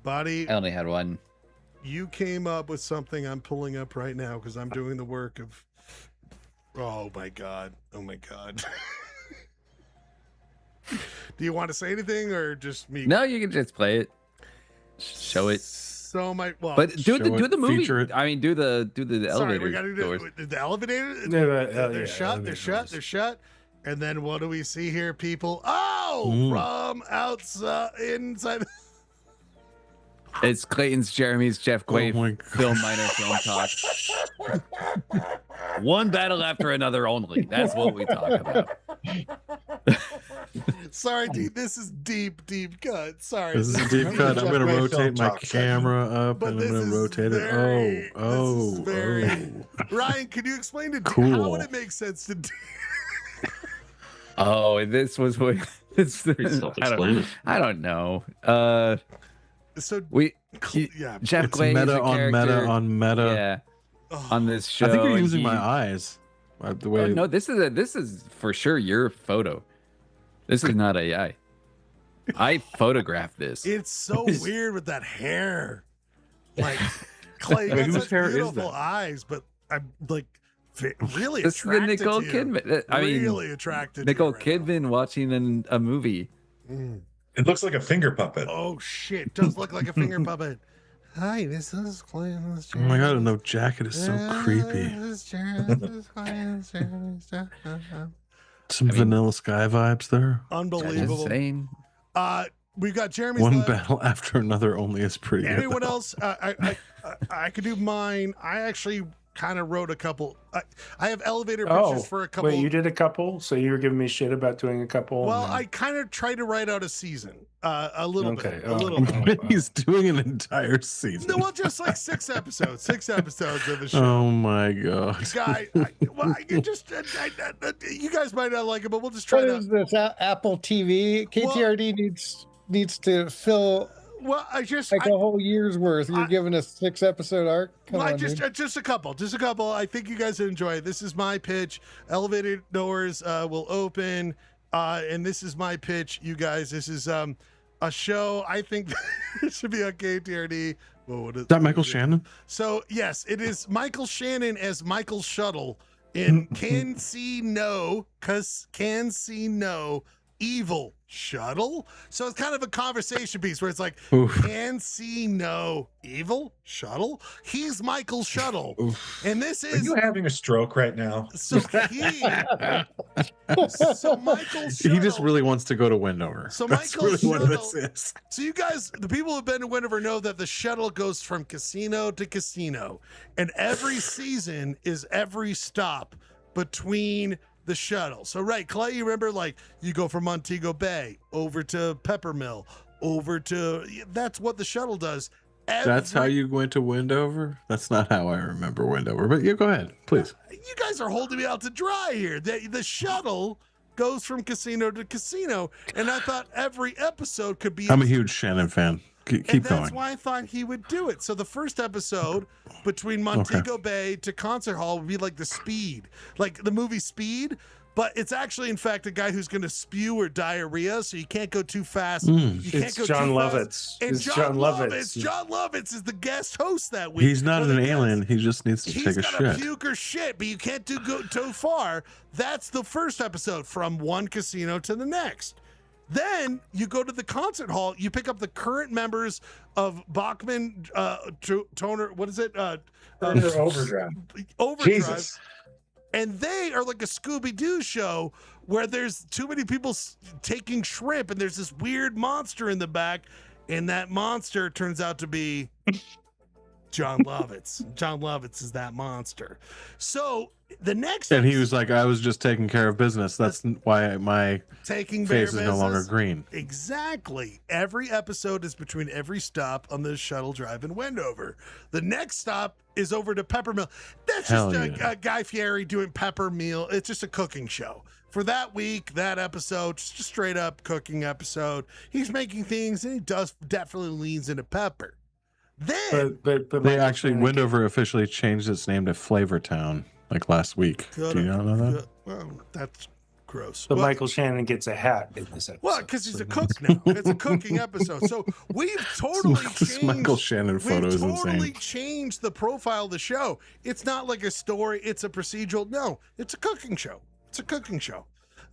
Buddy, I only had one. you came up with something I'm pulling up right now because I'm doing the work of. Oh my god! Oh my god! Do you want to say anything or just me? No, you can just play it, show it, So my well, but do show the it, movie. feature it. I mean, do the sorry, elevator we gotta doors. do the elevator. They're yeah, shut. They're elevator shut. doors. They're shut. And then what do we see here, people? Oh, Mm. from outside, inside. It's Clayton's, Jeremy's, Jeff Quaid, Oh my Phil Minor Film Talk. One battle after another only. That's what we talk about. Sorry, dude. This is deep cut. Sorry. This is a deep cut. I'm going to rotate my camera up But and I'm this going to is rotate very- it. this is very- Oh. Ryan, can you explain to Cool. how would it make sense to do? Oh, this was what it's Pretty self-explanatory. I don't know. So yeah, Jeff It's Glaze meta a on meta character- on meta. Yeah. On this show. I think you're using he- my eyes. The way Oh, no, this is for sure your photo. This is not AI. I photographed this. it's so weird with that hair. Like Clay, you Wait, got whose such hair is beautiful that? eyes, but I'm like really This is the attracted Nicole to you. Kidman. I mean, really attracted. Nicole to you right Kidman watching a movie. now. It looks like a finger puppet. Oh shit! Does look like a finger puppet. Hi, this is Clay. Oh my god, no jacket is so creepy. Some Vanilla Sky vibes there. Unbelievable. Insane. We've got Jeremy's One left. battle after another only is pretty good. Anyone else? I could do mine. I actually kind of wrote a couple. I have elevator pictures for a couple. Wait, you did a couple? So you were giving me shit about doing a couple? Well, and I kind of tried to write out a season, a little bit, a Oh. little bit. He's doing an entire season. No, well, just like 6 episodes, 6 episodes of the show. Oh my god. Guy, you just, you guys might not like it, but we'll just try What to. is this? Apple TV? KTRD needs to fill Well, I just like a whole year's worth. You're giving a 6-episode arc. Come Well, on, dude. just a couple. I think you guys would enjoy it. This is my pitch. Elevator doors will open, and this is my pitch, you guys. This is a show. I think it should be on KTRD. Whoa, what Is that Michael Shannon? So yes, it is Michael Shannon as Michael Shuttle in Can See No, Evil Shuttle. So it's kind of a conversation piece where it's like, can see no evil shuttle. He's Michael Shuttle. And this Are is you having a stroke right now? so Michael Shuttle. He just really wants to go to Wendover. So That's Michael really what Shuttle- this is. So you guys, the people who've been to Wendover know that the shuttle goes from casino to casino, and every season is every stop between the shuttle. So right, Clay, you remember like you go from Montego Bay over to Peppermill, over to that's what the shuttle does. That's how you went to Wendover? That's not how I remember Wendover. But yeah, go ahead, please. You guys are holding me out to dry here. The shuttle goes from casino to casino, and I thought every episode could be. I'm a huge Shannon fan. Keep and that's going. why I thought he would do it. So the first episode between Montego Bay to Concert Hall would be like the Speed, like the movie Speed, but it's actually in fact a guy who's going to spew or diarrhea, so you can't go too fast. You can't It's go John too Lovitz. fast. And It's John Lovitz. John Lovitz is the guest host that week. He's not an alien. He just needs to take a gotta shit. puke or shit, but you can't go too far. That's the first episode from one casino to the next. Then you go to the concert hall. You pick up the current members of Bachman, Toner. What is it? Overdrive. Overdrive. Jesus. And they are like a Scooby-Doo show where there's too many people taking shrimp, and there's this weird monster in the back, and that monster turns out to be John Lovitz. John Lovitz is that monster. So the next And he was like, I was just taking care of business. That's why my taking face is bare no longer business. green. Exactly. Every episode is between every stop on the shuttle drive in Wendover. The next stop is over to Peppermill. That's Hell just yeah. a Guy Fieri doing Peppermill. It's just a cooking show. For that week, that episode, just a straight up cooking episode. He's making things, and he definitely leans into pepper. Then But They actually, Wendover officially changed its name to Flavortown like last week. Do you not know that? Well, that's gross. But Well, Michael Shannon gets a hat in this episode. Well, because he's a cook now. It's a cooking episode. So we've totally This changed. Michael Shannon photo we've is totally insane. changed the profile of the show. It's not like a story. It's a procedural. No, it's a cooking show. It's a cooking show.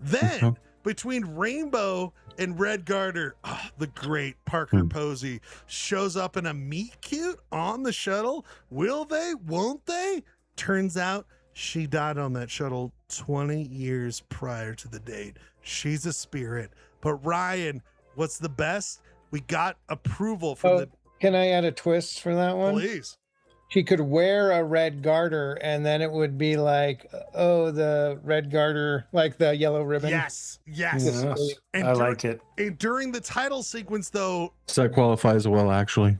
Then between Rainbow and Red Garter, the great Parker Posey shows up in a meet cute on the shuttle. Will they? Won't they? Turns out she died on that shuttle 20 years prior to the date. She's a spirit. But Ryan, what's the best? We got approval from Can I add a twist for that one? Please. she could wear a red garter, and then it would be like, oh, the red garter, like the yellow ribbon. Yes. Yes. And I like it. And during the title sequence, though, So that qualifies well, actually.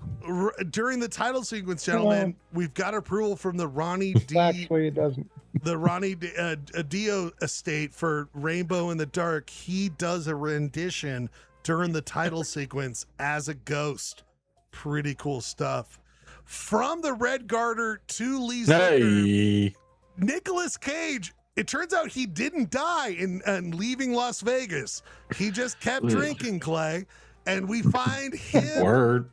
during the title sequence, gentlemen, we've got approval from the Ronnie D. Actually, it doesn't. The Ronnie Dio estate for Rainbow in the Dark. He does a rendition during the title sequence as a ghost. Pretty cool stuff. From the red garter to Lee Zucker, Nicolas Cage. It turns out he didn't die in leaving Las Vegas. He just kept drinking, Clay. And we find him. Word.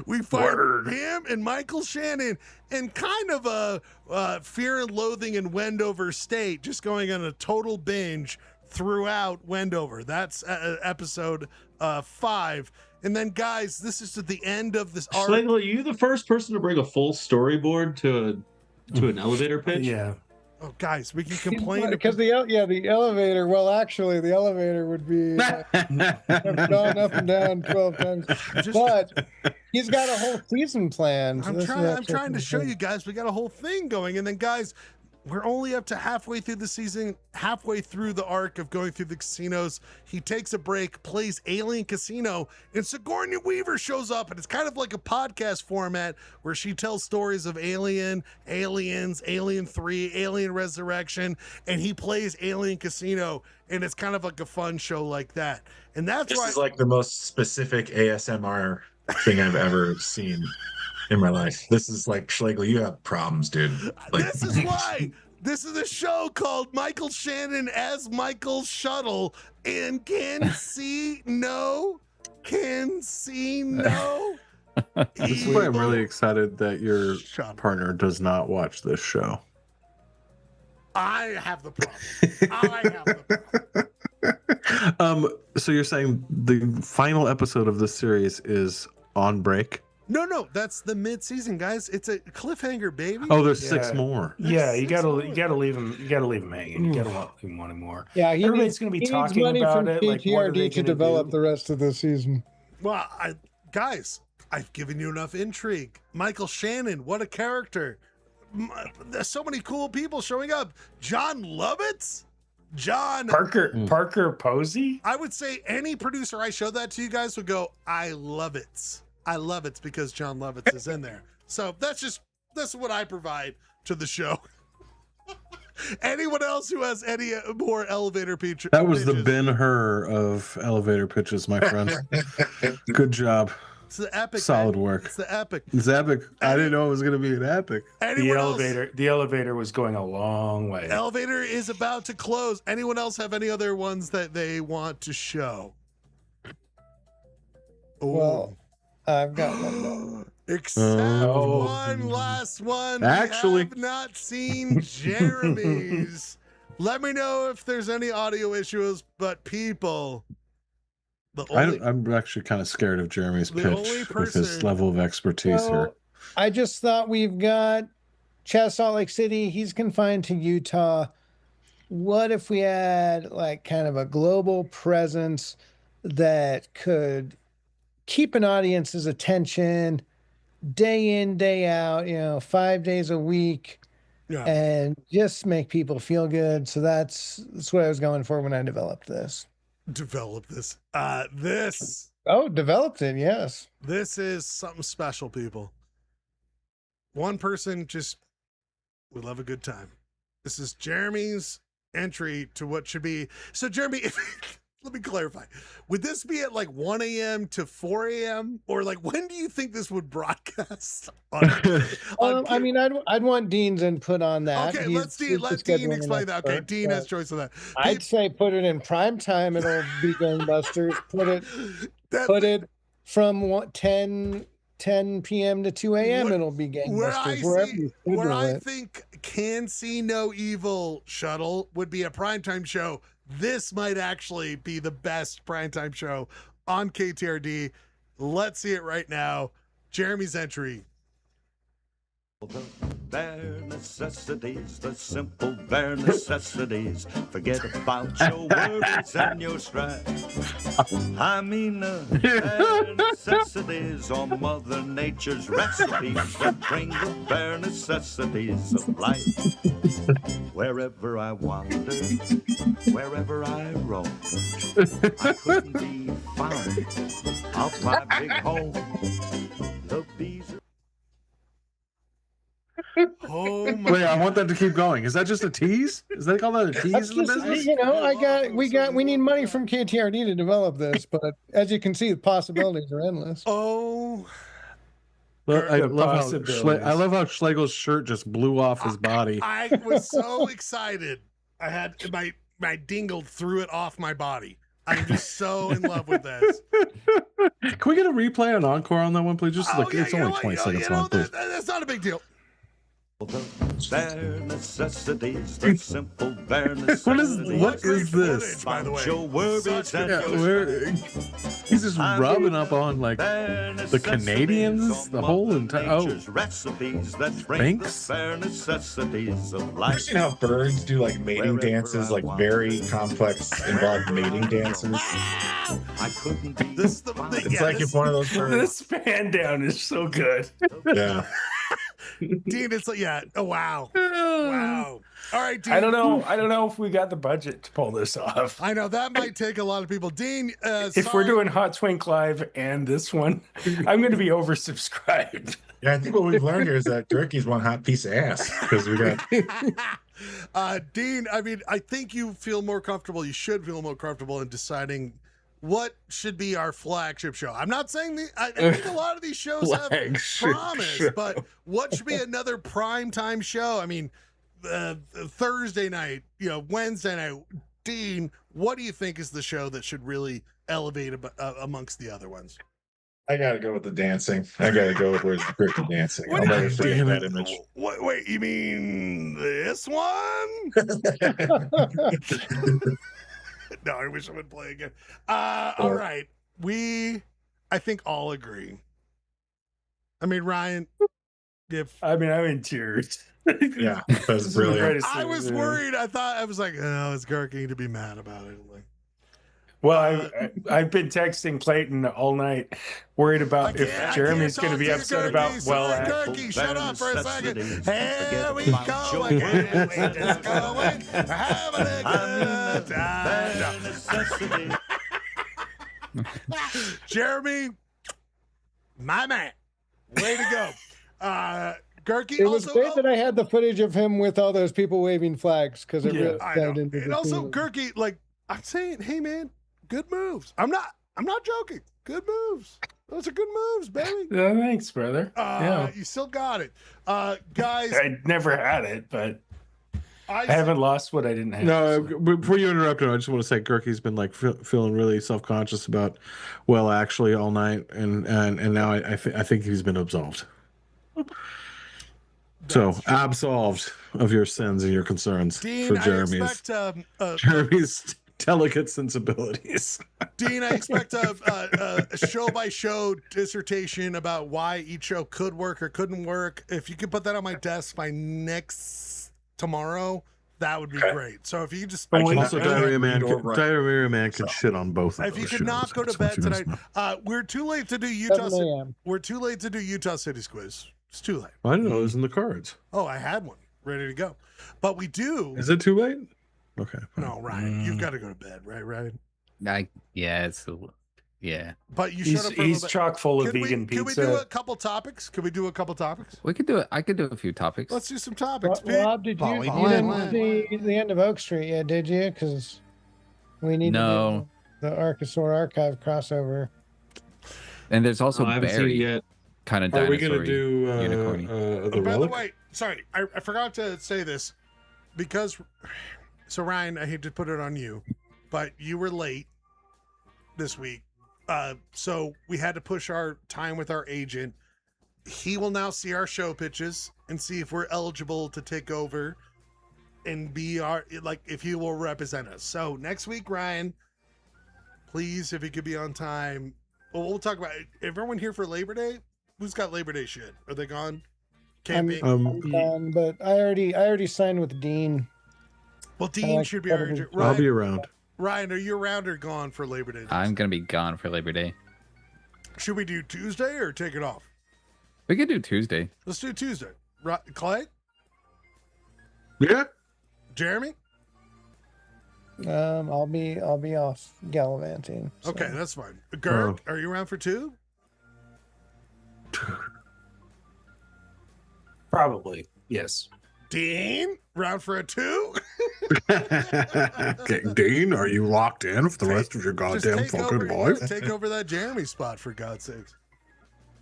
We find him and Michael Shannon in kind of a Fear and Loathing in Wendover state, just going on a total binge throughout Wendover. That's episode 5. And then, guys, this is at the end of this arc. Schlegel, are you the first person to bring a full storyboard to an elevator pitch? Yeah. Oh, guys, we can complain because the elevator. Well, actually, the elevator would be gone up and down 12 times. But he's got a whole season planned. I'm trying to show you guys. We got a whole thing going, and then, guys, we're only up to halfway through the season, halfway through the arc of going through the casinos. He takes a break, plays Alien Casino, and Sigourney Weaver shows up, and it's kind of like a podcast format where she tells stories of Alien, Aliens, Alien 3, Alien Resurrection, and he plays Alien Casino, and it's kind of like a fun show like that. And that's This why is like the most specific ASMR thing I've ever seen in my life. This is like, Schlegel, you have problems, dude. Like, this is why this is a show called Michael Shannon as Michael Shuttle and Can See No. This is why I'm really excited that your partner does not watch this show. I have the problem. So you're saying the final episode of this series is on break? No, that's the mid-season, guys. It's a cliffhanger, baby. Oh, there's 6 more. Yeah, you gotta leave him. You gotta leave him hanging. You gotta want him one more. Yeah, everybody's gonna be talking about it. Like, what are they to gonna develop do? the rest of the season. Well, guys, I've given you enough intrigue. Michael Shannon, what a character! There's so many cool people showing up. John Lovitz. Parker Posey. I would say any producer I showed that to you guys would go, I love it. I love it because John Lovitz is in there. So that's what I provide to the show. Anyone else who has any more elevator pitches? That was the Ben-Hur of elevator pitches, my friend. Good job. It's the epic. Solid work. It's the epic. It's epic. I didn't know it was going to be an epic. The elevator was going a long way. Elevator is about to close. Anyone else have any other ones that they want to show? Well, I've got one. Except one last one. Actually, we have not seen Jeremy's. Let me know if there's any audio issues, but people. I'm actually kind of scared of Jeremy's pitch with his level of expertise here. I just thought we've got Chaz, Salt Lake City. He's confined to Utah. What if we had like kind of a global presence that could keep an audience's attention day in, day out, 5 days a week, and just make people feel good. So that's what I was going for when I developed this. Developed it, yes. This is something special, people. One person we love a good time. This is Jeremy's entry to what should be. So Jeremy, let me clarify. Would this be at like 1 a.m. to 4 a.m. or like when do you think this would broadcast? I mean, I'd want Dean's input on that. Okay, let Dean explain that. Okay, Dean has choice of that. I'd say put it in prime time. It'll be gangbusters. Put it from 10 p.m. to 2 a.m. It'll be gangbusters. Where I think Can See No Evil Shuttle would be a primetime show. This might actually be the best primetime show on KTRD. Let's see it right now. Jeremy's entry. The bare necessities, the simple bare necessities. Forget about your worries and your strife. I mean the bare necessities or Mother Nature's recipes that bring the bare necessities of life. Wherever I wander, wherever I roam, I couldn't be found out my big home. The bees are... Oh my Wait, I want that to keep going. Is that just a tease? Is that called a tease That's in the just, business? you know, we need money from KTRD to develop this, but as you can see, the possibilities are endless. Oh, I The love possibilities. I love how Schlegel's shirt just blew off his body. I was so excited. I had my dingle threw it off my body. I'm just so in love with this. Can we get a replay and encore on that one, please? Just like it's only 20 seconds long, please. That's not a big deal. The bare necessities, the simple bare necessities. What is this? By the way, your worries and Yeah, he's just rubbing up on like the Canadians, the whole entire recipes that bring the Binks? bare necessities of I've life. seen how birds do like mating dances, like very complex involved mating dances. I couldn't be This It's like if one of those birds. This fan down is so good. Yeah. Dean, it's like, yeah. Oh, wow. Wow. All right, Dean. I don't know if we got the budget to pull this off. I know that might take a lot of people. Dean, If we're doing Hot Twink Live and this one, I'm going to be oversubscribed. Yeah, I think what we've learned here is that turkey's one hot piece of ass because we got. Dean, I mean, I think you feel more comfortable. You should feel more comfortable in deciding what should be our flagship show. I'm not saying I think a lot of these shows have promise, but what should be another prime time show? I mean, Thursday night, Wednesday night. Dean, what do you think is the show that should really elevate amongst the other ones? I gotta go with the dancing. I gotta go with where's the cricket dancing. I'll never forget that image. Wait, you mean this one? No, I wish I would play again. All right. I think all agree. I mean, Ryan, I'm in tears. Yeah, that's brilliant. I was worried. I was like, oh, is Garking to be mad about it? Like, well, I've been texting Clayton all night, worried about if Jeremy's going to be upset about Garking, shut up for a second. Here we go again. We just going, having a good time. Jeremy, my man, way to go. Gerke, it was great that I had the footage of him with all those people waving flags because it really got into and the also theme. Gerke, like I'm saying, hey man, good moves. I'm not joking. Good moves. Those are good moves, baby. Yeah, thanks, brother. You still got it, guys. I never had it, but I haven't lost what I didn't have. No, before you interrupt him, I just want to say Gerke's been like feeling really self-conscious about, well, actually, all night, and now I think he's been absolved. So absolved of your sins and your concerns Dean, for Jeremy's Jeremy's delicate sensibilities. Dean, I expect a show-by-show dissertation about why each show could work or couldn't work. If you could put that on my desk by tomorrow, that would be great. So if you could just also Diarrhea Man could shit on both of if those you could shows. not go to bed tonight, we're too late to do Utah. We're too late to do Utah City's quiz. It's too late. I didn't know it was in the cards. Oh, I had one ready to go, but we do. Is it too late? Okay. No, Ryan, you've got to go to bed, right, Ryan? Yeah. But you showed up. He's chock full of vegan pizza. Can we do a couple topics? We could do it. I could do a few topics. Let's do some topics. Rob, you didn't see the end of Oak Street yet, did you? Because we need to do the Archosaur Archive crossover. And there's also Barry yet. Kind of Are dinosaur. we going to do the By relic? the way, sorry, I forgot to say this because. So Ryan, I hate to put it on you, but you were late this week. So we had to push our time with our agent. He will now see our show pitches and see if we're eligible to take over and be if he will represent us. So next week, Ryan, please, if he could be on time. Well, we'll talk about it. Everyone here for Labor Day? Who's got Labor Day shit? Are they gone? Can't be. I'm done, but I already signed with Dean. Well, Dean should be around. I'll be around. Ryan, are you around or gone for Labor Day? I'm gonna be gone for Labor Day. Should we do Tuesday or take it off? We could do Tuesday. Let's do Tuesday. Clay? Yeah. Jeremy? I'll be off gallivanting. So. Okay, that's fine. Gerg, are you around for 2? Probably, yes. Dean, round for a 2? Okay, Dean, are you locked in for the rest of your goddamn fucking life? Take over that Jeremy spot, for God's sakes.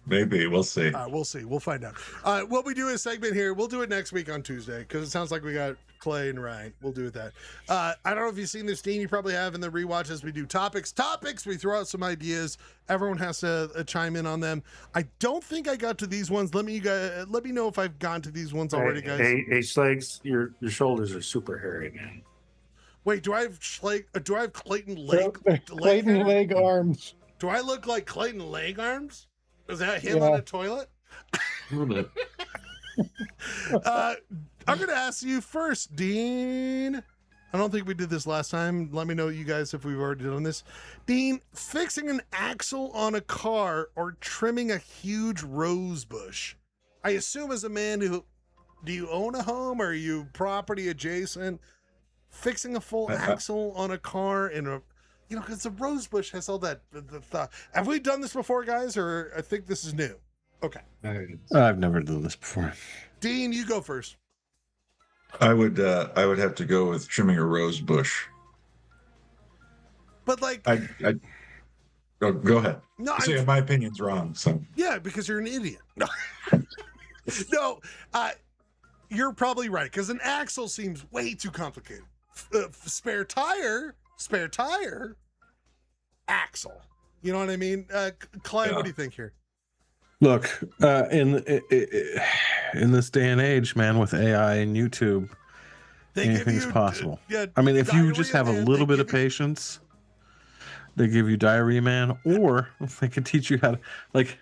Maybe. We'll see. We'll see. We'll find out. What we do is segment here. We'll do it next week on Tuesday because it sounds like we got Clay and Ryan. We'll do it that. I don't know if you've seen this, Dean. You probably have in the rewatch as we do topics. We throw out some ideas. Everyone has to chime in on them. I don't think I got to these ones. Let me know if I've gone to these ones already, guys. Hey, H-Legs, your shoulders are super hairy, man. Wait, do I have Clayton leg? Clayton leg arms. Do I look like Clayton leg arms? Is that him on a toilet? A little bit. I'm going to ask you first, Dean. I don't think we did this last time. Let me know, you guys, if we've already done this. Dean, fixing an axle on a car or trimming a huge rose bush. I assume as a man do you own a home or are you property adjacent? Fixing a full axle on a car in a... You know, because the rose bush has all that. Have we done this before, guys? Or I think this is new. Okay. I've never done this before. Dean, you go first. I would have to go with trimming a rose bush. But like, go ahead. No, my opinion's wrong. So yeah, because you're an idiot. No, no, you're probably right. Because an axle seems way too complicated. Spare tire. Axle. You know what I mean? Clay, what do you think here? Look, in this day and age, man, with AI and YouTube, anything's possible. I mean, if you just have a little bit of patience, they give you diarrhea, man, or they can teach you how to, like,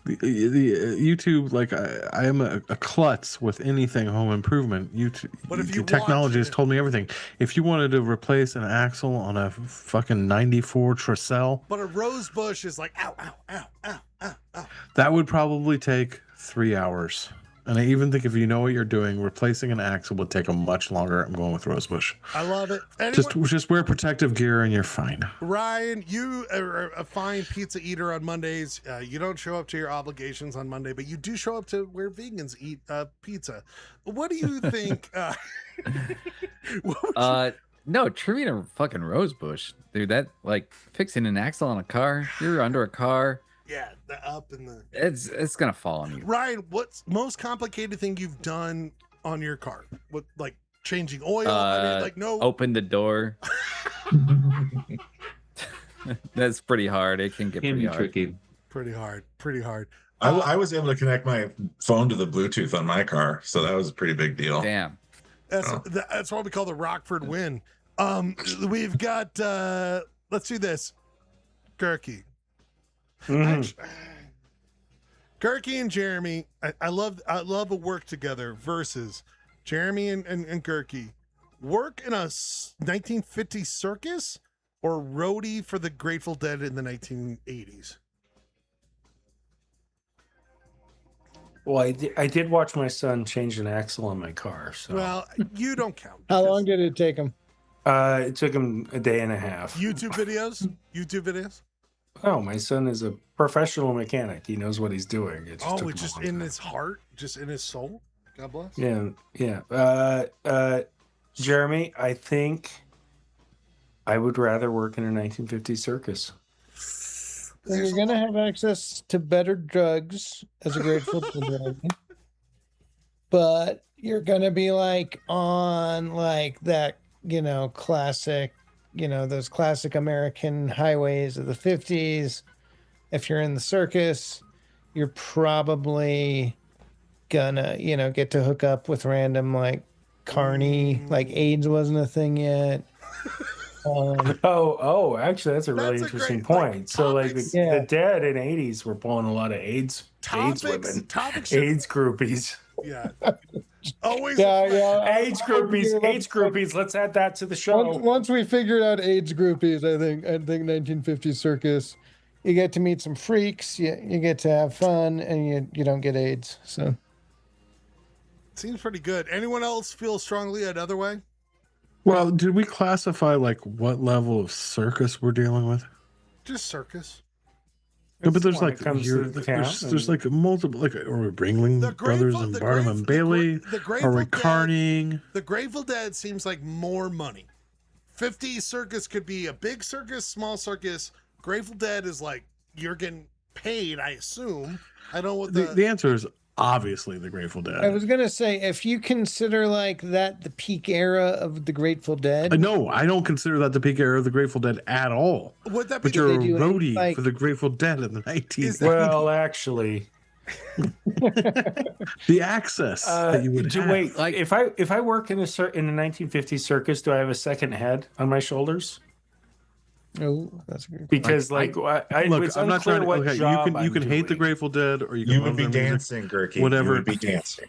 the YouTube, like, I am a klutz with anything home improvement. YouTube, technology has told me everything. If you wanted to replace an axle on a fucking 94 Tercel, but a rose bush is like, ow, ow, ow, ow, ow, ow. That would probably take 3 hours. And I even think if you know what you're doing, replacing an axle would take a much longer. I'm going with rosebush. I love it. Just wear protective gear and you're fine. Ryan, you are a fine pizza eater on Mondays. You don't show up to your obligations on Monday, but you do show up to where vegans eat pizza. What do you think? No, trimming a fucking rosebush, dude. That, like, fixing an axle on a car. You're under a car. Yeah, the up and the... It's gonna fall on you. Ryan, what's most complicated thing you've done on your car? What, like changing oil? I mean, like, no... Open the door. That's pretty hard. It can get pretty hard. Tricky. Pretty hard. I was able to connect my phone to the Bluetooth on my car, so that was a pretty big deal. Damn. That's what we call the Rockford win. We've got... let's do this. Gurky. Mm-hmm. Gurky and Jeremy, I love a work together versus Jeremy and Gurky. Work in a 1950s circus or roadie for the Grateful Dead in the 1980s? Well, I did watch my son change an axle on my car. So. Well, you don't count. How long did it take him? It took him a day and a half. YouTube videos? Oh, my son is a professional mechanic. He knows what he's doing. It's just in his heart, just in his soul. God bless. Yeah. Jeremy, I think I would rather work in a 1950s circus. Then you're gonna have access to better drugs as a Grateful Dead, but you're gonna be like on like that, classic. Those classic American highways of the 50s. If you're in the circus, you're probably gonna, get to hook up with random like carny, like AIDS wasn't a thing yet. Actually, that's a really interesting point. So, like, the dead in '80s were pulling a lot of AIDS women, AIDS groupies. Yeah. Always. AIDS groupies. Let's add that to the show. Once we figured out AIDS groupies, I think 1950s circus, you get to meet some freaks, you get to have fun, and you don't get AIDS. So seems pretty good. Anyone else feel strongly another way? Well, did we classify like what level of circus we're dealing with? Just circus. No, but there's like there's like multiple, like, are we Ringling Brothers and Barnum and Bailey? Are we Carning? The Grateful Dead seems like more money. 50 circus could be a big circus, small circus. Grateful Dead is like you're getting paid, I assume. I don't know what the answer is obviously the Grateful Dead. I was gonna say, if you consider like that the peak era of the Grateful Dead. No, I don't consider that the peak era of the Grateful Dead at all. Would that be? But you're a roadie for the Grateful Dead in the 1990s. Well, actually, the access that you would have. Wait, like if I work in a 1950s circus, do I have a second head on my shoulders? Oh, that's good. Because look, I'm not trying to. Okay, you can hate the Grateful Dead, or you would be dancing, Gurky. Whatever, you would be dancing.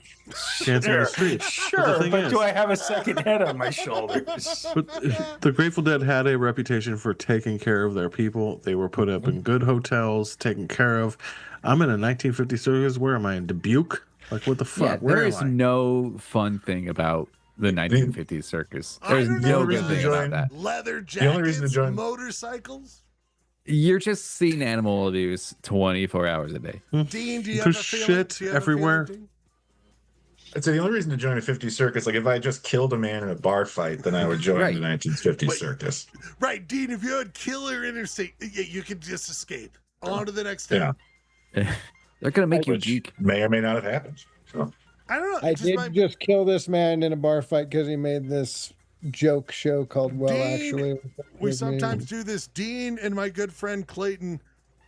Dancing on the street. Sure, but do I have a second head on my shoulders? But the Grateful Dead had a reputation for taking care of their people. They were put up in good hotels, taken care of. I'm in a 1950 circus. Where am I, in Dubuque? Like, what the fuck? Yeah, there is no fun thing about the 1950s circus. There's no good thing about that. Leather jackets, motorcycles. You're just seeing animal abuse 24 hours a day. Dean, do you have a feeling? Shit everywhere. I'd say the only reason to join a 50s circus, like if I just killed a man in a bar fight, then I would join the 1950s circus. Right, Dean, if you had killer interstate, you could just escape. On to the next thing. Yeah. They're going to make you geek. May or may not have happened. So. I don't know. I did just kill this man in a bar fight because he made this joke show called Well, Dean, Actually. We sometimes do this. Dean and my good friend Clayton,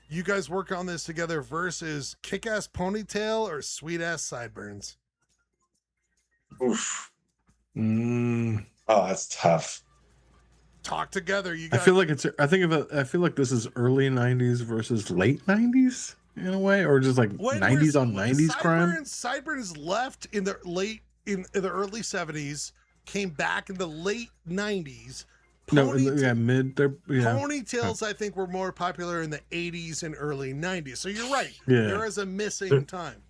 you guys work on this together versus kick-ass ponytail or sweet-ass sideburns. Oof. Oh, that's tough. Talk together. You guys. I feel like I feel like this is early 90s versus late 90s. In a way, or just like 90s on 90s crime. Sideburns left in the early 70s, came back in the late 90s. Ponytails, I think, were more popular in the 80s and early 90s. So you're right. Yeah. There is a missing time.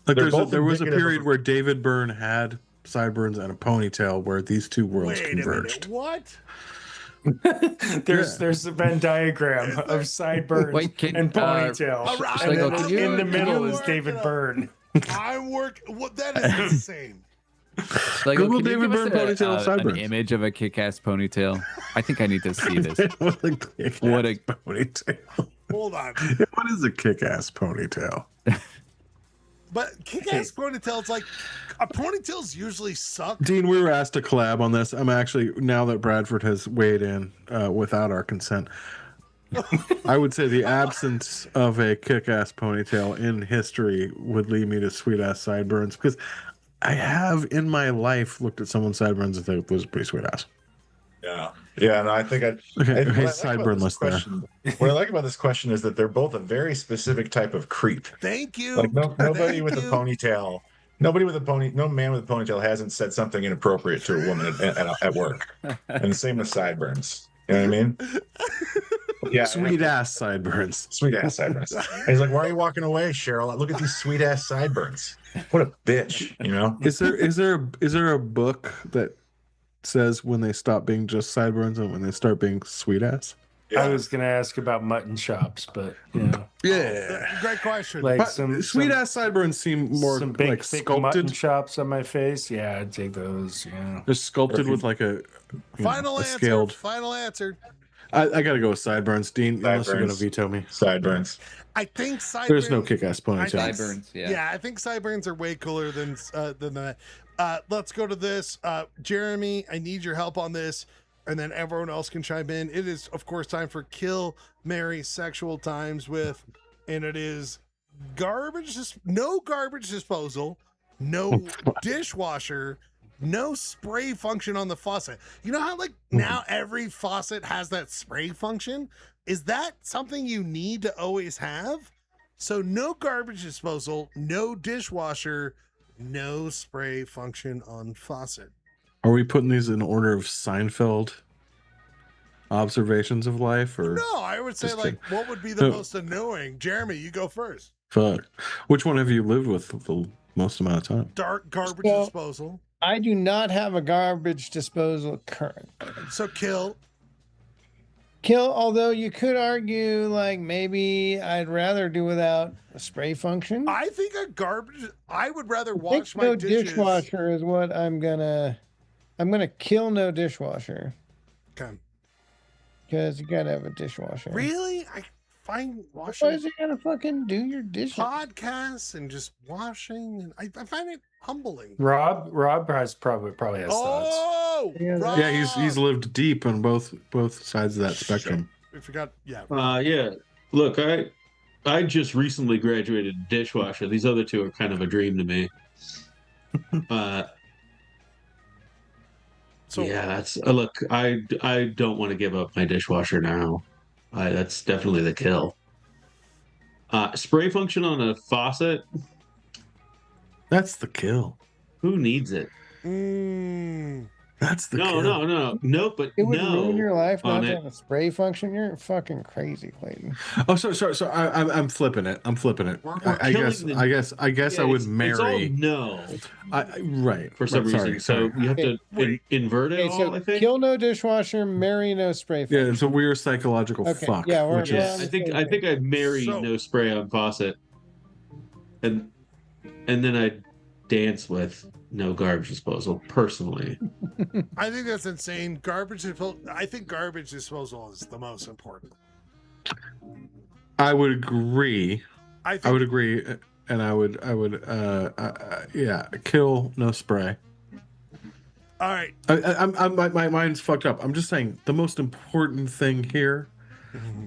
Like there was a period where David Byrne had sideburns and a ponytail, where these two worlds converged. What? There's a Venn diagram of sideburns and ponytail. And in the middle is David Byrne. I'm working. What? That is insane. Like, Google David Byrne ponytail sideburns. An image of a kick-ass ponytail. I think I need to see this. What a ponytail. Hold on. What is a kick-ass ponytail? But kick-ass ponytails, like, ponytails usually suck. Dean, we were asked to collab on this. I'm actually, now that Bradford has weighed in without our consent, I would say the absence of a kick-ass ponytail in history would lead me to sweet-ass sideburns, because I have in my life looked at someone's sideburns and thought it was pretty sweet-ass. Yeah, no, I think sideburn list there. What I like about this question is that they're both a very specific type of creep. Thank you. Like nobody with a ponytail, no man with a ponytail hasn't said something inappropriate to a woman at work. And the same with sideburns. You know what I mean? Yeah, sweet ass sideburns. Sweet ass sideburns. And he's like, "Why are you walking away, Cheryl? Look at these sweet ass sideburns. What a bitch!" You know? Is there a book that says when they stop being just sideburns and when they start being sweet ass? Yeah. I was gonna ask about mutton chops, but yeah, great question. Like sweet ass sideburns seem more some big, like thick sculpted mutton chops on my face. Yeah, I'd take those. Yeah, they're sculpted with like a final answer. Scaled. Final answer. I gotta go with sideburns, Dean. Unless you're gonna veto me. Sideburns. I think sideburns. There's no kick-ass ponytail. Sideburns, yeah, I think sideburns are way cooler than that. Let's go to this. Jeremy, I need your help on this, and then everyone else can chime in. It is, of course, time for Kill, Marry, Sexual Times with, and it is no garbage disposal, no dishwasher, no spray function on the faucet. You know how like now every faucet has that spray function? Is that something you need to always have? So no garbage disposal, no dishwasher, no spray function on faucet. Are we putting these in order of Seinfeld observations of life, or No, I would say just like kidding. what would be the most annoying? Jeremy, you go first. Fuck. Which one have you lived with the most amount of time? Dark garbage So- disposal. I do not have a garbage disposal current. So kill. Although you could argue like maybe I'd rather do without a spray function. I think I would rather I think wash my no dishes. dishwasher is what I'm gonna kill no dishwasher. Okay. Because you gotta have a dishwasher. Really? I find Why washing is you gotta fucking do your dishes? podcasts and just washing, and I find it humbling. Rob has probably has thoughts. Oh, Rob! Yeah, he's lived deep on both sides of that spectrum. We forgot. Yeah. Yeah. Look, I just recently graduated dishwasher. These other two are kind of a dream to me. So yeah, that's look. I don't want to give up my dishwasher now. That's definitely the kill. Spray function on a faucet. That's the kill. Who needs it? That's the No, kill. no. But It would no. ruin your life not on to it. have a spray function. You're fucking crazy, Clayton. Oh, so I'm flipping it. I'm flipping it. We're I guess killing I guess I Yeah, would it's all marry. no. Right. For some reason. So you have to invert it Okay, all. so I think. kill no dishwasher, marry no spray function. Yeah, it's a weird psychological Okay, fuck. yeah, we're- which we're is on the I think I'd marry So- no spray on faucet, and then I'd dance with no garbage disposal. Personally, I think that's insane. Garbage disposal. I think garbage disposal is the most important. I would agree. I I would agree, and I would yeah, kill no spray. All right. My mind's fucked up. I'm just saying the most important thing here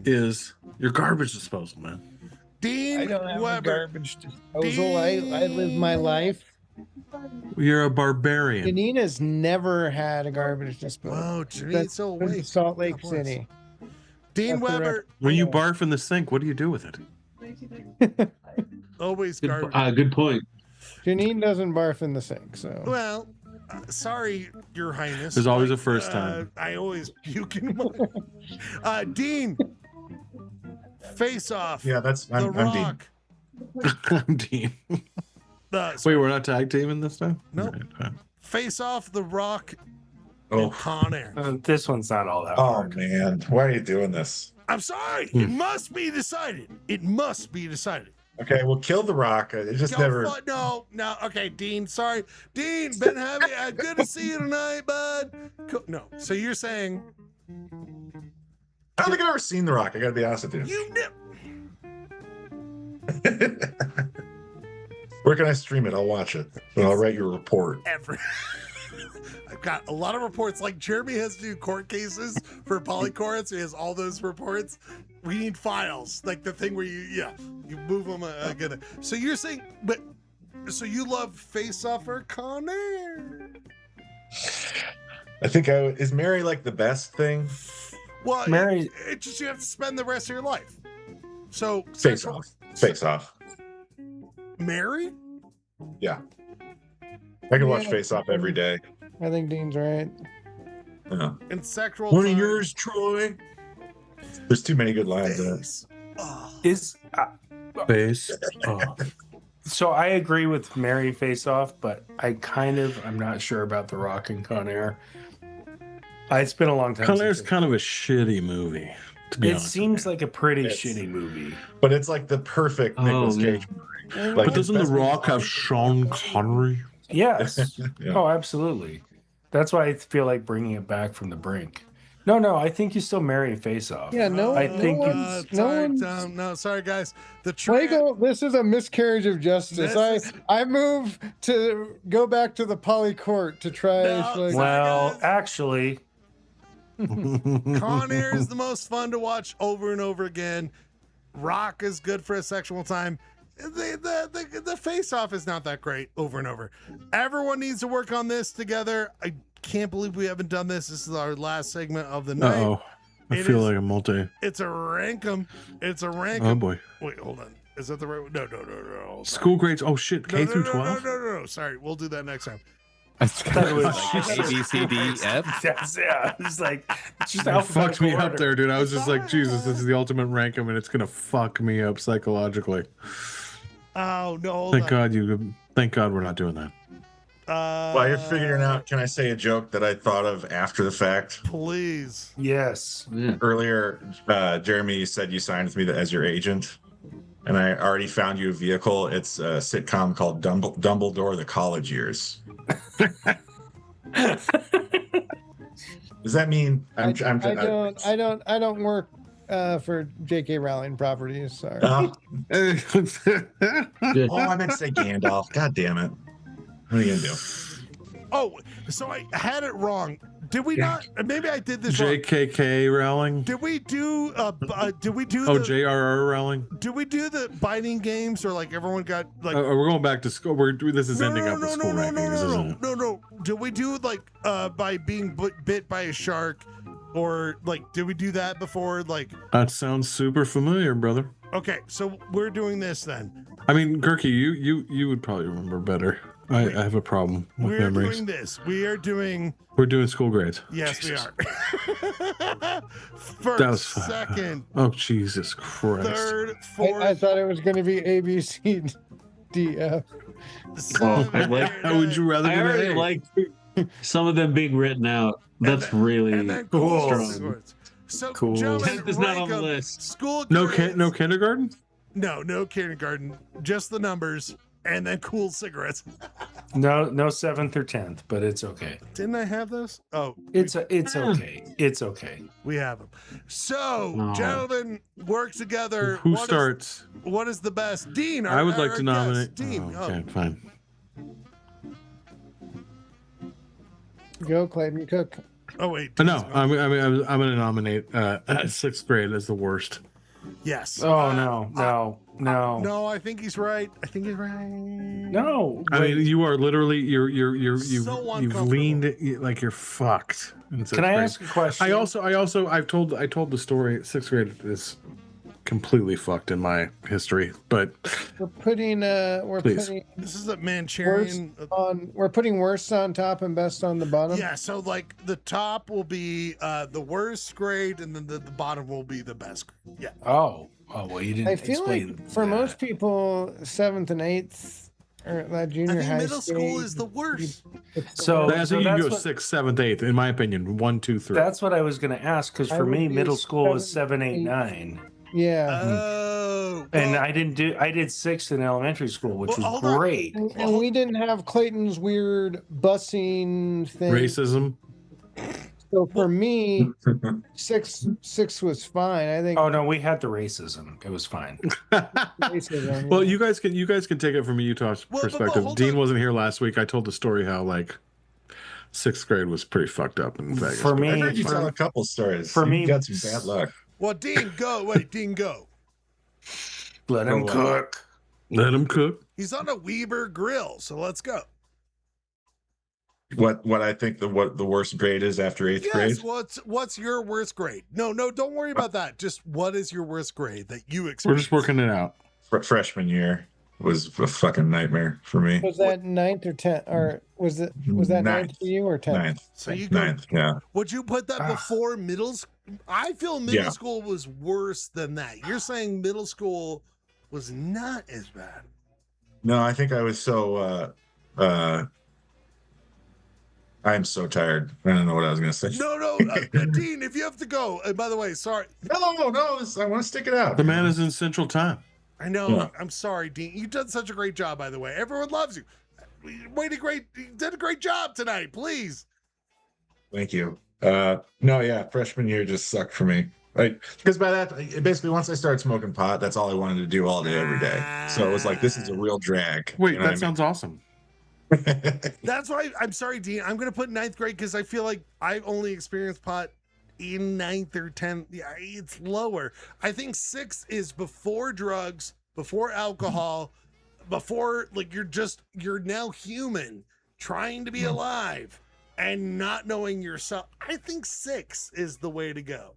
is your garbage disposal, man. Dean I don't have a Weber. garbage disposal. I live my life. You're a barbarian. Janina's never had a garbage disposal. Whoa, Janine's That's so been awake. Salt Lake God bless. City. Dean That's the Weber. When you barf in the sink, what do you do with it? Always garbage. good point. Janine doesn't barf in the sink, so. Well, sorry, Your Highness. There's always a first time. I always puke in my. Dean. Face Off. Yeah, that's The I'm Dean. Rock. I'm Dean. Wait, we're not tag teaming this time? No. All right, fine. Face Off, The Rock, Oh. and Con Air. This one's not all that Oh hard. man, why are you doing this? I'm sorry. It must be decided. It must be decided. Okay, well, kill the Rock. It just Go never. no. Okay, Dean. Sorry, Dean. Been having. Good to see you tonight, bud. No. So you're saying I don't think I've ever seen the Rock. I gotta be honest with you. you never. Where can I stream it? I'll watch it. And I'll write you a report. Ever. I've got a lot of reports. Like Jeremy has to do court cases for PolyCourt, so he has all those reports. We need files, like the thing where you move them. Get it. So you're saying, but so you love Face Off or Con Air? I think is Mary like the best thing? Well, Mary- it's just you have to spend the rest of your life. So Face Off. Face Off. Mary? Yeah. I can watch Yeah. Face Off every day. I think Dean's right. Yeah. And sexual. One of time. yours, Troy. There's too many good lines in it. Face Off. Is Face off. so I agree with Mary Face Off, but I'm not sure about The Rock and Con Air. It's been a long time. Con Air's since kind of a shitty movie, to be it honest. seems like a pretty It's- shitty movie. But it's like the perfect Nicolas Cage movie. Like, But doesn't The best- Rock have Sean Connery? Yes. Yeah. Oh, absolutely. That's why I feel like bringing it back from the brink. No, I think you still marry Face Off. Yeah, no, I no think one's, no sorry, one's. no, sorry, guys. The Fuego, this is a miscarriage of justice. This I move to go back to the PolyCourt to try. No, Well, actually, Con Air is the most fun to watch over and over again. Rock is good for a sexual time. the face-off is not that great over and over. Everyone needs to work on this together. I can't believe we haven't done this. This is our last segment of the night. Uh-oh. I feel like a multi. It's a rankum. It's a rankum. Oh, boy. Wait, hold on. Is that the right one? No. School grades. Oh, shit. K through 12? No. Sorry. We'll do that next time. I thought it was like A, B, C, D, F. Yeah, it's like it's just That fucked me up order. there, dude. I was just like, Jesus, this is the ultimate rankum, and it's gonna fuck me up psychologically. Oh no! Thank God we're not doing that. While you're figuring out, can I say a joke that I thought of after the fact? Please. Yes. Earlier, Jeremy, you said you signed with me as your agent, and I already found you a vehicle. It's a sitcom called Dumbledore: The College Years. Does that mean I don't work for J.K. Rowling properties? Sorry. Oh, I meant to say Gandalf. God damn it! What are you gonna do? Oh, so I had it wrong. Did we not? Maybe I did this wrong. JKK Rowling. Did we do? Did we do? Oh, JRR Rowling. Did we do the binding games, or like everyone got like? We're going back to school. This is ending up with school rankings, isn't it? No. Did we do like by being bit by a shark, or like did we do that before? Like That sounds super familiar, brother. okay, so we're doing this then. I mean, Gurky, you would probably remember better. I have a problem with We're memories. doing this. We're doing school grades. Yes, Jesus. we are. First, That was second, Oh, Jesus Christ. third, fourth. I thought it was going to be A, B, C, D, F. I like. Would you rather I get already an A? like some of them being written out. That's really and then cool. cool. So, Cool. gentlemen, 10th is not rank on the them. list. School No, grades. no kindergarten? No kindergarten. Just the numbers, and then cool cigarettes. No 7th or 10th, but it's okay. Didn't I have those? Oh, It's okay. It's okay. we have them. So, Oh. gentlemen, work together. Who What is- starts? what is the best? Dean. I would like our to guest. nominate. Dean. Oh, okay, fine. Go, Clayton Cook. Oh wait. No, Dean's I'm going to nominate 6th grade as the worst. Yes. Oh no. No, I think he's right. No. I mean, you are literally you've So uncomfortable. leaned like you're fucked. in 6th Can I grade. ask a question? I told the story. 6th grade is completely fucked in my history, but We're putting Please. This is a worst Manchurian. on. We're putting worst on top and best on the bottom. Yeah, so like the top will be the worst grade, and then the bottom will be the best grade. Yeah. Oh well, you didn't I feel explain like for that. most people, 7th and 8th or that I junior think high middle school stage, is the worst. it's the So- worst. I think you can that's go what- 6th, 7th, 8th. In my opinion, 1, 2, 3. That's what I was going to ask because I for would me, do middle school was 7, 7, 8, 8. 9, Yeah. Oh. and well, I did 6th in elementary school, which Well, was hold on. great. And we didn't have Clayton's weird busing thing. Racism. So for me, six was fine. I think. Oh no, we had the racism. It was fine. Racism, Well, yeah. you guys can take it from a Utah's Well, but perspective. hold Dean on. wasn't here last week. I told the story how like 6th grade was pretty fucked up in Vegas. For I me, heard you tell a for, couple stories. for You me- got some bad luck. well, Dean, go. Wait, Dean, go. let him cook. Let him cook. He's on a Weber grill, so let's go. What I think the worst grade is after 8th grade. Yes. What's your worst grade? No, don't worry about that. Just what is your worst grade that you We're experienced? just working it out. Freshman year was a fucking nightmare for me. Was that 9th or 10th, or was that 9th for you or 10th? Ninth. So you go. Ninth, yeah. Would you put that before middle school? I feel middle Yeah. school was worse than that. You're saying middle school was not as bad. No, I think I was so I'm so tired. I don't know what I was gonna say. No, Dean, if you have to go. And by the way, sorry. No, I want to stick it out. The man is in Central Time. I know. Yeah. I'm sorry, Dean. You've done such a great job, by the way. Everyone loves you. You did a great job tonight. Please. Thank you. No, yeah, freshman year just sucked for me. Like, because by that, basically, once I started smoking pot, that's all I wanted to do all day, every day. So it was like, this is a real drag. Wait, You know what I that sounds awesome. mean? That's why I'm sorry, Dean. I'm going to put 9th grade because I feel like I only experienced pot in 9th or 10th. Yeah, it's lower. I think 6th is before drugs, before alcohol, before like you're now human trying to be alive and not knowing yourself. I think 6 is the way to go.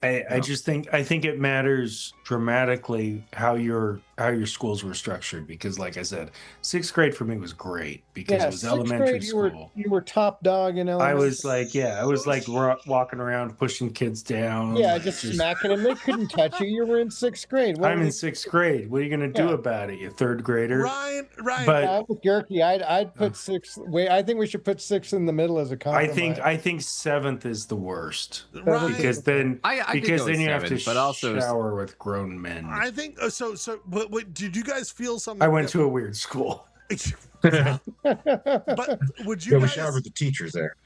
I think it matters dramatically how your schools were structured, because like I said, 6th grade for me was great because it was sixth elementary grade, school. You were top dog in elementary. I was like walking around pushing kids down. Yeah, like, just smacking them. They couldn't touch you. You were in 6th grade. I'm in 6th grade. What are you gonna do about it, you 3rd grader? Ryan. But I'm with Gerke. I'd put 6th. Wait, I think we should put 6 in the middle as a compromise. I think 7th is the worst, Ryan, because then I could go then you have 7, to but also shower with grown men. I think so. What did you guys feel something? I went to a weird school. But would you We guys? showered with the teachers there.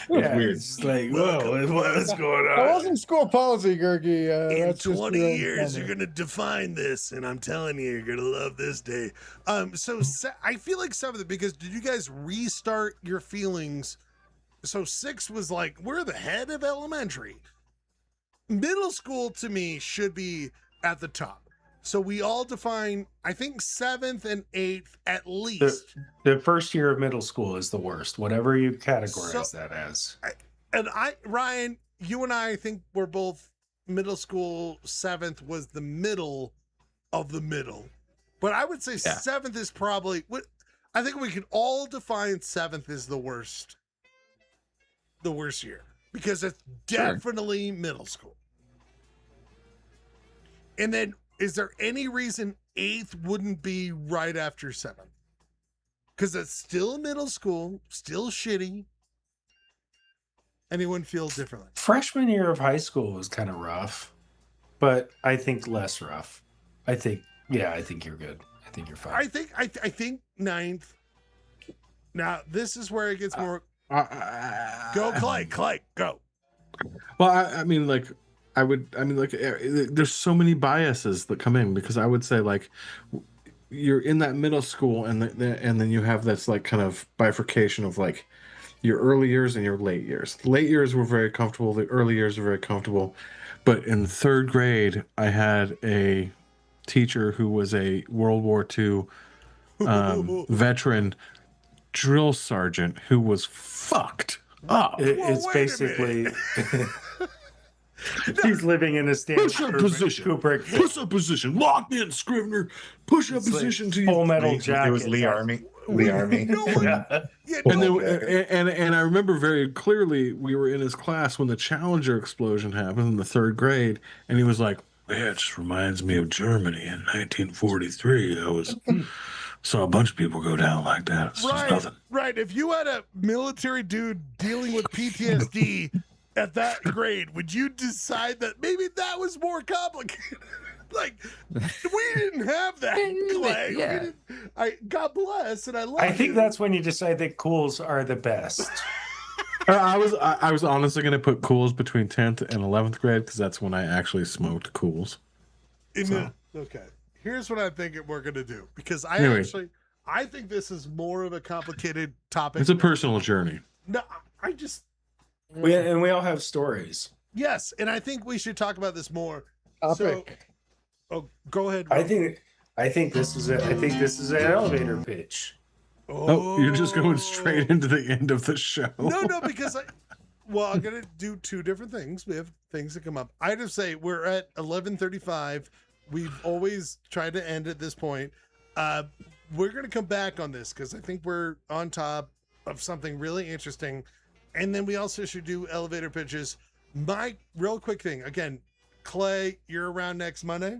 Yeah, weird. it's like, whoa, what's going That on? wasn't school policy, Gerke. In That's just 20 your own years, comment. you're gonna define this, and I'm telling you, you're gonna love this day. So I feel like 7th, because did you guys restart your feelings? So 6 was like, we're the head of elementary. Middle school to me should be at the top. So we all define, I think 7th and 8th at least. The first year of middle school is the worst, whatever you categorize that as. Ryan, you and I think we're both middle school. 7th was the middle of the middle. But I would say 7th is probably what I think we can all define 7th as the worst year, because it's definitely middle school. And then is there any reason 8th wouldn't be right after 7th? Because it's still middle school, still shitty. Anyone feel differently? Freshman year of high school was kind of rough, but I think less rough. I think you're good. I think you're fine. I think 9th. Now this is where it gets more. Go, Clay, go. Well, I mean, there's so many biases that come in, because I would say, like, you're in that middle school, and then you have this like kind of bifurcation of like your early years and your late years. The late years were very comfortable. The early years were very comfortable. But in 3rd grade, I had a teacher who was a World War II veteran drill sergeant who was fucked up. It's basically he's living in a Stanley push-up position. Kubrick. Push-up position. Lock in, Scrivener. Push-up It's position like to Full you. Metal Jacket. It was Lee Army. And then, and I remember very clearly, we were in his class when the Challenger explosion happened in the 3rd grade, and he was like, "Yeah, it just reminds me of Germany in 1943. Saw a bunch of people go down like that. It's just nothing." Right. If you had a military dude dealing with PTSD at that grade, would you decide that maybe that was more complicated? Like, we didn't have that, Clay. Yeah. God bless, and I love. I think that's when you decide that cools are the best. I was honestly going to put Cools between 10th and 11th grade, because that's when I actually smoked Cools. Okay. Here's what I think we're going to do, because I think this is more of a complicated topic. It's a personal journey. No, I just. We all have stories. Yes, and I think we should talk about this more. Topic. Go ahead. I think this is an elevator pitch. Oh, you're just going straight into the end of the show. No, because I'm gonna do 2 different things. We have things that come up. I just say we're at 11:35. We've always tried to end at this point. We're gonna come back on this because I think we're on top of something really interesting, and then we also should do elevator pitches. My real quick thing again, Clay, you're around next Monday.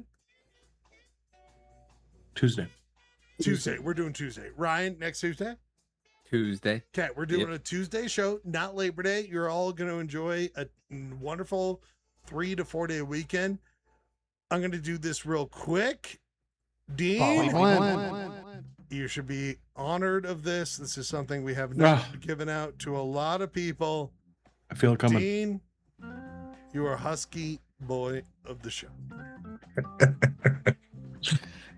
Tuesday. We're doing Tuesday. Ryan, next Tuesday. Okay, we're doing a Tuesday show, not Labor Day. You're all going to enjoy a wonderful 3 to 4 day weekend. I'm going to do this real quick. Dean, you should be honored of this. This is something we have not given out to a lot of people. I feel it coming. Dean, you are Husky Boy of the show.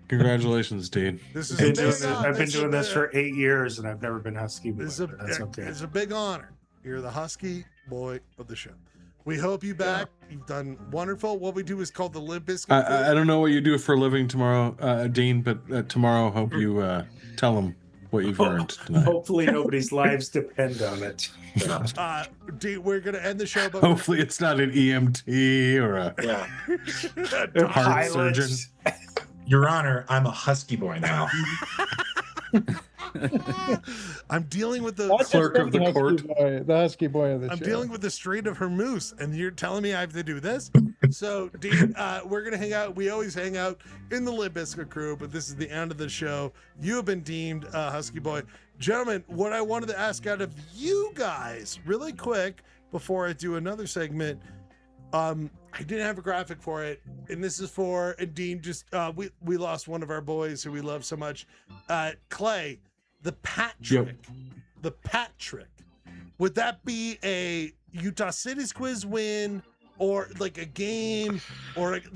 Congratulations, Dean. I've been doing this for 8 years, and I've never been Husky Boy. That's okay. It's a big honor. You're the Husky Boy of the show. We hope you back. You've done wonderful. What we do is called the Limp Bizkit. I don't know what you do for a living tomorrow, Dean, but tomorrow hope you tell them what you've learned tonight. Hopefully nobody's lives depend on it. Dean, we're gonna end the show, but Hopefully it's not an EMT or a heart surgeon. Your Honor, I'm a husky boy now. I'm dealing with the clerk of the court. The husky boy of the I'm show. dealing with the Strait of Hormuz, and you're telling me I have to do this? So, Dean, we're gonna hang out. We always hang out in the Limp Bizkit crew, but this is the end of the show. You have been deemed husky boy, gentlemen. What I wanted to ask out of you guys, really quick, before I do another segment. I didn't have a graphic for it, and this is for Dean. Just we lost one of our boys who we love so much, Clay. The Patrick, the Patrick. Would that be a Utah City's quiz win, or like a game, or like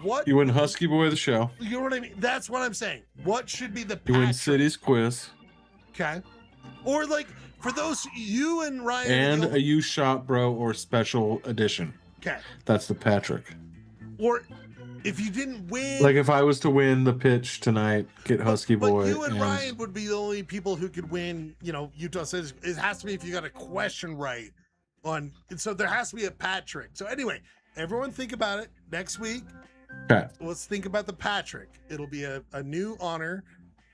what? You win Husky Boy of the show. You know what I mean? That's what I'm saying. What should be the You Patrick? win City's quiz. Okay. Or like for those you and Ryan And a U Shop Bro or special edition. Okay. That's the Patrick. Or if you didn't win, Like if I was to win the pitch tonight, get Husky Boy. But you and Ryan would be the only people who could win, Utah Cities. It has to be if you got a question right on, and so there has to be a Patrick. So anyway, everyone think about it next week. Okay. Let's think about the Patrick. It'll be a new honor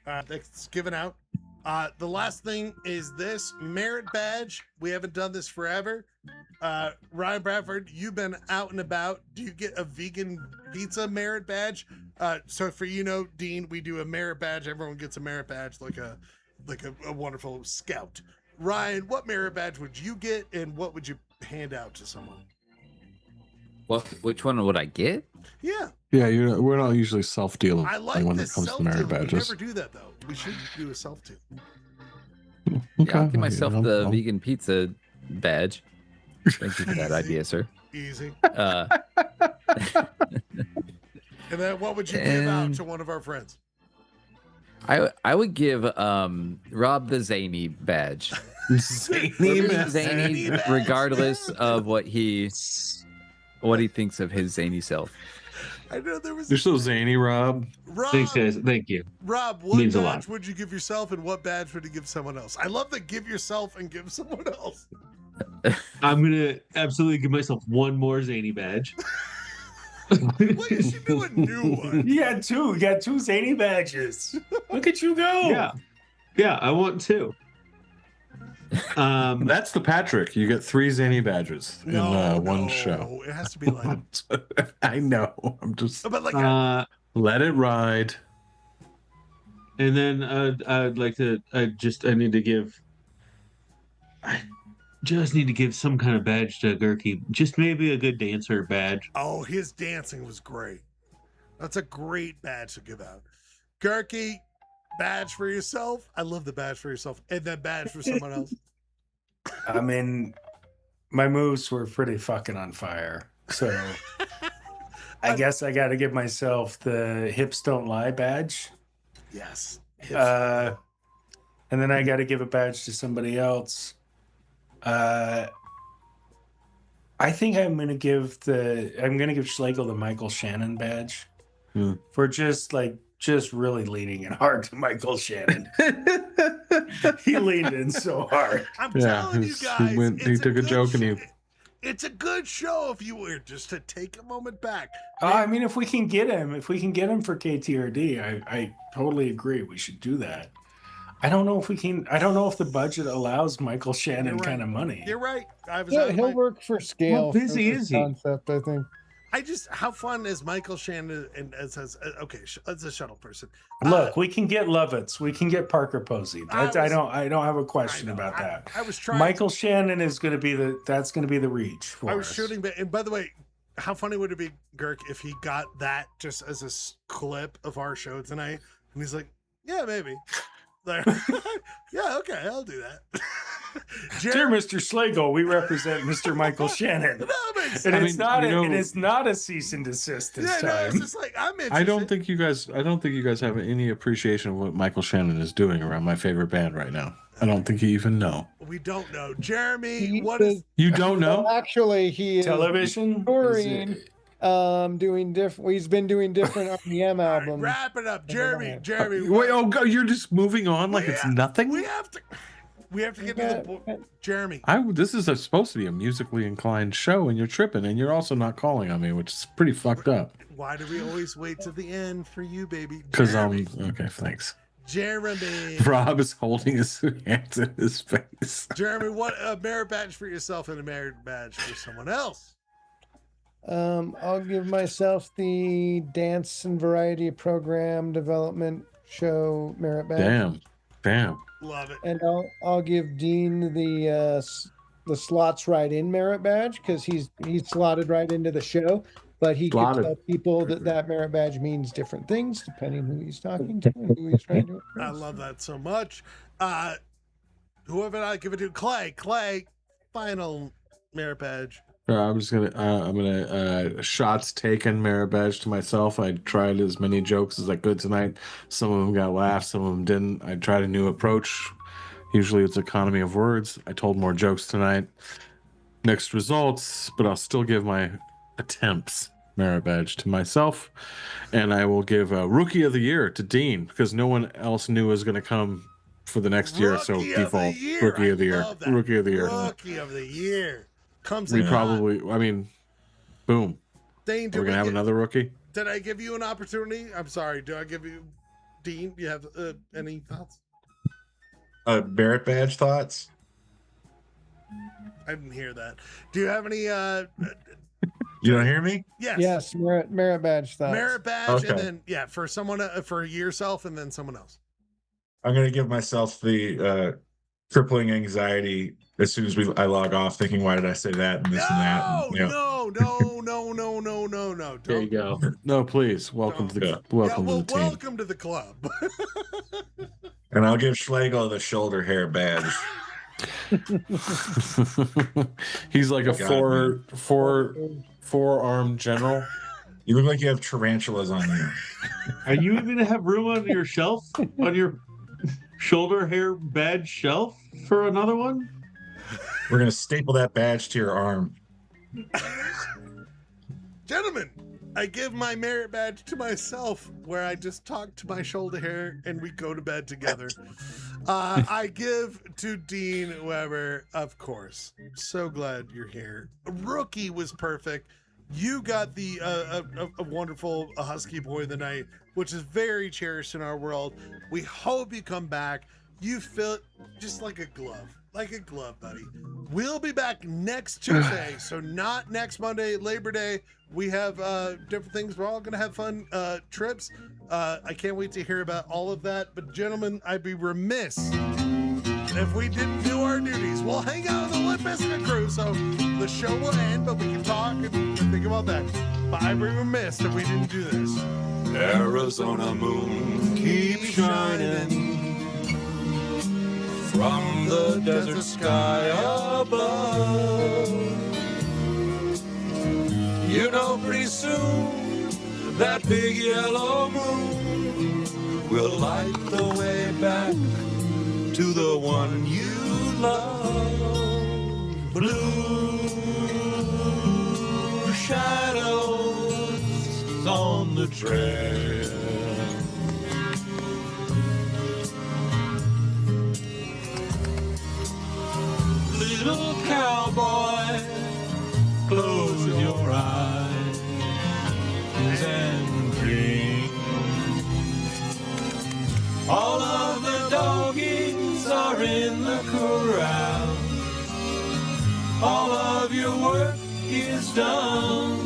that's given out. The last thing is this merit badge. We haven't done this forever. Ryan Bradford, you've been out and about. Do you get a vegan pizza merit badge? So for Dean, we do a merit badge. Everyone gets a merit badge, like a wonderful scout. Ryan, what merit badge would you get, and what would you hand out to someone? Which one would I get? Yeah. Yeah, we're not usually self-dealing I like when this it comes to merit self-deal. We badges. never do that though. We should do a self-deal. Yeah, I'll give myself the vegan pizza badge. Thank you for that idea, sir. Easy. And then what would you give out to one of our friends? I would give Rob the Zany badge. Zany, regardless of what he thinks of his zany self. I know there was. You're so zany, Rob. Thanks, guys. Thank you. Rob, what Means a badge lot. would you give yourself, and what badge would you give someone else? I love the give yourself and give someone else. I'm gonna absolutely give myself one more zany badge. Well, you should do a new one. You got two. You got two zany badges. Look at you go. Yeah, I want two. That's the Patrick. You get 3 zany badges in one show. It has to be like. I know. I'm just. But like. Let it ride. And then I'd like to. I just need to give some kind of badge to Gurky. Just maybe a good dancer badge. Oh, his dancing was great. That's a great badge to give out. Gurky, badge for yourself. I love the badge for yourself, and then badge for someone else. I mean, my moves were pretty fucking on fire. So I guess I got to give myself the hips don't lie badge. Yes. And then I got to give a badge to somebody else. I think I'm gonna give Schlegel the Michael Shannon badge for just really leaning in hard to Michael Shannon. He leaned in so hard. I'm telling you guys, he took a joke and he. It's a good show if you were just to take a moment back. I mean, if we can get him for KTRD, I totally agree. We should do that. I don't know if we can. I don't know if the budget allows Michael Shannon kind of money. You're right. He'll work for scale. How busy is he? Concept, I think. How fun is Michael Shannon and as a shuttle person? Look, we can get Lovitz. We can get Parker Posey. I don't have a question about that. I was trying. Michael Shannon is going to be the reach for I was us. shooting, and by the way, how funny would it be, Girk, if he got that just as a clip of our show tonight, and he's like, "Yeah, maybe." Like, yeah, okay, I'll do that. Dear Mr. Slagle, we represent Mr. Michael Shannon. And I it's mean, not you know- it is not a cease and desist this time. it's just like I'm interested. I don't think you guys have any appreciation of what Michael Shannon is doing around my favorite band right now. I don't think you even know. We don't know. Jeremy, He what is You don't know? Actually, he is Television? touring, doing different. He's been doing different REM albums. wrap it up, Jeremy? Jeremy, Wait, you're just moving on like it's nothing? we have to get to the point. Jeremy, This is supposed to be a musically inclined show, and you're tripping, and you're also not calling on me, which is pretty fucked up. why do we always wait to the end for you, baby? Because Jeremy, okay, thanks. Jeremy, Rob is holding his hands in his face. Jeremy, what a merit badge for yourself and a merit badge for someone else? I'll give myself the dance and variety program development show merit badge. Damn. Love it. And I'll give Dean the slots right in merit badge because he's slotted right into the show. But he can Slotted. tell people that merit badge means different things depending who he's talking to and who he's trying to impress. I love that so much. Whoever I give it to, Clay, final merit badge. I'm gonna shots taken merit badge to myself. I tried as many jokes as I could tonight. Some of them got laughs, some of them didn't. I tried a new approach. Usually it's economy of words. I told more jokes tonight. Mixed results, but I'll still give my attempts merit badge to myself, and I will give a rookie of the year to Dean because no one else knew was going to come for the next year. So default rookie of the year. Rookie of the year. Rookie of the year comes. We in probably. I mean, boom. Dane, We're gonna have another rookie. Did I give you an opportunity? I'm sorry. Do I give you, Dean? Do you have any thoughts? Merit badge thoughts? I didn't hear that. Do you have any? You don't hear me? Yes, merit badge thoughts. Merit badge, and then for someone for yourself, and then someone else. I'm going to give myself the crippling anxiety as soon as I log off, thinking, why did I say that and this and that? And, you know. No. There you go. No, please. Welcome to the welcome to the team. Welcome to the club. And I'll give Schlegel the shoulder hair badge. He's like a four-arm general. You look like you have tarantulas on you. Are you even gonna have room on your shelf, on your shoulder hair badge shelf for another one? We're gonna staple that badge to your arm. Gentlemen, I give my merit badge to myself where I just talk to my shoulder hair and we go to bed together. I give to Dean Weber, of course. So glad you're here. Rookie was perfect. You got the a wonderful Husky Boy of the Night, which is very cherished in our world. We hope you come back. You feel just like a glove. Like a glove, buddy. We'll be back next Tuesday, so not next Monday, Labor Day. We have different things. We're all going to have fun trips. I can't wait to hear about all of that. But gentlemen, I'd be remiss if we didn't do our duties. We'll hang out with the Limp Bizkit crew, so the show will end, but we can talk and think about that. But I'd be remiss if we didn't do this. Arizona moon keeps shining from the desert sky above. You know, pretty soon that big yellow moon will light the way back to the one you love. Blue shadows on the trail. Little cowboy, close your eyes and dream. All of the doggies are in the corral. All of your work is done.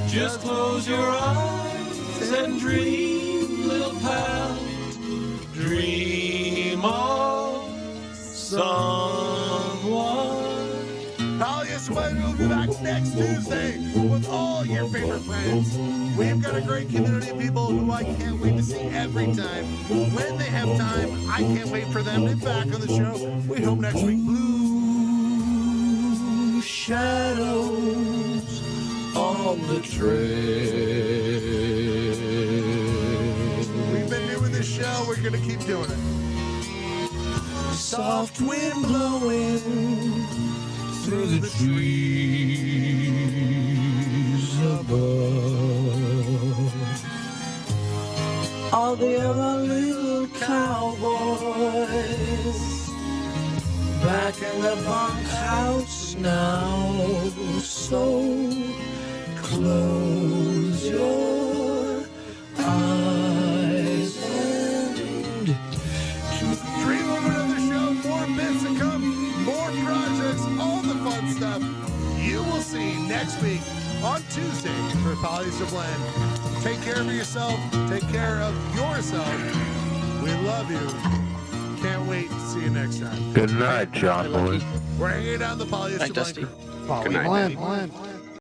Just close your eyes and dream, little pal. Dream of someone Polyester Blend will be back next Tuesday with all your favorite friends. We've got a great community of people who I can't wait to see every time. When they have time, I can't wait for them to be back on the show. We hope next week. Blue shadows on the trail. We've been doing this show. We're going to keep doing it. Soft wind blowing through the trees above. All the other little cowboys back in the bunkhouse now. So close your eyes and dream of another show. More bits to come, more projects, all the fun stuff. You will see next week on Tuesday for Polyester Blend. Take care of yourself. Take care of yourself. We love you. Can't wait to see you next time. Good night, John Boy. We're hanging down the Polyester Blend. Good night. Blend.